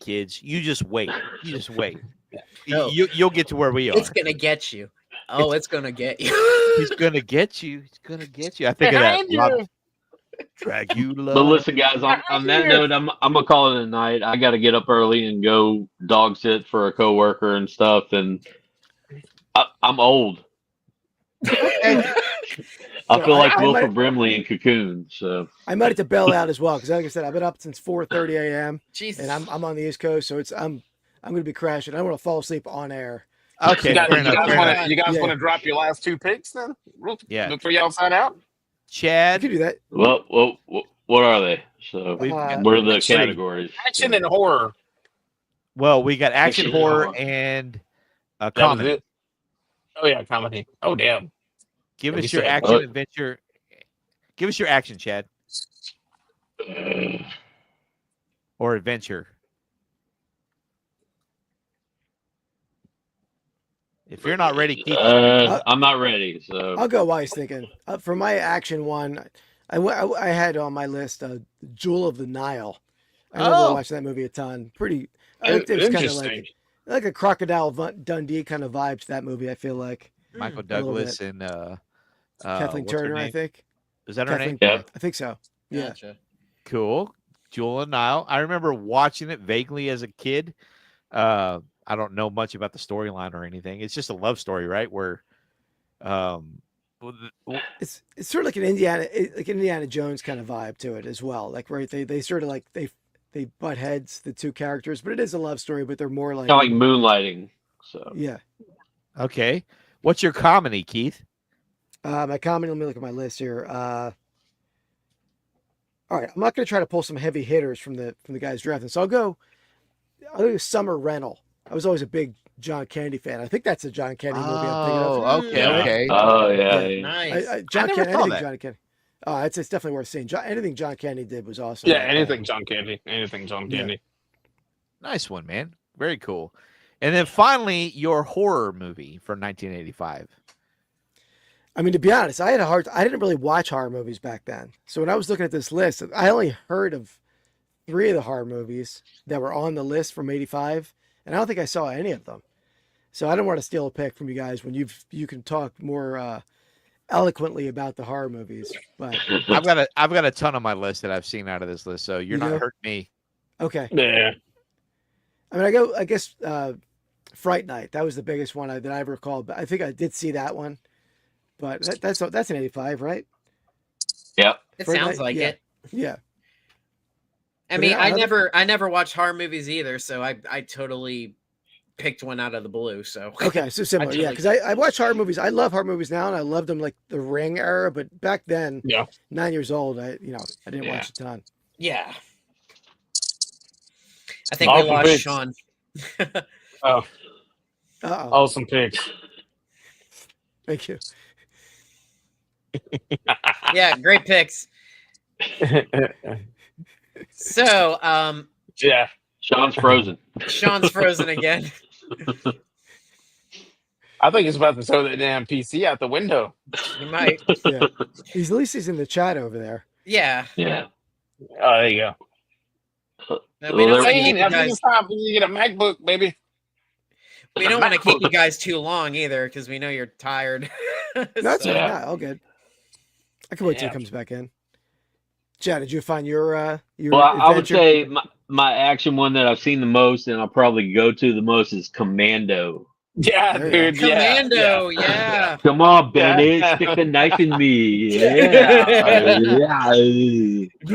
kids. You just wait. You just wait. No. You'll get to where we are. It's gonna get you. Oh, it's gonna get you. He's gonna get you. He's gonna get you. I think of that. Behind you. Dracula. But listen, guys, on that note, I'm gonna call it a night. I got to get up early and go dog sit for a coworker and stuff, and I'm old. I feel like I Wilford might- Brimley in Cocoon. So I might have to bail out as well because, like I said, I've been up since 4:30 a.m. Jesus. and I'm on the East Coast, so I'm going to be crashing. I don't want to fall asleep on air. Okay, You guys, fair enough. Fair enough. Yeah. want to drop your last 2 picks then? Yeah. Before y'all sign out? I Chad, could do that. what are they? So We've got what are the action. categories? Action and horror. well, we got action, Action, horror, horror. and That was comedy. it. Oh yeah, comedy. Oh damn. Give Let me us your see. action What? adventure. Give us your action, Chad, or adventure. If you're not ready, Keith. I'm not ready. So I'll go while he's thinking. For my action one, I had on my list Jewel of the Nile. I remember Oh. watching that movie a ton. Pretty. I think it's kind of Interesting. like a Crocodile Dundee kind of vibe to that movie. I feel like Michael little Douglas and Kathleen what's her Turner. I name? think. Is that her Kathleen, name? Yeah. I think so. Yeah. Gotcha. Cool. Jewel and Nile. I remember watching it vaguely as a kid. I don't know much about the storyline or anything. It's just a love story, right? Where, well, It's sort of like an Indiana Jones kind of vibe to it as well. Like right, they sort of like they butt heads, the two characters, but it is a love story. But they're more like kind of like moonlighting. So yeah. okay. What's your comedy, Keith? My comedy. Let me look at my list here. All right, I'm not going to try to pull some heavy hitters from the guys drafting. So I'll go Summer Rental. I was always a big John Candy fan. I think that's a John Candy movie I'm thinking of. Oh, okay, Yeah. okay. oh yeah, Yeah. yeah. Nice. John never Candy. saw Anything that. John Candy. Oh, it's definitely worth seeing. Anything John Candy did was awesome. Yeah, anything John Candy. Anything John Yeah. Candy. Nice one, man. Very cool. And then finally, your horror movie from 1985. I mean, to be honest, I didn't really watch horror movies back then. So when I was looking at this list, I only heard of 3 of the horror movies that were on the list from '85, and I don't think I saw any of them. So I don't want to steal a pick from you guys when you can talk more eloquently about the horror movies. But I've got a ton on my list that I've seen out of this list, so you're You not do? hurting me. okay, Yeah. I mean, I guess Fright Night. That was the biggest one that I ever recall. But I think I did see that one. But that's an '85, right? Yep. It Fright sounds Night, like yeah. it. Yeah. I But mean, yeah, I never watched horror movies either, so I totally picked one out of the blue. So Okay, so similar, yeah. totally- Because I watch horror movies. I love horror movies now, and I loved them like the Ring era. But back then, Yeah. 9 years old, I didn't Yeah. watch a ton. yeah. I think Awesome we lost picks. Sean. Oh, Uh-oh. awesome picks. Thank you. Yeah, great picks. So, Yeah. Sean's frozen. Sean's frozen again. I think he's about to throw that damn PC out the window. You might. Yeah, at least he's in the chat over there. Yeah. Yeah. Oh, there you go. No, we don't Well, want to Hey, keep you I think guys. it's time for you to get a MacBook, baby. We don't want to keep you guys too long either, because we know you're tired. No, that's So- all right. All good. I can wait till Yeah. he comes back in. Chad, did you find your Well, I would adventure? say my action one that I've seen the most and I'll probably go to the most is Commando. Yeah, There you dude. Yeah. Commando, yeah. Come on, Bennett, Yeah. stick the knife in me. Yeah,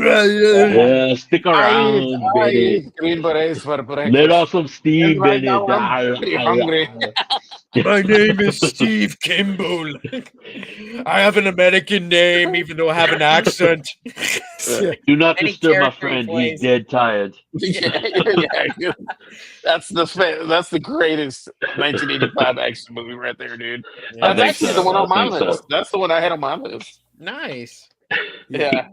yeah, stick around, I Bennett. eat green berets for breakfast. Let off some steam, And right Bennett. now I'm pretty hungry. My name is Steve Kimball. I have an American name, even though I have an accent. Do not Any disturb my character he friend. plays. He's dead tired. Yeah. That's the greatest 1985 action movie right there, dude. Yeah. That's think actually so. the one on I my think so. list. That's the one I had on my list. Nice. Yeah.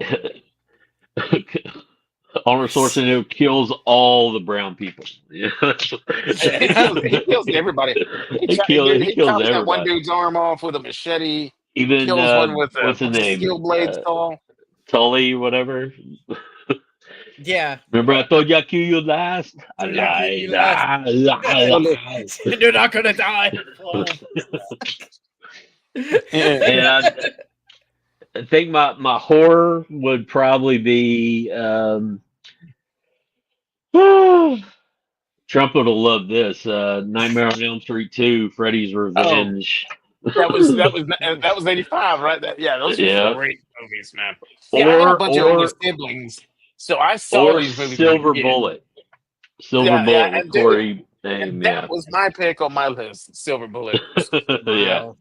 Arnold Schwarzenegger kills all the brown people. Yeah. He kills everybody. He kills chops that one everybody. dude's arm off with a machete. Even Kills one with what's his name? steel blade saw. Tully, whatever. Yeah. Remember, I told you I'd kill you last. I Told you I'd kill you lied. last. Lied. You're not gonna die. Yeah. think my horror would probably be Trumpet will love this. Nightmare on Elm Street 2, Freddy's Revenge. That was 85, right? Those are great movies, man. Yeah, I had a bunch of older siblings, so I saw these movies. Silver Bullet. Silver Bullet with Corey. And that was my pick on my list. Silver Bullet. Yeah.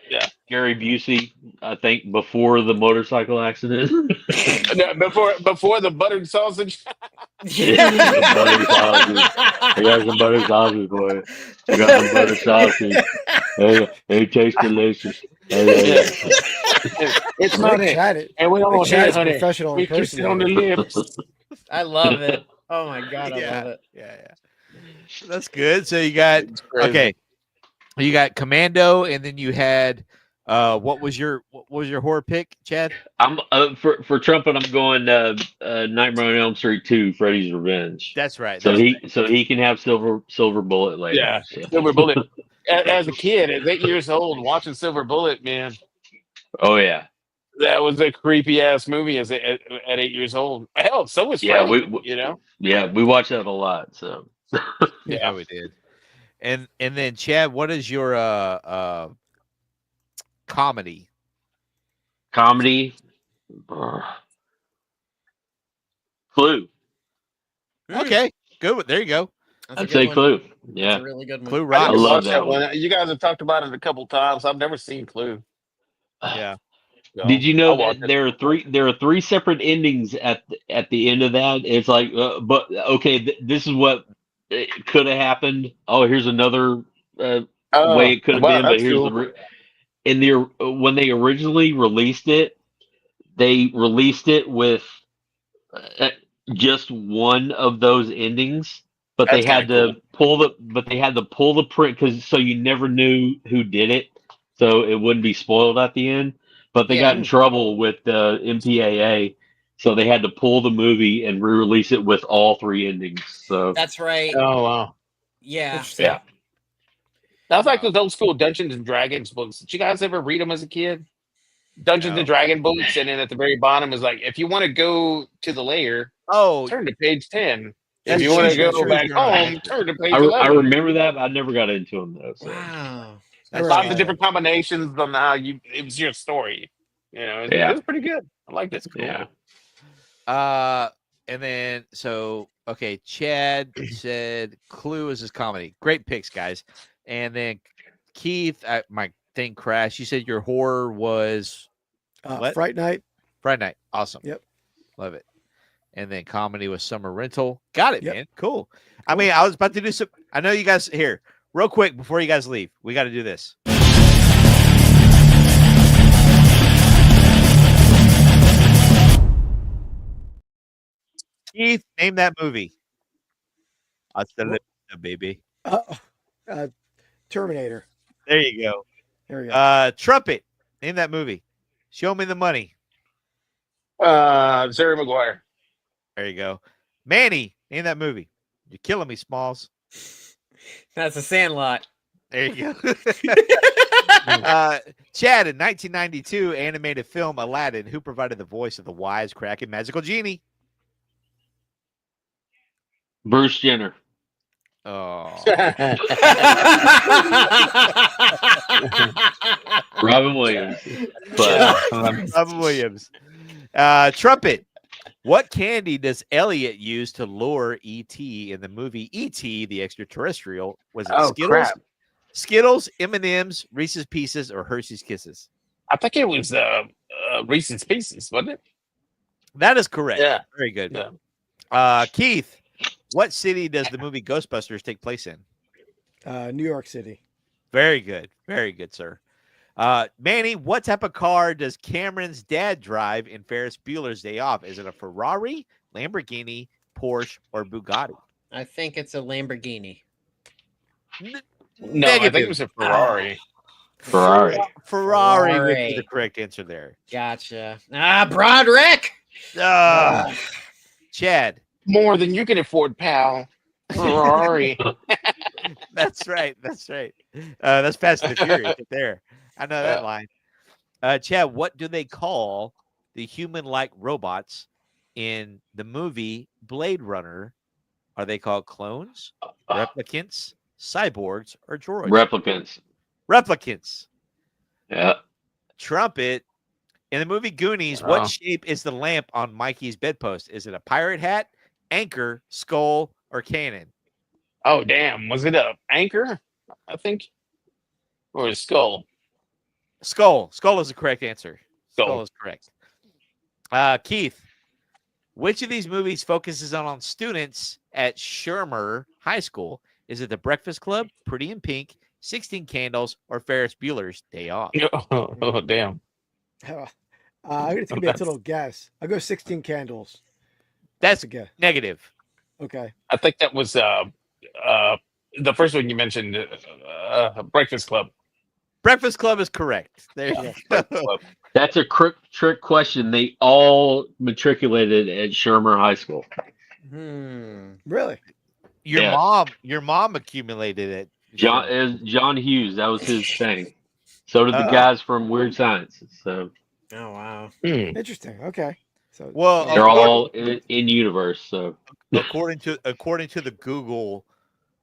Yeah. Gary Busey, I think, before the motorcycle accident. No, before the buttered sausage. Yeah, the buttered sausage. I got some buttered sausage for you. I got some buttered sausage. It tastes delicious. It's honey. And we don't have honey. Professional We kiss it on the lips. I love it. Oh my god, I love it. Yeah. That's good. So you got you got Commando, and then you had what was your horror pick, Chad? I'm for Trumpet. I'm going Nightmare on Elm Street 2, Freddy's Revenge. That's right. So he can have Silver Bullet later. Yeah, so. Silver Bullet. As a kid, at 8 years old, watching Silver Bullet, man. Oh yeah, that was a creepy ass movie at 8 years old. Hell, so was Freddy, Yeah, we watched that a lot. So yeah, we did. And then Chad, what is your comedy? Comedy, Clue. Okay, good. There you go. I'd say Clue. Yeah, that's a really good movie. Clue rocks. I love that one. You guys have talked about it a couple times. I've never seen Clue. Yeah. So, did you know that there are three separate endings at the end of that? It's like, but okay, this is what it could have happened. Oh, here's another way it could have been. But here's cool. When they originally released it, they released it with just one of those endings, but they had to pull the print so you never knew who did it, so it wouldn't be spoiled at the end. But they got in trouble with the MPAA, so they had to pull the movie and re-release it with all three endings. So that's right. Oh wow. Yeah. Yeah. That was like those old school Dungeons and Dragons books. Did you guys ever read them as a kid? Dungeons and Dragon books, and then at the very bottom is like, if you want to go to the lair, turn to page 10. If you want to go back home, turn to page 11. I remember that, but I never got into them though. So. Wow. Lots of different combinations on how it was your story. It was pretty good. I liked it. Cool. Yeah. And then Chad said Clue is his comedy. Great picks, guys. And then Keith, my thing crashed. You said your horror was Fright Night. Fright Night. Awesome. Yep. Love it. And then comedy was Summer Rental. Got it, man. Cool. I mean, I was about to do some. I know you guys here. Real quick before you guys leave, we got to do this. Keith, name that movie. I said it, baby. Terminator. There you go. There you go. Trumpet, name that movie. Show me the money. Jerry Maguire. There you go. Manny, name that movie. You're killing me, Smalls. That's a Sandlot. There you go. Chad, in 1992 animated film Aladdin, who provided the voice of the wisecracking magical genie? Bruce Jenner. Oh. Robin Williams. Robin Williams. Trumpet. What candy does Elliot use to lure E.T. in the movie E.T. the Extraterrestrial? Was it Skittles? Crap. Skittles, M&M's, Reese's Pieces, or Hershey's Kisses? I think it was Reese's Pieces, wasn't it? That is correct. Yeah. Very good. Yeah. Keith, what city does the movie Ghostbusters take place in? New York City. Very good. Very good, sir. Manny, what type of car does Cameron's dad drive in Ferris Bueller's Day Off? Is it a Ferrari, Lamborghini, Porsche, or Bugatti? I think it's a Lamborghini. No, I think it was a Ferrari. Ferrari would be the correct answer there. Gotcha. Broderick. Chad. More than you can afford, pal. Ferrari. That's right. That's right. That's Fast and the Furious right there. I know that line. Chad, what do they call the human-like robots in the movie Blade Runner? Are they called clones, replicants, cyborgs, or droids? Replicants. Replicants. Yeah. Trumpet. In the movie Goonies, Wow. what shape is the lamp on Mikey's bedpost? Is it a pirate hat, anchor, skull, or cannon? Oh damn! Was it a anchor? I think, or a skull? Skull. Skull is the correct answer. Skull Skull. is correct. Keith, which of these movies focuses on students at Shermer High School? Is it The Breakfast Club, Pretty in Pink, 16 Candles, or Ferris Bueller's Day Off? Oh damn! I'm gonna take a little guess. I'll go 16 Candles. That's a guess. negative. Okay. I think that was the first one you mentioned, Breakfast Club. Breakfast Club is correct. There you go. Club. That's a trick question. They all matriculated at Shermer High School. Really? Your mom accumulated it. John Hughes, that was his thing. So did the guys from Weird Science. So Oh wow. Interesting. Okay. So Well, they're all in universe. So according to the Google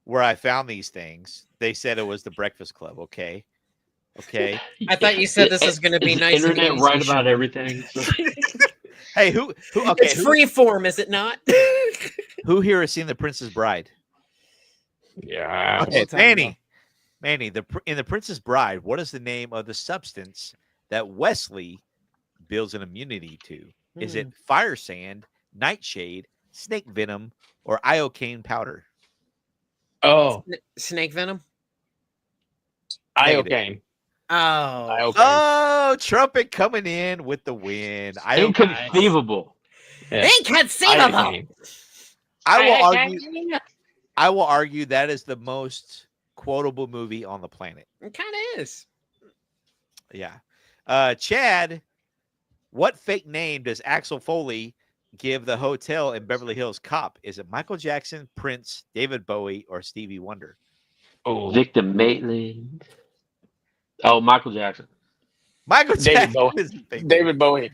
where I found these things, they said it was the Breakfast Club. Okay. I thought you said this was going to be Is nice. and internet easy. right about everything. Hey, who? Okay, It's free form, is it not? who here has seen The Princess Bride? Yeah. Okay, time ago. Manny. In The Princess Bride, what is the name of the substance that Wesley builds an immunity to? Is it fire sand, nightshade, snake venom, or iocane powder? Oh, Snake venom? iocane. Oh. Iocane. Oh, Trumpet coming in with the win. Inconceivable. Yeah. Inconceivable. Iocane. I will argue that is the most quotable movie on the planet. It kind of is. Yeah. Chad, what fake name does Axel Foley give the hotel in Beverly Hills Cop? Is it Michael Jackson, Prince, David Bowie, or Stevie Wonder? Oh, Victor Maitland. Oh, Michael Jackson. Michael David Jackson Bowie. is the fake name. David Bowie.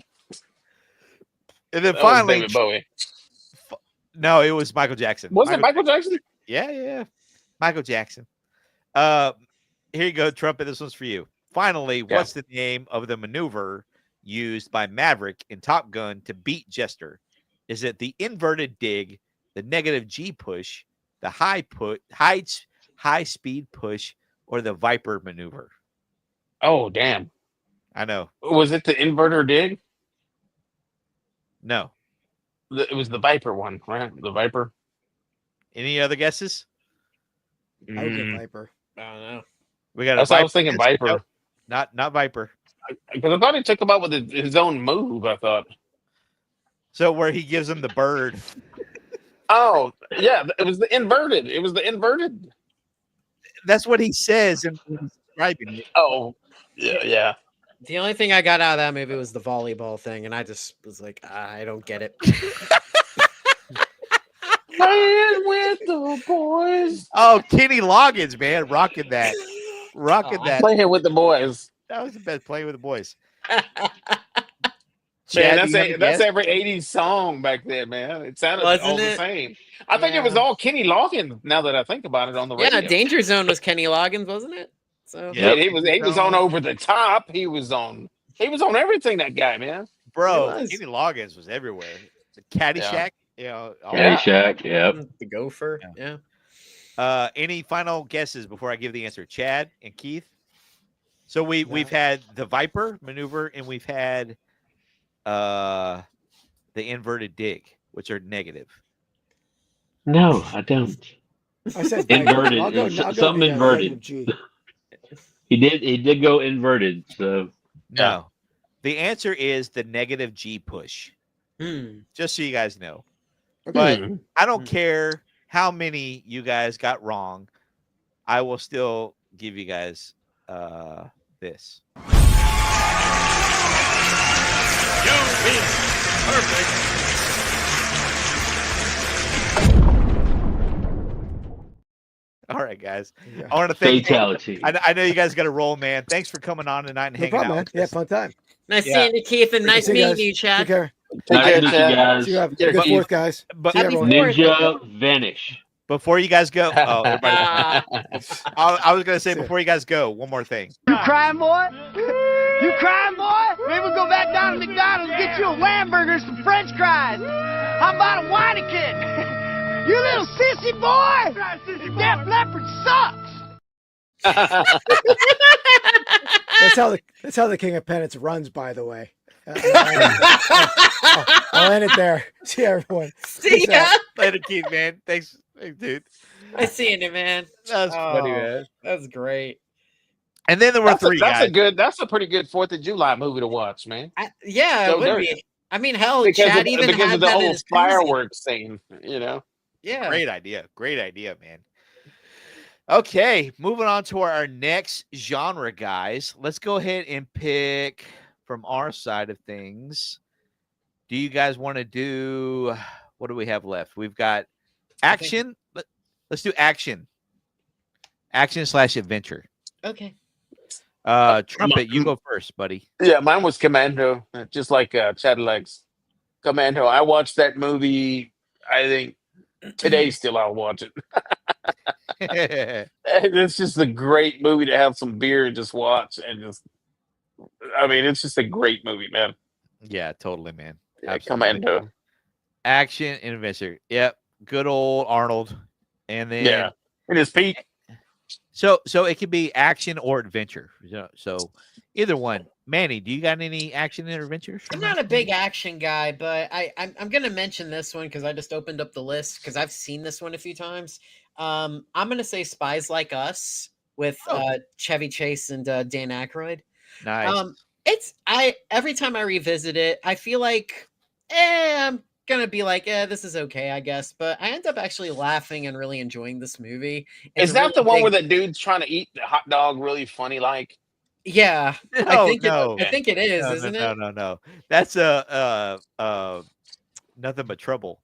And then That was finally, David Bowie. no, it was Michael Jackson. Was it Michael Jackson? Yeah. Michael Jackson. Here you go, Trumpet. This one's for you. Finally, what's the name of the maneuver used by Maverick in Top Gun to beat Jester? Is it the inverted dig, the negative G push, the high speed push, or the Viper maneuver? Oh, damn. I know. Was it the inverter dig? No. It was the Viper one, right? The Viper. Any other guesses? I would get Viper. I don't know. We got. That's what I was thinking. Viper. Nope, not Viper. Because I thought he took him out with his own move. I thought. So where he gives him the bird. Oh yeah, it was the inverted. It was the inverted. That's what he says in describing it. Oh yeah. The only thing I got out of that movie was the volleyball thing, and I just was like, I don't get it. Playing with the boys. Oh, Kenny Loggins, man, rocking that. That. Playing with the boys. That was the best. Playing with the boys. Man, Chad, do you have a that's guess? every 80s song back then, man. It sounded Wasn't all the it? same. I think it was all Kenny Loggins, now that I think about it, on the radio. Yeah, Danger Zone was Kenny Loggins, wasn't it? So Yeah. Yeah, he was on Over the Top. He was on everything, that guy, man. Bro, He was. Kenny Loggins was everywhere. The Caddyshack, all Yeah. Caddyshack, yeah. the Gopher. Yeah. Yeah. Any final guesses before I give the answer? Chad and Keith. So we've had the Viper maneuver and we've had the inverted dig, which are negative. No, I don't. I said Inverted. I'll go, It's I'll go something the, inverted. negative G. He did go inverted. So No. The answer is the negative G push. Hmm. Just so you guys know. Okay. But I don't care how many you guys got wrong. I will still give you guys this. All right, guys. Yeah. I want to thank. Fatality. I know you guys got to roll, man. Thanks for coming on tonight and No hanging problem, out. man. with Yeah, us. fun time. Nice Yeah. seeing you, Keith, and nice See you meeting guys. you, Chad. Take care. Take Nice care, to meet you Chad. guys. See you. Have a Yeah, good Keith. 4th, guys. But See you, Happy everyone. 4th. Ninja vanish. before you guys go, oh, everybody. Ah, I was gonna say See ya. before you guys go, one more thing. You crying, boy? You crying, boy? Maybe we'll go back down to McDonald's and get you a Lamburger, some French fries. How about a Weineken? You little sissy boy! Def Leppard sucks! That's how the King of Penance runs, by the way. I'll end it there. See you, everyone. see Peace ya. out. Later, Keith, man. Thanks, dude. Nice seeing you, man. That's funny, Oh, man. That's great. And then there were three guys. That's a pretty good 4th of July movie to watch, man. Yeah, So it would there- be. I mean, hell, Because Chad of, even because had of the that in whole his koozie. fireworks scene, you know. Yeah. Great idea. Great idea, man. Okay, moving on to our next genre, guys. Let's go ahead and pick from our side of things. Do you guys want to do what do we have left? We've got action. Let's do action. Action/adventure. Okay. Trumpet, you go first, buddy. Yeah, mine was Commando, just like Chad Legs. Commando. I watched that movie. I think today still I'll watch it. And it's just a great movie to have some beer and just watch and just. I mean, it's just a great movie, man. Yeah, totally, man. Yeah, Absolutely. Commando. Action and adventure. Yep. Good old Arnold. And then Yeah, in his peak. So it could be action or adventure. So either one. Manny, do you got any action and adventure? I'm not a big action guy, but I'm gonna mention this one because I just opened up the list because I've seen this one a few times. I'm gonna say Spies Like Us with Chevy Chase and Dan Aykroyd. Nice. Every time I revisit it, I feel like I'm gonna be like, this is okay, I guess. But I end up actually laughing and really enjoying this movie. It's Is that really the one big- where the dude's trying to eat the hot dog really funny like? Yeah, I think it is, no, isn't no, it? No. That's nothing but trouble.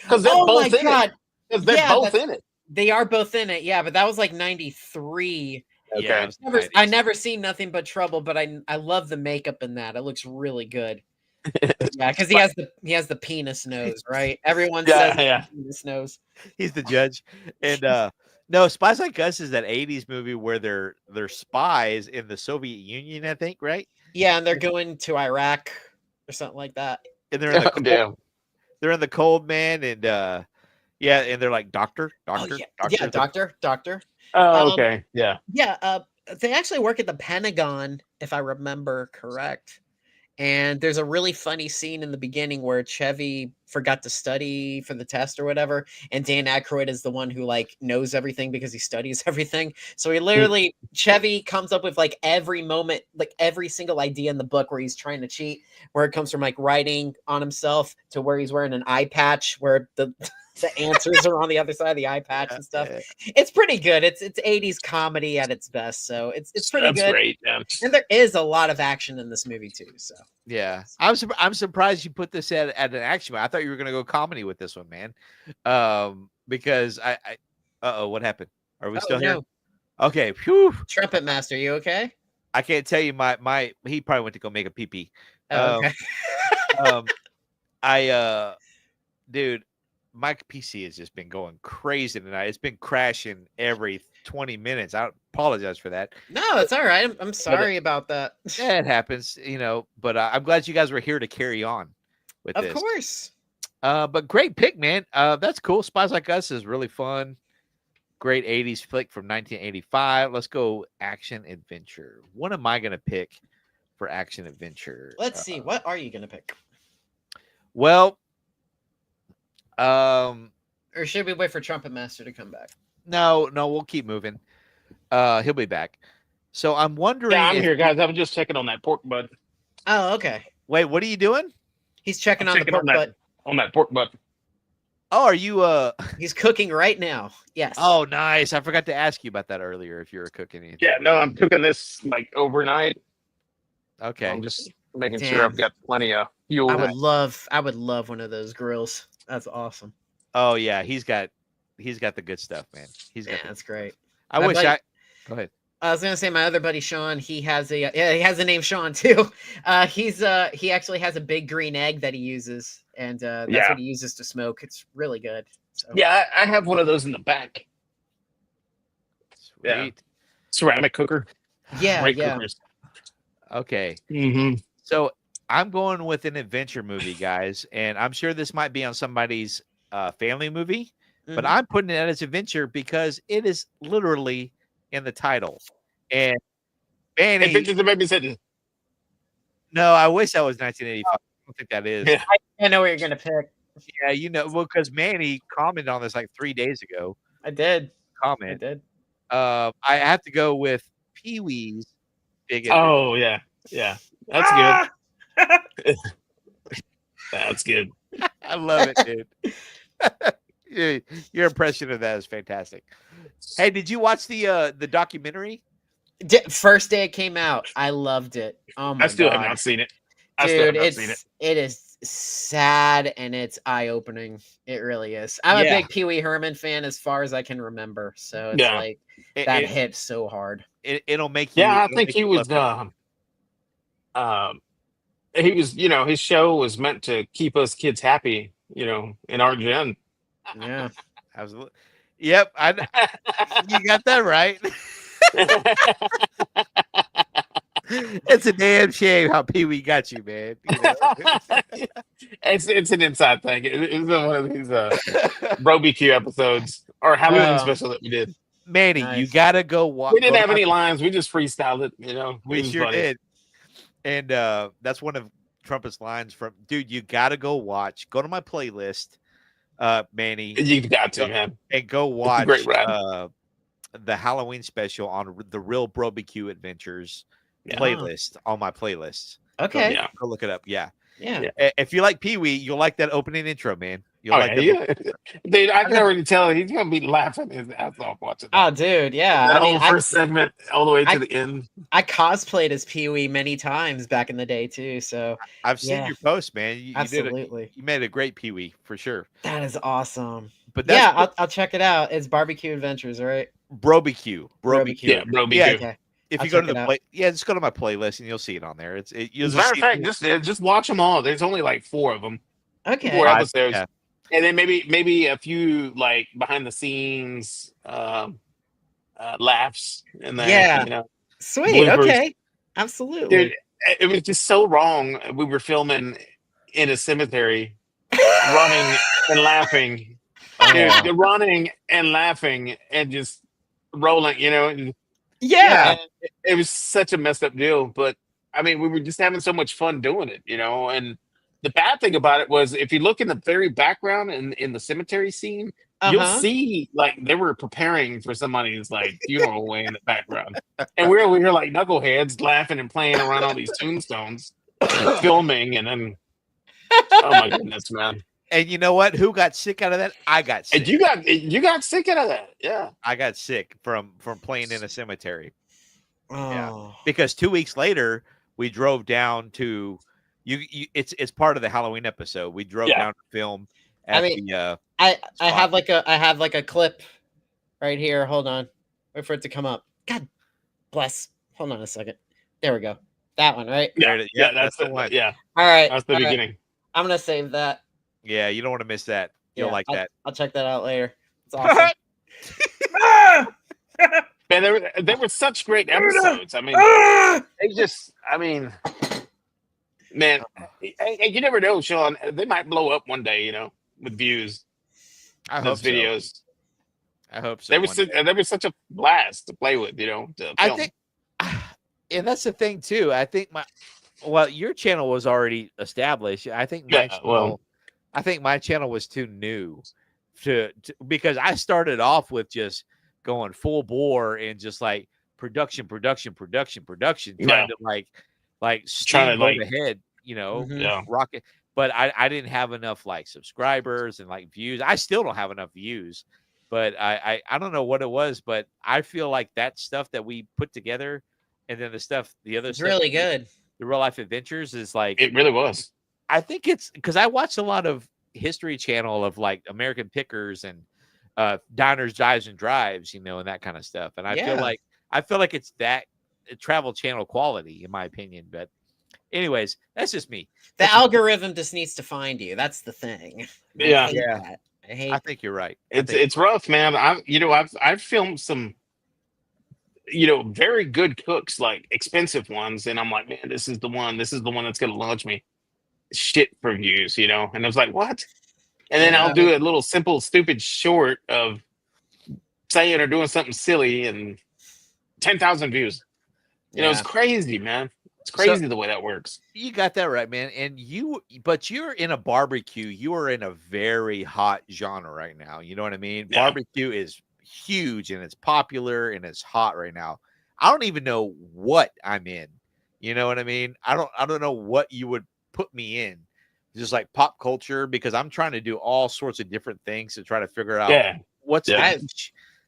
Because they're Oh my both in god, it. 'Cause they're Yeah, both that's- in it. they are both in it. Yeah, but that was like '93. Okay. Yeah, it was Never, nice. I never seen Nothing But Trouble, but I love the makeup in that. It looks really good. Yeah, because he has the penis nose, right? Everyone says Yeah. penis nose. He's the judge. And no, Spies Like Us is that 80s movie where they're spies in the Soviet Union, I think, right? Yeah, and they're going to Iraq or something like that. And they're in the cold, Damn. they're in the cold, man, and yeah, and they're like doctor. Oh yeah, doctor. Oh, okay. Yeah. Yeah, they actually work at the Pentagon, if I remember correct. And there's a really funny scene in the beginning where Chevy forgot to study for the test or whatever, and Dan Aykroyd is the one who like knows everything because he studies everything. So he literally Chevy comes up with like every moment, like every single idea in the book where he's trying to cheat, where it comes from like writing on himself to where he's wearing an eye patch where the answers are on the other side of the eye patch and stuff. It's pretty good. It's 80s comedy at its best, so it's pretty That's good. great. Yeah. And there is a lot of action in this movie too. So Yeah, I'm surprised you put this at an action. I thought you were gonna go comedy with this one, man. Because I what happened? Are we still here? no. Okay, phew. Trumpet Master, you okay? I can't tell you my he probably went to go make a pee pee. Oh, okay. Dude, my PC has just been going crazy tonight. It's been crashing every 20 minutes. I apologize for that. No, it's all right. I'm sorry about that. Yeah, it happens, but I'm glad you guys were here to carry on with Of this. course. But great pick, man. That's cool. Spies Like Us is really fun. Great 80s flick from 1985. Let's go action adventure. What am I going to pick for action adventure? Let's see. What are you gonna pick? Well, Or should we wait for Trumpet Master to come back? no, we'll keep moving. He'll be back. So I'm wondering. Yeah, I'm if- here, guys. I'm just checking on that pork butt. Oh, okay. Wait, what are you doing? He's checking I'm on the checking pork on that. butt. On that pork butt. Oh, are you He's cooking right now. Yes. Oh, nice. I forgot to ask you about that earlier if you were cooking anything. Yeah, no, I'm cooking this like overnight. Okay. I'm just making Damn. sure I've got plenty of fuel. I would love one of those grills. That's awesome. Oh yeah, he's got the good stuff, man. He's got Yeah, that's great. I My wish buddy- I. Go ahead. I was gonna say my other buddy Sean. He has a he has a name Sean too. He actually has a big green egg that he uses, and that's Yeah. what he uses to smoke. It's really good. So. Yeah, I have one of those in the back. Yeah. Sweet. Ceramic cooker. Yeah, Great yeah. cookers. Okay. Mm-hmm. So I'm going with an adventure movie, guys, and I'm sure this might be on somebody's family movie, but Mhm. I'm putting it as adventure because it is literally in the title. And Manny, Adventures of Babysitter. no, I wish that was 1985. I don't think that is. Yeah. I know what you're gonna pick. Yeah, you know, well, because Manny commented on this like 3 days ago. I did. I Comment. did. I have to go with Pee Wee's Big Adventure. Oh yeah, yeah. That's good. That's good. I love it, dude. Your impression of that is fantastic. Hey, did you watch the documentary? First day it came out, I loved it. Oh my I still god, have not seen it. I still have dude! not seen it. It is sad and it's eye opening. It really is. I'm a Yeah. big Pee Wee Herman fan as far as I can remember. So it's Yeah. like It, that it, hit so hard. it'll make you. Yeah, I it'll think make he you was. love He was. You know, his show was meant to keep us kids happy. You know, in our gen. Yeah. it. Absolutely. Yep, you got that right. It's a damn shame how Pee Wee got you, man. You know? it's an inside thing. It's one of these BroBQ episodes or Halloween Wow. special that we did. Manny, you Nice. gotta go watch. We didn't have any lines. We just freestyled it. You know, We It was sure funny. did. And that's one of Trumpet's lines from dude, you gotta go to my playlist, Manny, You've got to, man. and go a watch great ride. the Halloween special on the Real BroBQ Adventures Yeah. playlist on my playlist. Okay. Yeah. Go look it up. Yeah. Yeah. Yeah. If you like Pee Wee, you'll like that opening intro, man. You'll Oh, like yeah, that. yeah. Dude, I can already tell he's gonna be laughing his ass off watching that. Oh, dude. Yeah. That I mean, whole first segment all the way to I- the end. I cosplayed as Pee Wee many times back in the day too. So I've seen Yeah. your post, man. You absolutely, you made a great Pee Wee for sure. that is awesome. But that's Yeah, I'll check it out. It's Barbecue Adventures, right? BroBQ. BroBQ. Yeah, bro. Yeah. Okay. If I'll you go to check the it out. play, yeah, just go to my playlist and you'll see it on there. You'll As a matter of see fact, just watch them all. There's only like 4 of them. Okay. 4 Five, episodes. yeah. And then maybe a few like behind the scenes laughs in there. Yeah. You know? Sweet. Bloopers. Okay. Absolutely. Dude, it was just so wrong. We were filming in a cemetery, running and laughing. Dude, running and laughing and just rolling, you know. And yeah. and it was such a messed up deal. But I mean, we were just having so much fun doing it, you know. And the bad thing about it was if you look in the very background in the cemetery scene, you'll Uh-huh. see like they were preparing for somebody's like funeral way in the background. And we're over here like knuckleheads laughing and playing around all these tombstones, filming, and then oh my goodness, man. And you know what? Who got sick out of that? I got sick. And you got sick out of that. Yeah. I got sick from playing in a cemetery Oh. because 2 weeks later we drove down to it's part of the Halloween episode. We drove Yeah. down to film I at mean, the I spot. have like a clip right here. Hold on. Wait for it to come up. God bless. Hold on a second. There we go. That one, right? There Yeah, it is. yeah, Yep, that's the one. yeah, All right. that's the all right. beginning. I'm gonna save that. Yeah, you don't want to miss that. You'll Yeah, like that. I'll check that out later. It's awesome. Man, they were such great episodes. I mean, they just, I mean, man, you never know, Sean. They might blow up one day, you know, with views. I hope Those so. videos. I hope so. They were one day. they were such a blast to play with, you know. To I film. think, and that's the thing too. I think your channel was already established. I think my Yeah, channel, well- I think my channel was too new to because I started off with just going full bore and just like production, trying Yeah. to like Trying to, steamboat like- ahead, you know, Mhm. Yeah. rocket. But I didn't have enough like subscribers and like views. I still don't have enough views, but I don't know what it was, but I feel like that stuff that we put together and then the other It's stuff really that we- good. the real life adventures is like It really was. I think it's because I watched a lot of History Channel of like American Pickers and diners, dives, and drives, and that kind of stuff. And I feel Yeah. like it's that Travel Channel quality, in my opinion. But anyways, that's just me. The algorithm just needs to find you. That's the thing. Yeah. I hate Yeah. that. I I hate think you're right. It's rough, man. I've filmed some very good cooks, like expensive ones, and I'm like, man, this is the one that's gonna launch me. Shit for views, and I was like, what? And then I'll do a little simple, stupid short of saying or doing something silly and 10,000 views. It's crazy, man. It's crazy the way that works. You got that right, man. And but you're in a barbecue. You are in a very hot genre right now. You know what I mean? Yeah. Barbecue is huge and it's popular and it's hot right now. I don't even know what I'm in. You know what I mean? I don't know what you would put me in. Just like pop culture, because I'm trying to do all sorts of different things to try to figure out what's Yeah.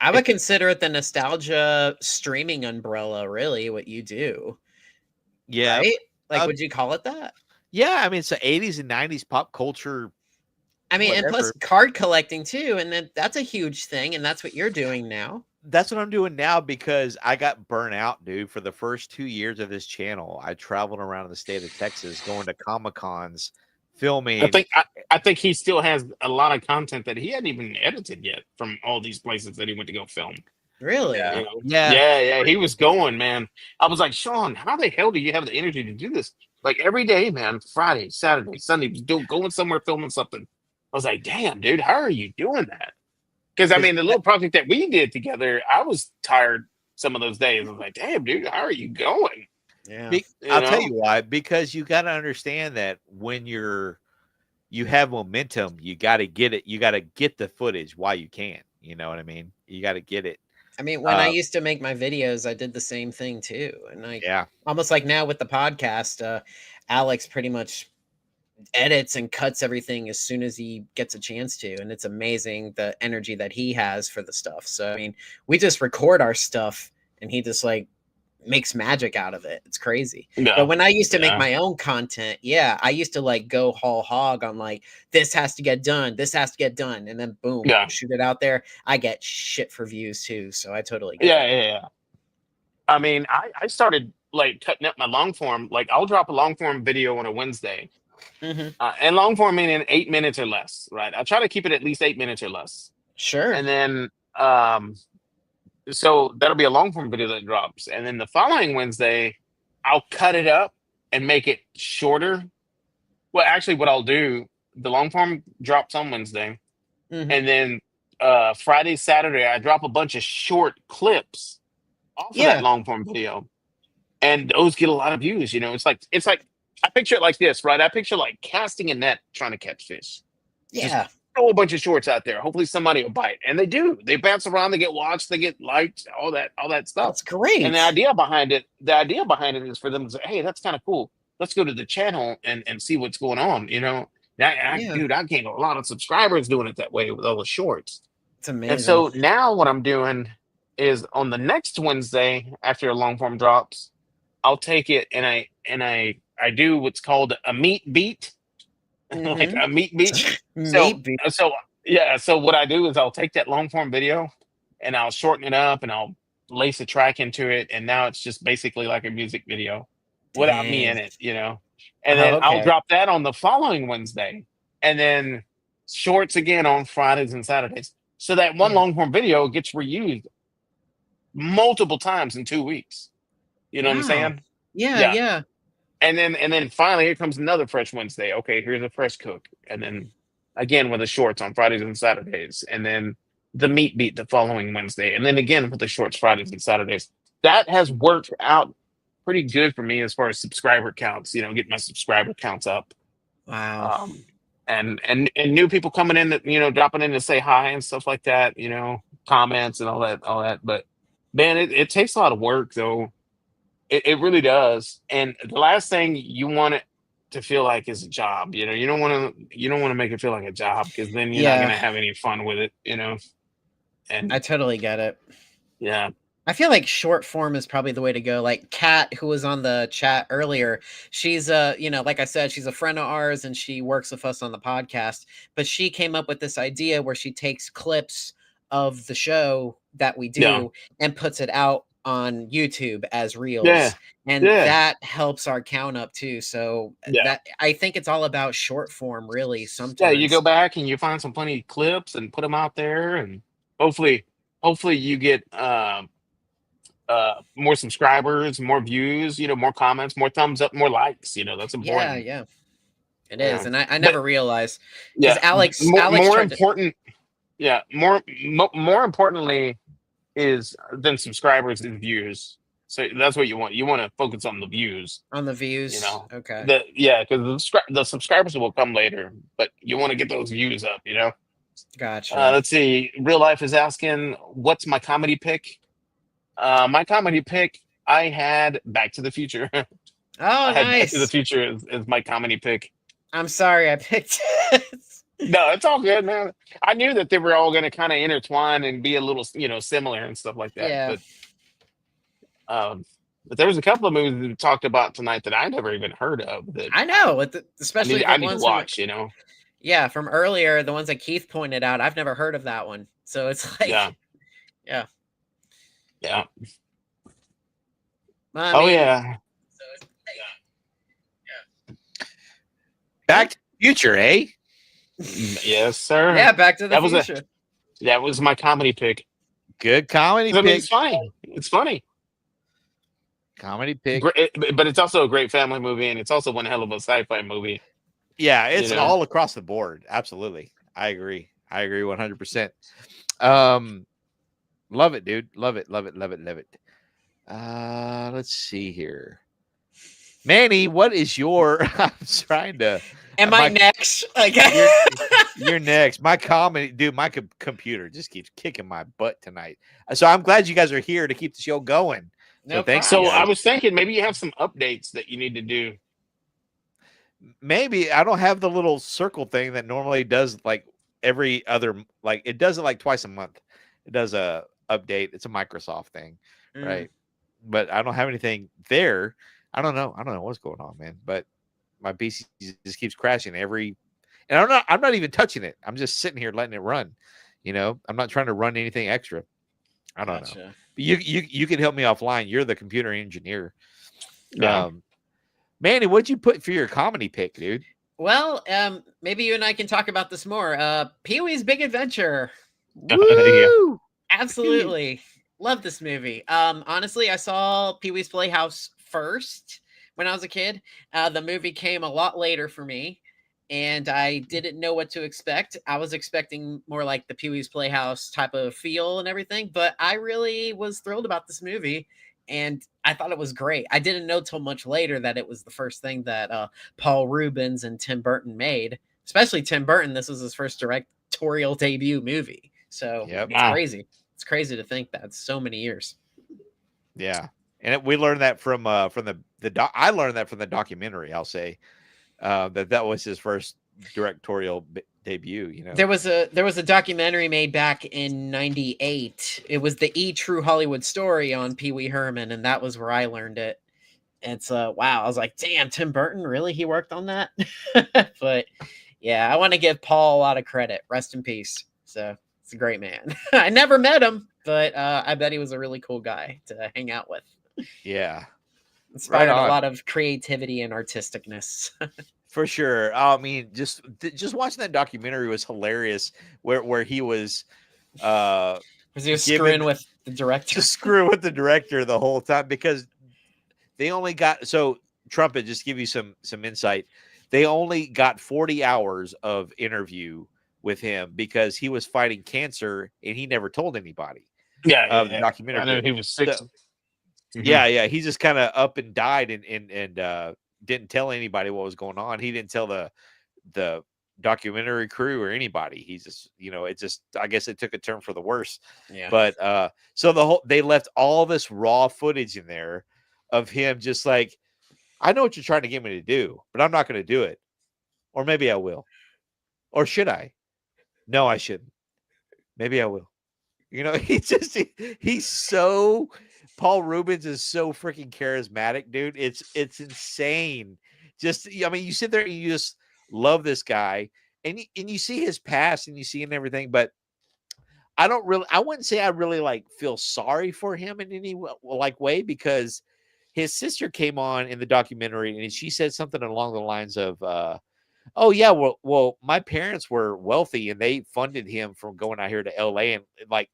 I would consider it the nostalgia streaming umbrella, really, what you do. yeah. Right? Like, Um, would you call it that? Yeah, I mean it's the 80s and 90s pop culture. I mean, and plus whatever. card collecting too, and then that's a huge thing, and that's what you're doing now. That's what I'm doing now because I got burnt out, dude. For the first 2 years of this channel, I traveled around the state of Texas, going to Comic-Cons, filming. I think he still has a lot of content that he hadn't even edited yet from all these places that he went to go film. Really? Yeah. Yeah, he was going, man. I was like, Sean, how the hell do you have the energy to do this? Like every day, man, Friday, Saturday, Sunday, going somewhere filming something. I was like, damn, dude, how are you doing that? Because I mean, the little project that we did together, I was tired some of those days. I was like, damn, dude, how are you going? Yeah. I'll tell you why. Because you got to understand that when you have momentum, you got to get it. You got to get the footage while you can. You know what I mean? You got to get it. I mean, when I used to make my videos, I did the same thing too. And almost like now with the podcast, Alex pretty much edits and cuts everything as soon as he gets a chance to. And it's amazing the energy that he has for the stuff. So, I mean, we just record our stuff and he just like makes magic out of it. It's crazy. But when I used to make my own content, I used to like go whole hog on like, this has to get done. This has to get done. And then boom, shoot it out there. I get shit for views too. So I totally get it. Yeah. I mean, I started like cutting up my long form. Like I'll drop a long form video on a Wednesday. Mm-hmm. And long form meaning 8 minutes or less, right? I try to keep it at least 8 minutes or less. Sure. And then so that'll be a long form video that drops. And then the following Wednesday, I'll cut it up and make it shorter. Well, actually, what I'll do, the long form drops on Wednesday. Mhm. And then Friday, Saturday, I drop a bunch of short clips off of that long form video. And those get a lot of views. It's like I picture it like this, right? I picture like casting a net trying to catch fish. Yeah. Throw a bunch of shorts out there. Hopefully somebody will bite. And they do. They bounce around, they get watched, they get liked, all that stuff. That's great. And the idea behind it is for them to say, hey, that's kind of cool. Let's go to the channel and see what's going on. Dude, I gained a lot of subscribers doing it that way with all the shorts. It's amazing. And so now what I'm doing is on the next Wednesday after a long form drops, I'll take it and I do what's called a meat beat. Like a meat beat. So what I do is I'll take that long form video and I'll shorten it up and I'll lace a track into it, and now it's just basically like a music video without me in it, And then I'll drop that on the following Wednesday, and then shorts again on Fridays and Saturdays. So that one long form video gets reused multiple times in 2 weeks. You know what I'm saying? Yeah. And then finally here comes another fresh Wednesday. Okay, here's a fresh cook. And then again with the shorts on Fridays and Saturdays. And then the meat beat the following Wednesday. And then again with the shorts Fridays and Saturdays. That has worked out pretty good for me as far as subscriber counts, getting my subscriber counts up. Wow. And new people coming in, dropping in to say hi and stuff like that, comments and all that. But man, it takes a lot of work though. It really does. And the last thing you want it to feel like is a job. You don't want to make it feel like a job, because then you're not going to have any fun with it. And I totally get it. Yeah. I feel like short form is probably the way to go. Like Kat, who was on the chat earlier, she's like I said, she's a friend of ours and she works with us on the podcast. But she came up with this idea where she takes clips of the show that we do Yeah. and puts it out on YouTube as reels. Yeah. And Yeah. that helps our count up too. So Yeah. that I think it's all about short form, really. Sometimes. Yeah, you go back and you find some funny clips and put them out there, and hopefully you get more subscribers, more views, more comments, more thumbs up, more likes. That's important. Yeah, it is. Yeah. And I But never realized yeah, because Alex more tried to- important. Yeah, more importantly than subscribers is views. So that's what you want. You want to focus on the views. on the views. Okay. Because the subscribers will come later, but you want to get those views up. Gotcha. Let's see. Real Life is asking, what's my comedy pick? My comedy pick, I had Back to the Future. Oh, I had Back nice. to the Future as my comedy pick. I'm sorry I picked it. No, it's all good, man. I knew that they were all going to kind of intertwine and be a little, similar and stuff like that. Yeah. But there was a couple of movies we talked about tonight that I never even heard of. That I know, especially I the need to ones watch. Yeah, from earlier, the ones that Keith pointed out. I've never heard of that one. So it's like, Yeah. I Oh mean, yeah. Back to the Future, eh? Yes, sir. Yeah, Back to the That was Future. That was my comedy pick. Good comedy I mean, pick. it's funny. It's funny. Comedy pick. But it's also a great family movie, and it's also one hell of a sci-fi movie. Yeah, it's You know? all across the board. Absolutely. I agree 100%. Love it, dude. Love it. Let's see here. Manny, what is your I'm trying to Am I next? Like, you're next. My comedy, dude, my computer just keeps kicking my butt tonight. So I'm glad you guys are here to keep the show going. No thanks. So you I guys. was thinking maybe you have some updates that you need to do. Maybe I don't have the little circle thing that normally does like every other, like it does it like twice a month. It does a update. It's a Microsoft thing, right? But I don't have anything there. I don't know what's going on, man. But my PC just keeps crashing and I'm not even touching it. I'm just sitting here letting it run. I'm not trying to run anything extra. I don't know. You can help me offline. You're the computer engineer. Yeah. Manny, what'd you put for your comedy pick, dude? Well, maybe you and I can talk about this more. Pee-wee's Big Adventure. Woo! Absolutely. Love this movie. Honestly, I saw Pee-wee's Playhouse first when I was a kid. The movie came a lot later for me, and I didn't know what to expect. I was expecting more like the Pee-wee's Playhouse type of feel and everything, but I really was thrilled about this movie, and I thought it was great. I didn't know till much later that it was the first thing that Paul Rubens and Tim Burton made, especially Tim Burton. This was his first directorial debut movie. So Yep. it's crazy. It's crazy to think that it's so many years. Yeah, and we learned that from the I learned that from the documentary. I'll say that was his first directorial debut. There was a documentary made back in '98. It was the True Hollywood Story on Pee Wee Herman, and that was where I learned it. It's wow. I was like, damn, Tim Burton, really? He worked on that? But yeah, I want to give Paul a lot of credit. Rest in peace. So it's a great man. I never met him, but I bet he was a really cool guy to hang out with. Yeah, Inspired Right on. a lot of creativity and artisticness. for sure. I mean, just watching that documentary was hilarious. Where he was Because he was Given- screwing with the director. just screw with the director the whole time because they only got Trumpet. Just give you some insight. They only got 40 hours of interview with him because he was fighting cancer and he never told anybody of the documentary. I know he was sick. So- Yeah. He just kind of up and died and didn't tell anybody what was going on. He didn't tell the documentary crew or anybody. He's just, it just, I guess it took a turn for the worse. Yeah. But so they left all this raw footage in there of him just like, I know what you're trying to get me to do, but I'm not going to do it. Or maybe I will. Or should I? No, I shouldn't. Maybe I will. He's so Paul Rubens is so freaking charismatic, dude. It's insane. You sit there and you just love this guy, and you see his past and you see and everything. But I wouldn't say I really like feel sorry for him in any way, because his sister came on in the documentary and she said something along the lines of, oh yeah, well, my parents were wealthy and they funded him from going out here to LA and like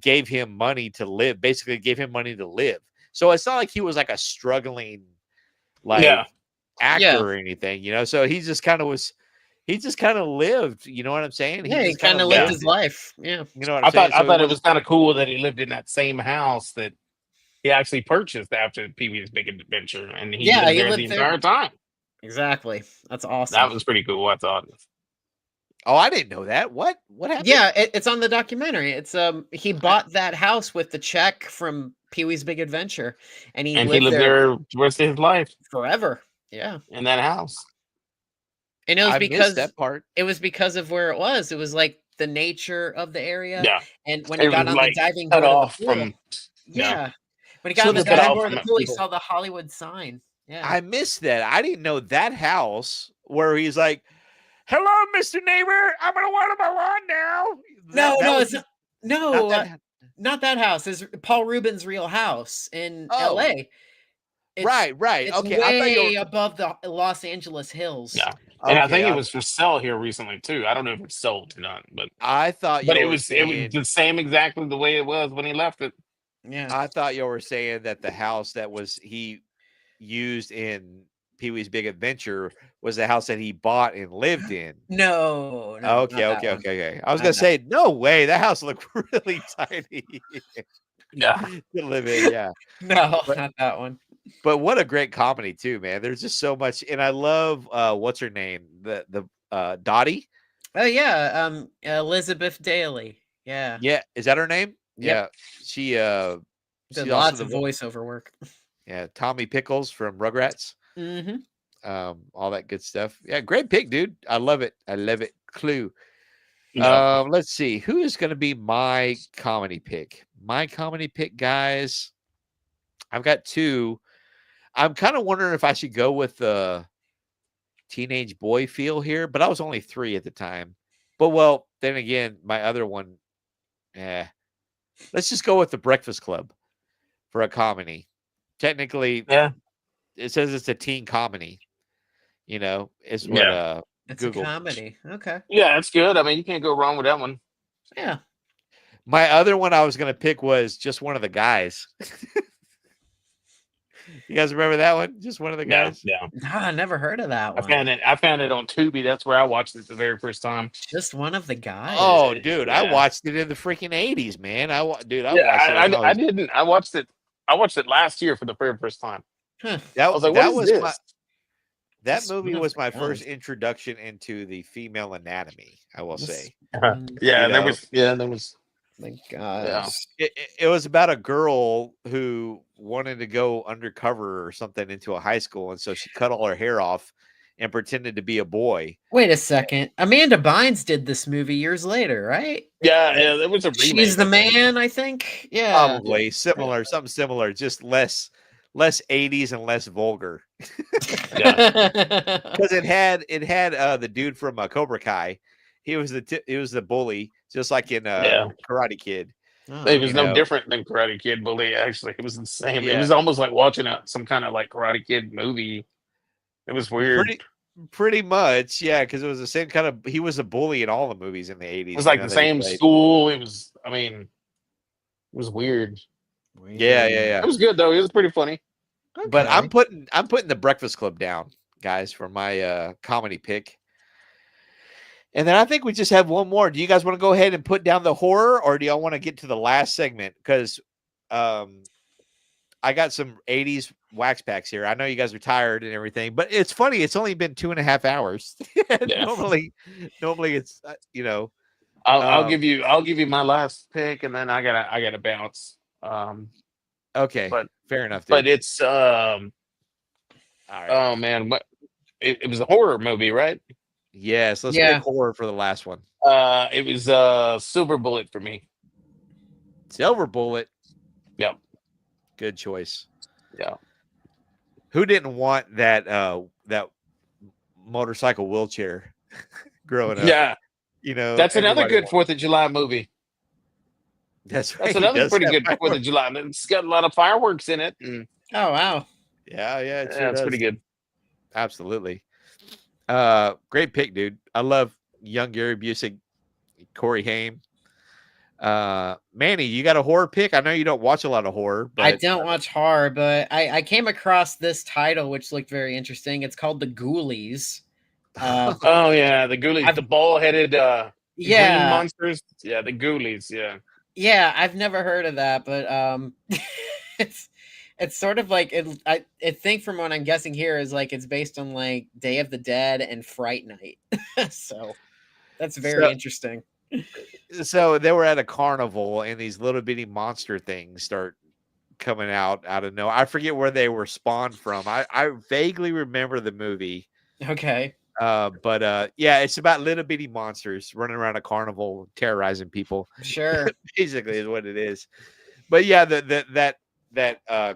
gave him money to live, basically gave him money to live. So it's not like he was like a struggling actor or anything, so he just kind of lived, you know what I'm saying? Yeah, he just kind of lived lived his life. Yeah. You know what I'm saying? I thought it was kind of cool that he lived in that same house that he actually purchased after Pee-wee's Big Adventure, and he lived there the entire time. Exactly. That's awesome. That was pretty cool. I thought. Oh, I didn't know that. What happened? Yeah, it's on the documentary. It's he bought that house with the check from Pee-wee's Big Adventure, and he lived there the rest of his life forever. Yeah, in that house. And it was because that part. It was because of where it was. It was like the nature of the area. Yeah, and when he got on the diving cut board off of the pool, from when he got on the diving board of the pool, he saw the Hollywood sign. Yeah, I missed that. I didn't know that house where he's like, "Hello, Mr. Neighbor. I'm gonna water my lawn now." Not that house. It's Paul Rubin's real house in L.A. It's, right. It's Okay, way I thought you were above the Los Angeles hills. Yeah, and I think it was for sale here recently too. I don't know if it's sold or not, but I thought. But it was the same exactly the way it was when he left it. Yeah, I thought you were saying that the house that he used in Pee-wee's Big Adventure was the house that he bought and lived in. No. Okay. I was gonna say, no way. That house looked really tiny. Yeah, to live in. Yeah. No, not that one. But what a great comedy too, man. There's just so much, and I love what's her name, the Dottie. Oh yeah, Elizabeth Daily. Yeah. Yeah, is that her name? Yep. Yeah, she did lots of voiceover work. Yeah, Tommy Pickles from Rugrats. Mm-hmm. All that good stuff. Yeah, great pick, dude. I love it. Clue. Yeah. Let's see who is going to be my comedy pick. My comedy pick, guys. I've got two. I'm kind of wondering if I should go with the teenage boy feel here, but I was only 3 at the time. But well, then again, my other one, let's just go with The Breakfast Club for a comedy. Technically, it says it's a teen comedy. Is what it's Google. A comedy. Okay. Yeah, it's good. I mean, you can't go wrong with that one. Yeah. My other one I was going to pick was Just One of the Guys. You guys remember that one? Just One of the Guys? Yeah. No, I never heard of that one. I found it on Tubi. That's where I watched it the very first time. Just One of the Guys. Oh, dude, I watched it in the freaking 80s, man. I watched it. I didn't. I watched it last year for the very first time. Huh. That movie was my first introduction into the female anatomy, I will say. There was. Thank God. Yeah. It was about a girl who wanted to go undercover or something into a high school, and so she cut all her hair off and pretended to be a boy. Wait a second. Amanda Bynes did this movie years later, right? Yeah, there was a remake. She's the Man, I think. Yeah. Probably something similar, just less 80s and less vulgar. Because it had the dude from Cobra Kai. He was the bully, just like in Karate Kid. It was no different than Karate Kid bully. Actually, it was the same. Yeah. It was almost like watching some kind of like Karate Kid movie. It was weird. Pretty much, yeah, because it was the same kind of. He was a bully in all the movies in the 80s. It was like the same school. It was. I mean, it was weird. Yeah. It was good though. It was pretty funny. Okay. But I'm putting The Breakfast Club down, guys, for my comedy pick. And then I think we just have one more. Do you guys want to go ahead and put down the horror, or do y'all want to get to the last segment? Because I got some 80s wax packs here. I know you guys are tired and everything, but it's funny. It's only been 2.5 hours. Normally it's I'll give you my last pick, and then I gotta bounce. Okay, but fair enough. Dude. But it's all right. Oh man, what it was a horror movie, right? Yes, let's pick horror for the last one. It was Silver Bullet for me. Silver Bullet. Yep. Good choice. Yeah. Who didn't want that motorcycle wheelchair growing up? Yeah. You know, that's another good 4th of July movie. That's right. That's he another does pretty have good Fourth of fireworks. July. It's got a lot of fireworks in it. And, Oh wow. Yeah, it yeah, sure it's does. pretty good. Absolutely. Great pick, dude. I love young Gary Busey, Corey Haim. Manny, you got a horror pick? I know you don't watch a lot of horror, but I don't watch horror, but I came across this title which looked very interesting. It's called The Ghoulies. Oh yeah, the ghoulies, the ball-headed green Yeah, monsters. Yeah, the ghoulies. Yeah. yeah, I've never heard of that, but it's sort of like I think from what I'm guessing here is like it's based on like Day of the Dead and Fright Night. So that's very So- interesting. so they were at a carnival and these little bitty monster things start coming out of nowhere. I forget where they were spawned from. I vaguely remember the movie. Okay. But yeah, it's about little bitty monsters running around a carnival terrorizing people. Sure. Basically is what it is. But yeah, that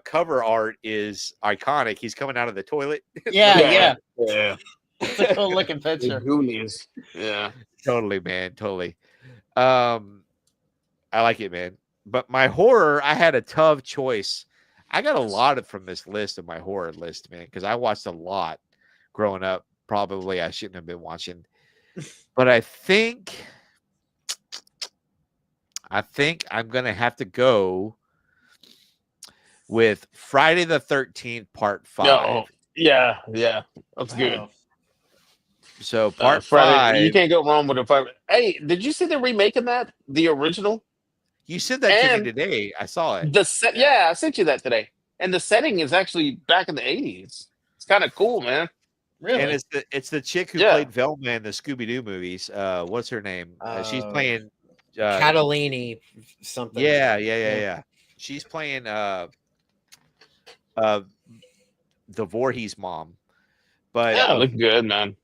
cover art is iconic. He's coming out of the toilet. Yeah. Yeah. It's a cool looking The picture. ghoulies. Yeah. Totally, man. Totally. I like it, man. But my horror, I had a tough choice. I got a lot from this list of my horror list, man, because I watched a lot growing up. Probably I shouldn't have been watching. But I think I'm gonna have to go with Friday the 13th Part 5. No. Yeah. Yeah. That's good. Wow. So Part Friday, 5. you can't go wrong with a 5. Hey, did you see they're remaking that? The original? You said that to And me today. I saw it. The set, yeah, I sent you that today. And the setting is actually back in the 80s. It's kind of cool, man. Really? And it's the chick who Yeah. played Velma in the Scooby Doo movies. What's her name? She's playing Catalini something. Yeah. She's playing the Voorhees mom. But Yeah, look good, man.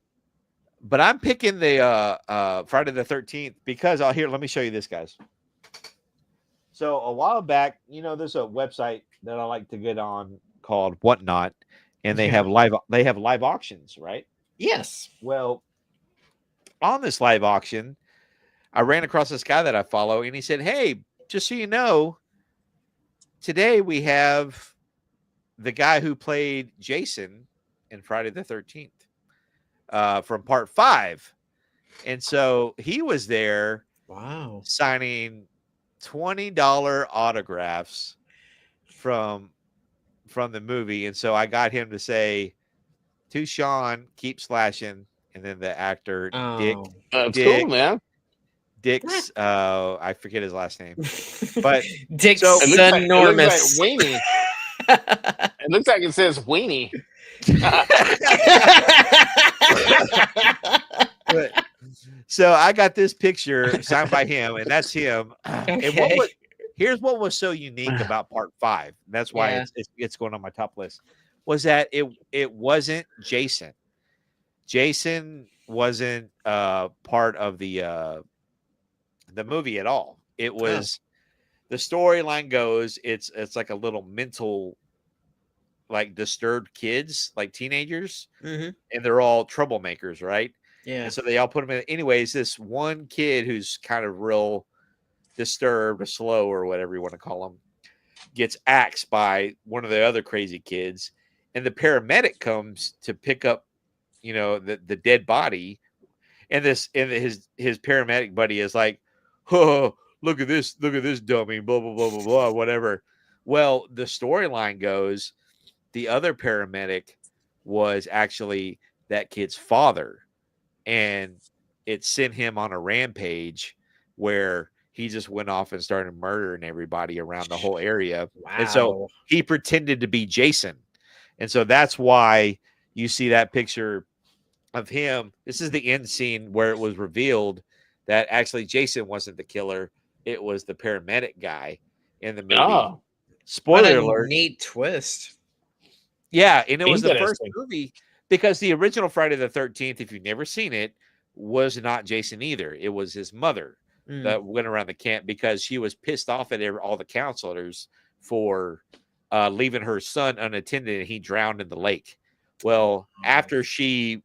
but I'm picking the Friday the 13th because let me show you this, guys. So a while back, there's a website that I like to get on called Whatnot, and they have live auctions, right? Yes. Well, on this live auction, I ran across this guy that I follow, and he said, "Hey, just so you know, today we have the guy who played Jason in Friday the 13th from Part 5." And so he was there Wow. signing $20 autographs from the movie. And so I got him to say to Sean, keep slashing, and then the actor Dick Oh. That's Dick. cool, man. Dick's I forget his last name. But Dick's so- It looks like enormous. Weenie. It looks like it says Weenie. So I got this picture signed by him, and that's him. And Okay. here's what was so unique about Part 5. And that's why Yeah. it's going on my top list. Was that it wasn't Jason. Jason wasn't part of the movie at all. It was the storyline goes. It's like a little mental, like disturbed kids, like teenagers, Mhm. and they're all troublemakers, right? Yeah. And so they all put him in. Anyways, this one kid who's kind of real disturbed or slow or whatever you want to call him gets axed by one of the other crazy kids. And the paramedic comes to pick up, the dead body. And his paramedic buddy is like, "Oh, look at this dummy, blah, blah, blah, blah, blah, whatever." Well, the storyline goes, the other paramedic was actually that kid's father. And it sent him on a rampage where he just went off and started murdering everybody around the whole area. Wow. And so he pretended to be Jason. And so that's why you see that picture of him. This is the end scene where it was revealed that actually Jason wasn't the killer. It was the paramedic guy in the movie. Oh, what Spoiler a alert. neat twist. Yeah, and it was the first Interesting. movie because the original Friday the 13th, if you've never seen it, was not Jason either. It was his mother Mm. that went around the camp because she was pissed off at all the counselors for leaving her son unattended and he drowned in the lake. Well, after she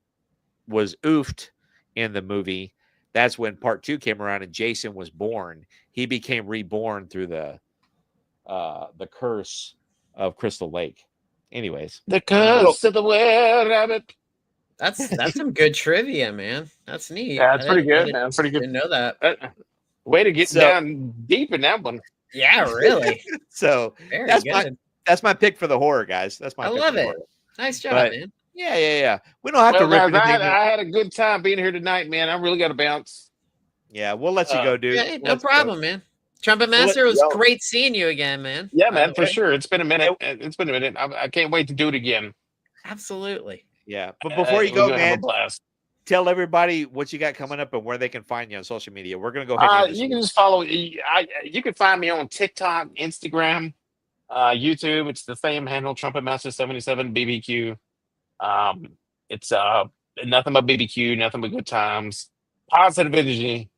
was oofed in the movie, that's when part 2 came around and Jason was born. He became reborn through the curse of Crystal Lake. Anyways, The curse of the were rabbit. That's some good trivia, man. That's neat. Yeah, it's I pretty didn't- I good, didn't- man. Pretty good. Didn't know that. Way to get So- down deep in that one. Yeah, really. so Very that's good. that's my pick for the horror, guys. That's my I pick love for the it. horror. Nice job, But- man. Yeah. We don't have Well, to rip guys, anything. I had a good time being here tonight, man. I really got to bounce. Yeah, we'll let you go, dude. Yeah, We'll no let you go. problem, man. Trumpet Well, Master, it was yo. great seeing you again, man. Yeah, By man, the for way. sure. It's been a minute. It's been a minute. I can't wait to do it again. Absolutely. Yeah, but before you We're go, gonna have a man, blast. tell everybody what you got coming up and where they can find you on social media. We're gonna go ahead. And end this You one. can just follow. You can find me on TikTok, Instagram, YouTube. It's the same handle, Trumpet Master 77 BBQ. It's nothing but BBQ, nothing but good times, positive energy.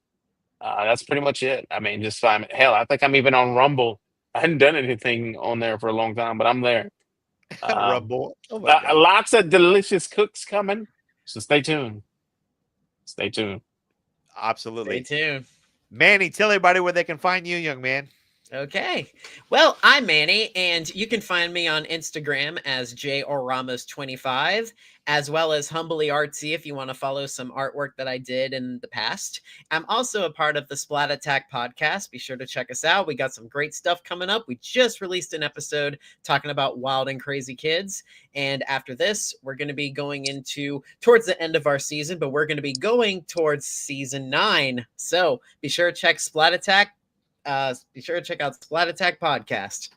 That's pretty much it. I mean, just find me. Hell, I think I'm even on Rumble. I hadn't done anything on there for a long time, but I'm there. Rumble. Oh my God. Lots of delicious cooks coming, so stay tuned. Stay tuned. Absolutely. Stay tuned. Manny, tell everybody where they can find you, young man. Okay. Well, I'm Manny, and you can find me on Instagram as JORamos25, as well as Humbly Artsy if you want to follow some artwork that I did in the past. I'm also a part of the Splat Attack podcast. Be sure to check us out. We got some great stuff coming up. We just released an episode talking about wild and crazy kids. And after this, we're going to be going towards the end of our season, but we're going to be going towards season 9. So be sure to check Splat Attack. Be sure to check out Splat Attack podcast.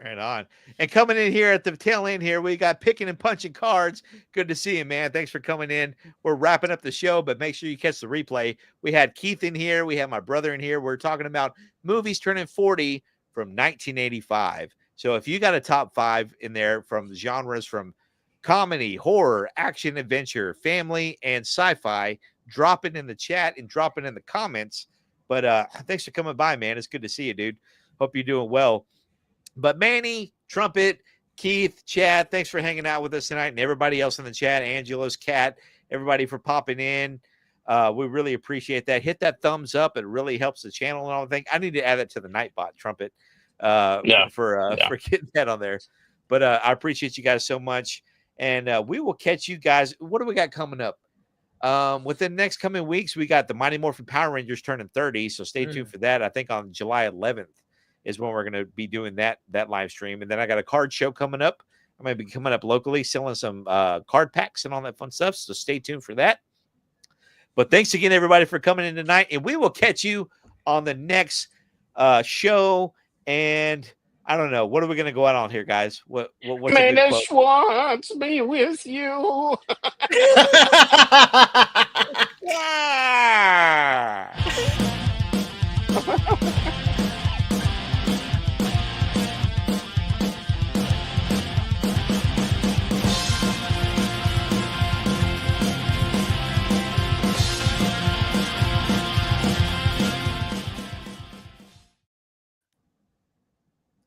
Right on. And coming in here at the tail end here, we got Picking and Punching Cards. Good to see you, man. Thanks for coming in. We're wrapping up the show, but make sure you catch the replay. We had Keith in here. We had my brother in here. We're talking about movies turning 40 from 1985. So if you got a top 5 in there from genres from comedy, horror, action, adventure, family, and sci-fi, drop it in the chat and drop it in the comments. But thanks for coming by, man. It's good to see you, dude. Hope you're doing well. But Manny, Trumpet, Keith, Chad, thanks for hanging out with us tonight, and everybody else in the chat, Angelo's cat, everybody for popping in. We really appreciate that. Hit that thumbs up. It really helps the channel and all the thing. I need to add it to the Nightbot, Trumpet, for getting that on there. But I appreciate you guys so much. And we will catch you guys. What do we got coming up? Within the next coming weeks, we got the Mighty Morphin Power Rangers turning 30, so stay tuned for that. I think on July 11th is when we're going to be doing that live stream. And then I got a card show coming up. I'm going to be coming up locally, selling some card packs and all that fun stuff, so stay tuned for that. But thanks again, everybody, for coming in tonight, and we will catch you on the next show. And I don't know, what are we going to go out on here, guys? What's May a good the quote? Schwartz be with you.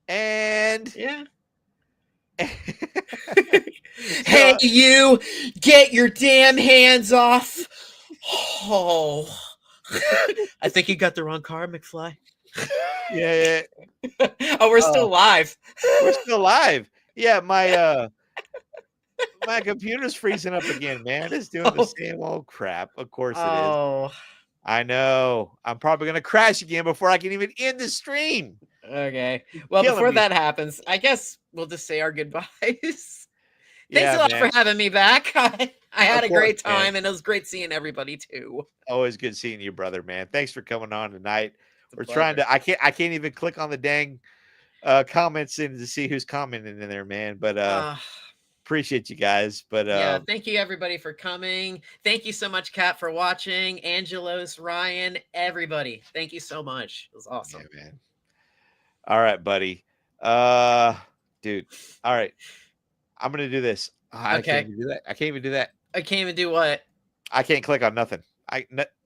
And Yeah. Hey, you, get your damn hands off. Oh, I think you got the wrong car, McFly. yeah, Oh, we're still live. we're still live. Yeah, my computer's freezing up again, man. It's doing the same old crap. Of course it is. Oh, I know. I'm probably gonna crash again before I can even end the stream. okay. Well, Killing before me. that happens, I guess we'll just say our goodbyes. Thanks Yeah, a lot man. for having me back. I had Of a great course, man. time, and it was great seeing everybody too. Always good seeing you, brother, man. Thanks for coming on tonight. It's a We're trying pleasure. to. I can't even click on the dang comments and to see who's commenting in there, man. But appreciate you guys. But Yeah, thank you everybody for coming. Thank you so much, Kat, for watching. Angelos, Ryan, everybody. Thank you so much. It was awesome. yeah, man. All right, buddy. Dude. All right. I'm gonna do this. I Okay. can't even do that. I can't even do that. I can't even do what? I can't click on nothing.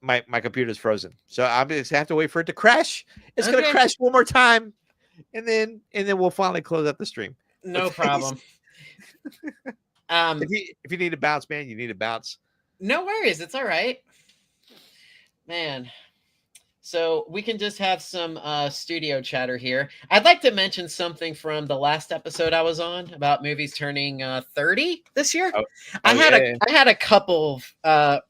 My computer's frozen. So I'm just have to wait for it to crash. It's gonna Okay. crash one more time, and then we'll finally close out the stream. No Okay. problem. If you need to bounce, man, you need to bounce. No worries. It's all right. Man. So we can just have some studio chatter here. I'd like to mention something from the last episode I was on about movies turning 30 this year. Oh, I had yeah. I had a couple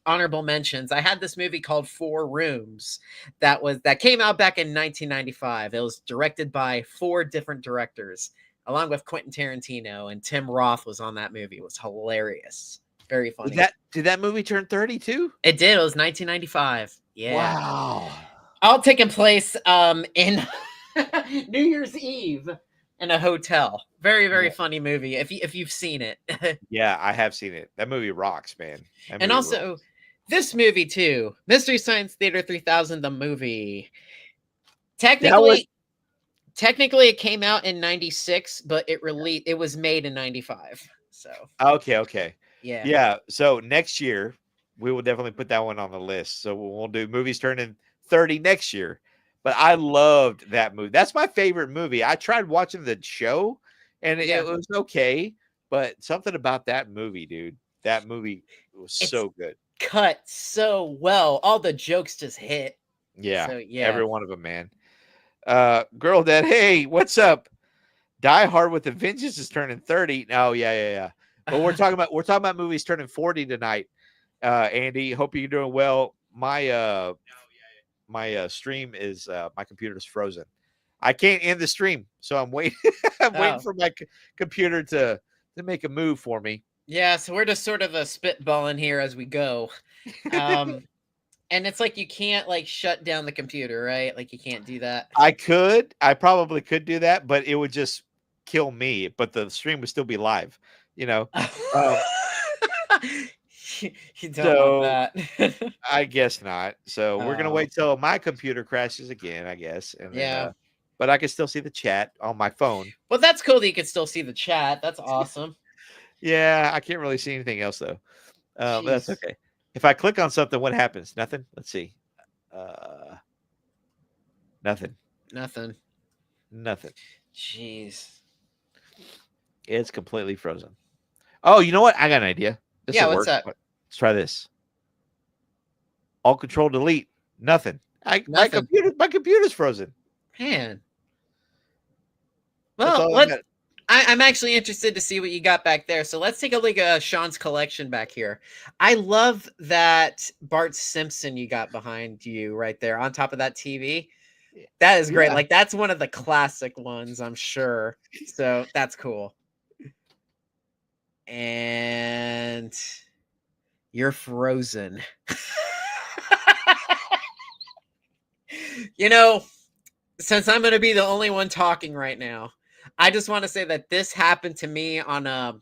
honorable mentions. I had this movie called Four Rooms that came out back in 1995. It was directed by 4 different directors, along with Quentin Tarantino, and Tim Roth was on that movie. It was hilarious, very funny. Did that movie turn 30 too? It did. It was 1995. Yeah. Wow. All taking place in New Year's Eve in a hotel. Very, very Yeah. funny movie if you've seen it. Yeah, I have seen it. That movie rocks, man. That And movie also rocks. this movie too, Mystery Science Theater 3000, the movie. That Technically it came out in 96, but it was made in 95. So okay. yeah. Yeah. So next year we will definitely put that one on the list. So we'll do movies turning 30 next year. But I loved that movie. That's my favorite movie. I tried watching the show and Yeah. it was okay, but something about that movie, dude. That movie was It's- so good. Cut so well. All the jokes just hit. Yeah. So yeah. Every one of them, man. Girl Dad, hey, what's up? Die Hard with a Vengeance is turning 30. Oh, yeah. But we're talking about movies turning 40 tonight. Andy, hope you're doing well. My stream is my computer's frozen. I can't end the stream, so I'm waiting. I'm waiting Oh. for my computer to make a move for me. Yeah, so we're just sort of a spitballing here as we go. And it's like you can't like shut down the computer, right? Like you can't do that. I probably could do that, but it would just kill me. But the stream would still be live, you know. You don't want that. I guess not. So we're gonna Oh. wait till my computer crashes again, I guess. And then, Yeah. but I can still see the chat on my phone. Well, that's cool that you can still see the chat. That's awesome. Yeah, I can't really see anything else though. But that's Jeez. okay. If I click on something, what happens? Nothing. Let's see. Nothing. Nothing. Jeez. It's completely frozen. Oh, you know what? I got an idea. This Yeah, will what's work. that? Let's try this. Alt Control Delete. Nothing. My Nothing. computer's frozen. Man. That's Well, all I got. I'm actually interested to see what you got back there. So let's take a look at Sean's collection back here. I love that Bart Simpson you got behind you right there on top of that TV. That is great. Yeah. Like that's one of the classic ones, I'm sure. So that's cool. And you're frozen. You know, since I'm going to be the only one talking right now, I just want to say that this happened to me on a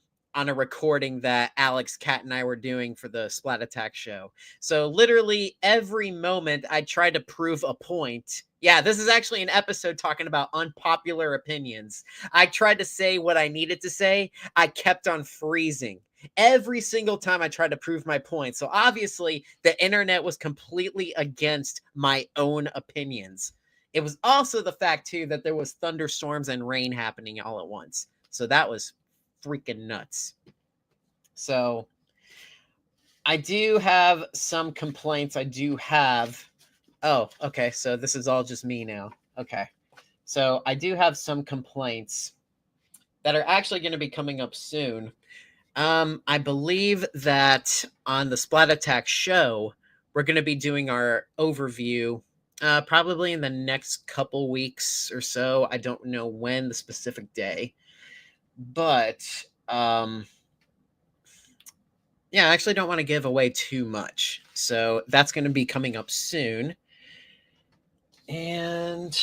recording that Alex, Kat, and I were doing for the Splat Attack show. So literally every moment I tried to prove a point. Yeah, this is actually an episode talking about unpopular opinions. I tried to say what I needed to say. I kept on freezing every single time I tried to prove my point. So obviously the internet was completely against my own opinions. It was also the fact too that there was thunderstorms and rain happening all at once. So that was freaking nuts. So I do have some complaints. Oh, okay. So this is all just me now. Okay. So I do have some complaints that are actually going to be coming up soon. I believe that on the Splat Attack show, we're going to be doing our overview probably in the next couple weeks or so. I don't know when the specific day, but yeah, I actually don't want to give away too much. So that's going to be coming up soon. And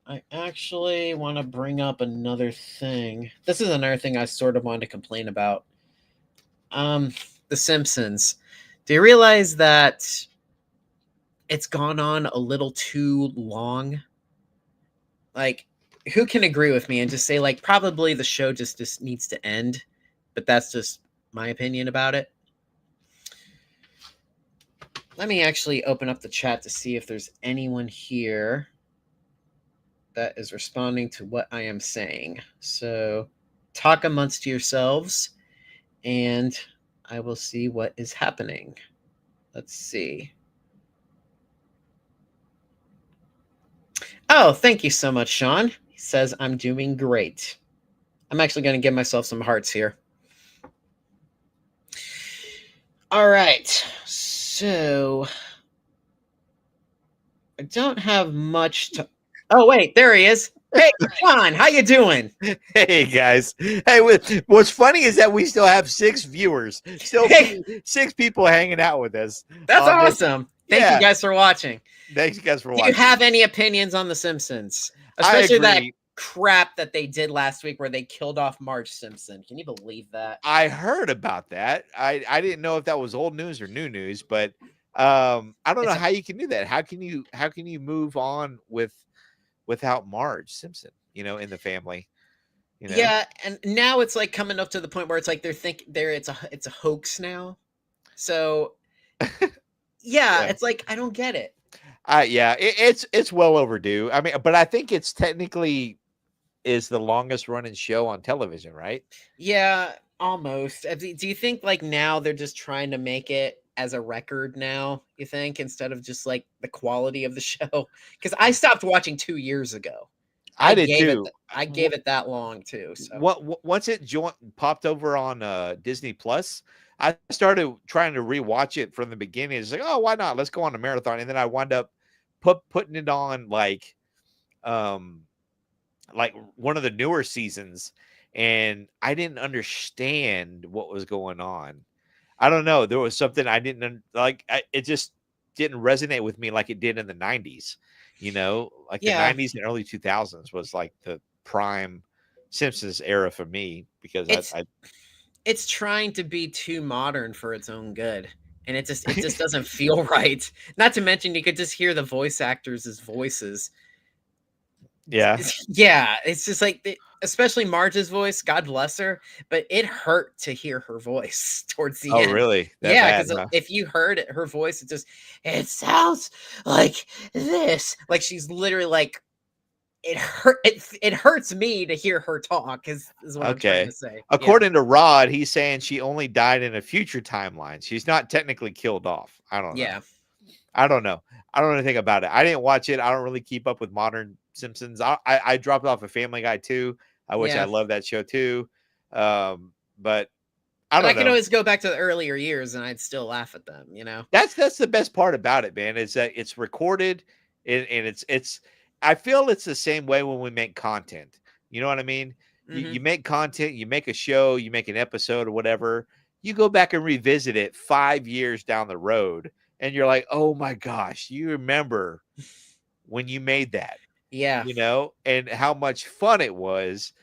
I actually want to bring up another thing. This is another thing I sort of wanted to complain about. The Simpsons. Do you realize that it's gone on a little too long? Like, who can agree with me and just say, like, probably the show just needs to end? But that's just my opinion about it. Let me actually open up the chat to see if there's anyone here that is responding to what I am saying. So talk amongst yourselves and I will see what is happening. Let's see. Oh, thank you so much, Sean. He says I'm doing great. I'm actually going to give myself some hearts here. All right. So I don't have much to. Oh wait, there he is. Hey, Sean, how you doing? Hey guys. Hey, what's funny is that we still have 6 viewers, still Hey. 6 people hanging out with us. That's on this- awesome. Thank yeah. you guys for watching. Thanks, you guys, for Do watching. you have any opinions on The Simpsons? I Especially that agree. crap that they did last week where they killed off Marge Simpson. Can you believe that? I heard about that. I didn't know if that was old news or new news, but I don't know It's a- how you can do that. How can you move on without Marge Simpson, in the family? Yeah, and now it's like coming up to the point where it's like it's a hoax now. So yeah, it's like I don't get it. Yeah, it's well overdue. I mean, but I think it's technically is the longest running show on television, right? Yeah, almost. Do you think like now they're just trying to make it as a record now, you think, instead of just like the quality of the show? Because I stopped watching 2 years ago. I did gave too. I gave it that long too. So Once it popped over on Disney Plus, I started trying to rewatch it from the beginning. It's like, oh, why not? Let's go on a marathon. And then I wound up putting it on like one of the newer seasons, and I didn't understand what was going on. I don't know. There was something I didn't like. It just didn't resonate with me like it did in the 90s. Like Yeah. the 90s and early 2000s was like the prime Simpsons era for me because It's- I it's trying to be too modern for its own good. And it just doesn't feel right. Not to mention you could just hear the voice actors' voices. yeah. Yeah, it's just like especially Marge's voice, God bless her, but it hurt to hear her voice towards the Oh, end. really? That Yeah, bad, because huh? if you heard her voice, it sounds like this. Like she's literally like it hurts me to hear her talk, is what I'm trying Okay. to say. Yeah. According to Rod, he's saying she only died in a future timeline. She's not technically killed off. I don't know. Yeah. I don't know. I don't know anything about it. I didn't watch it. I don't really keep up with modern Simpsons. I dropped off a Family Guy too. I wish Yeah. I loved that show too. But I But don't I know. could always go back to the earlier years and I'd still laugh at them, you know? That's the best part about it, man. Is that it's recorded and it's. I feel it's the same way when we make content. You know what I mean? Mhm. You make content, you make a show, you make an episode or whatever. You go back and revisit it 5 years down the road, and you're like, "Oh my gosh, you remember when you made that?" Yeah. And how much fun it was.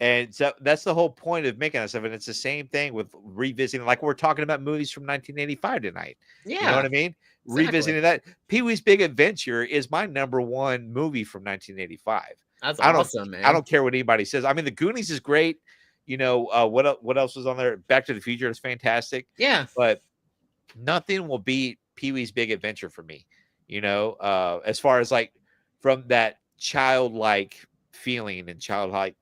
And so that's the whole point of making that stuff. And it's the same thing with revisiting, like we're talking about movies from 1985 tonight. Yeah. You know what I mean? exactly. Revisiting that. Pee-wee's Big Adventure is my #1 movie from 1985. That's I don't- awesome, man. I don't care what anybody says. I mean, The Goonies is great. What else was on there? Back to the Future is fantastic. Yeah. But nothing will beat Pee-wee's Big Adventure for me. As far as like from that childlike feeling and childlike,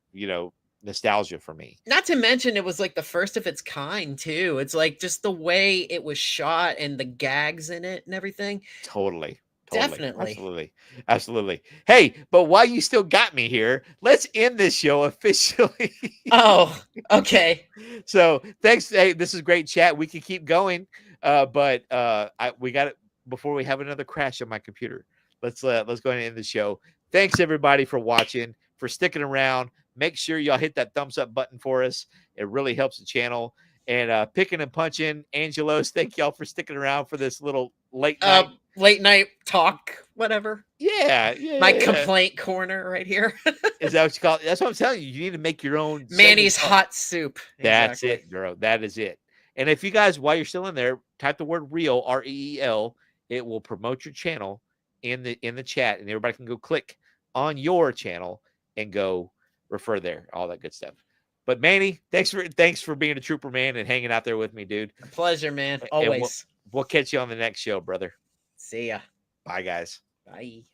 nostalgia for me. Not to mention it was like the first of its kind too. It's like just the way it was shot and the gags in it and everything. Totally. Definitely. Absolutely. Hey, but while you still got me here, let's end this show officially. Oh, okay. So thanks. Hey, this is great chat. We can keep going. But we got it before we have another crash on my computer. Let's go ahead and end the show. Thanks everybody for watching, for sticking around. Make sure y'all hit that thumbs up button for us. It really helps the channel. And picking and punching, Angelos, thank y'all for sticking around for this little late night. Late night talk, whatever. Yeah. My complaint corner right here. Is that what you call it? That's what I'm telling you. You need to make your own Manny's segment. hot soup. That's Exactly. it, bro. That is it. And if you guys, while you're still in there, type the word real, REEL, it will promote your channel in the chat, and everybody can go click on your channel and go refer there, all that good stuff. But Manny, thanks for being a trooper, man, and hanging out there with me, dude. A pleasure, man. And Always. we'll catch you on the next show, brother. See ya. Bye, guys. Bye.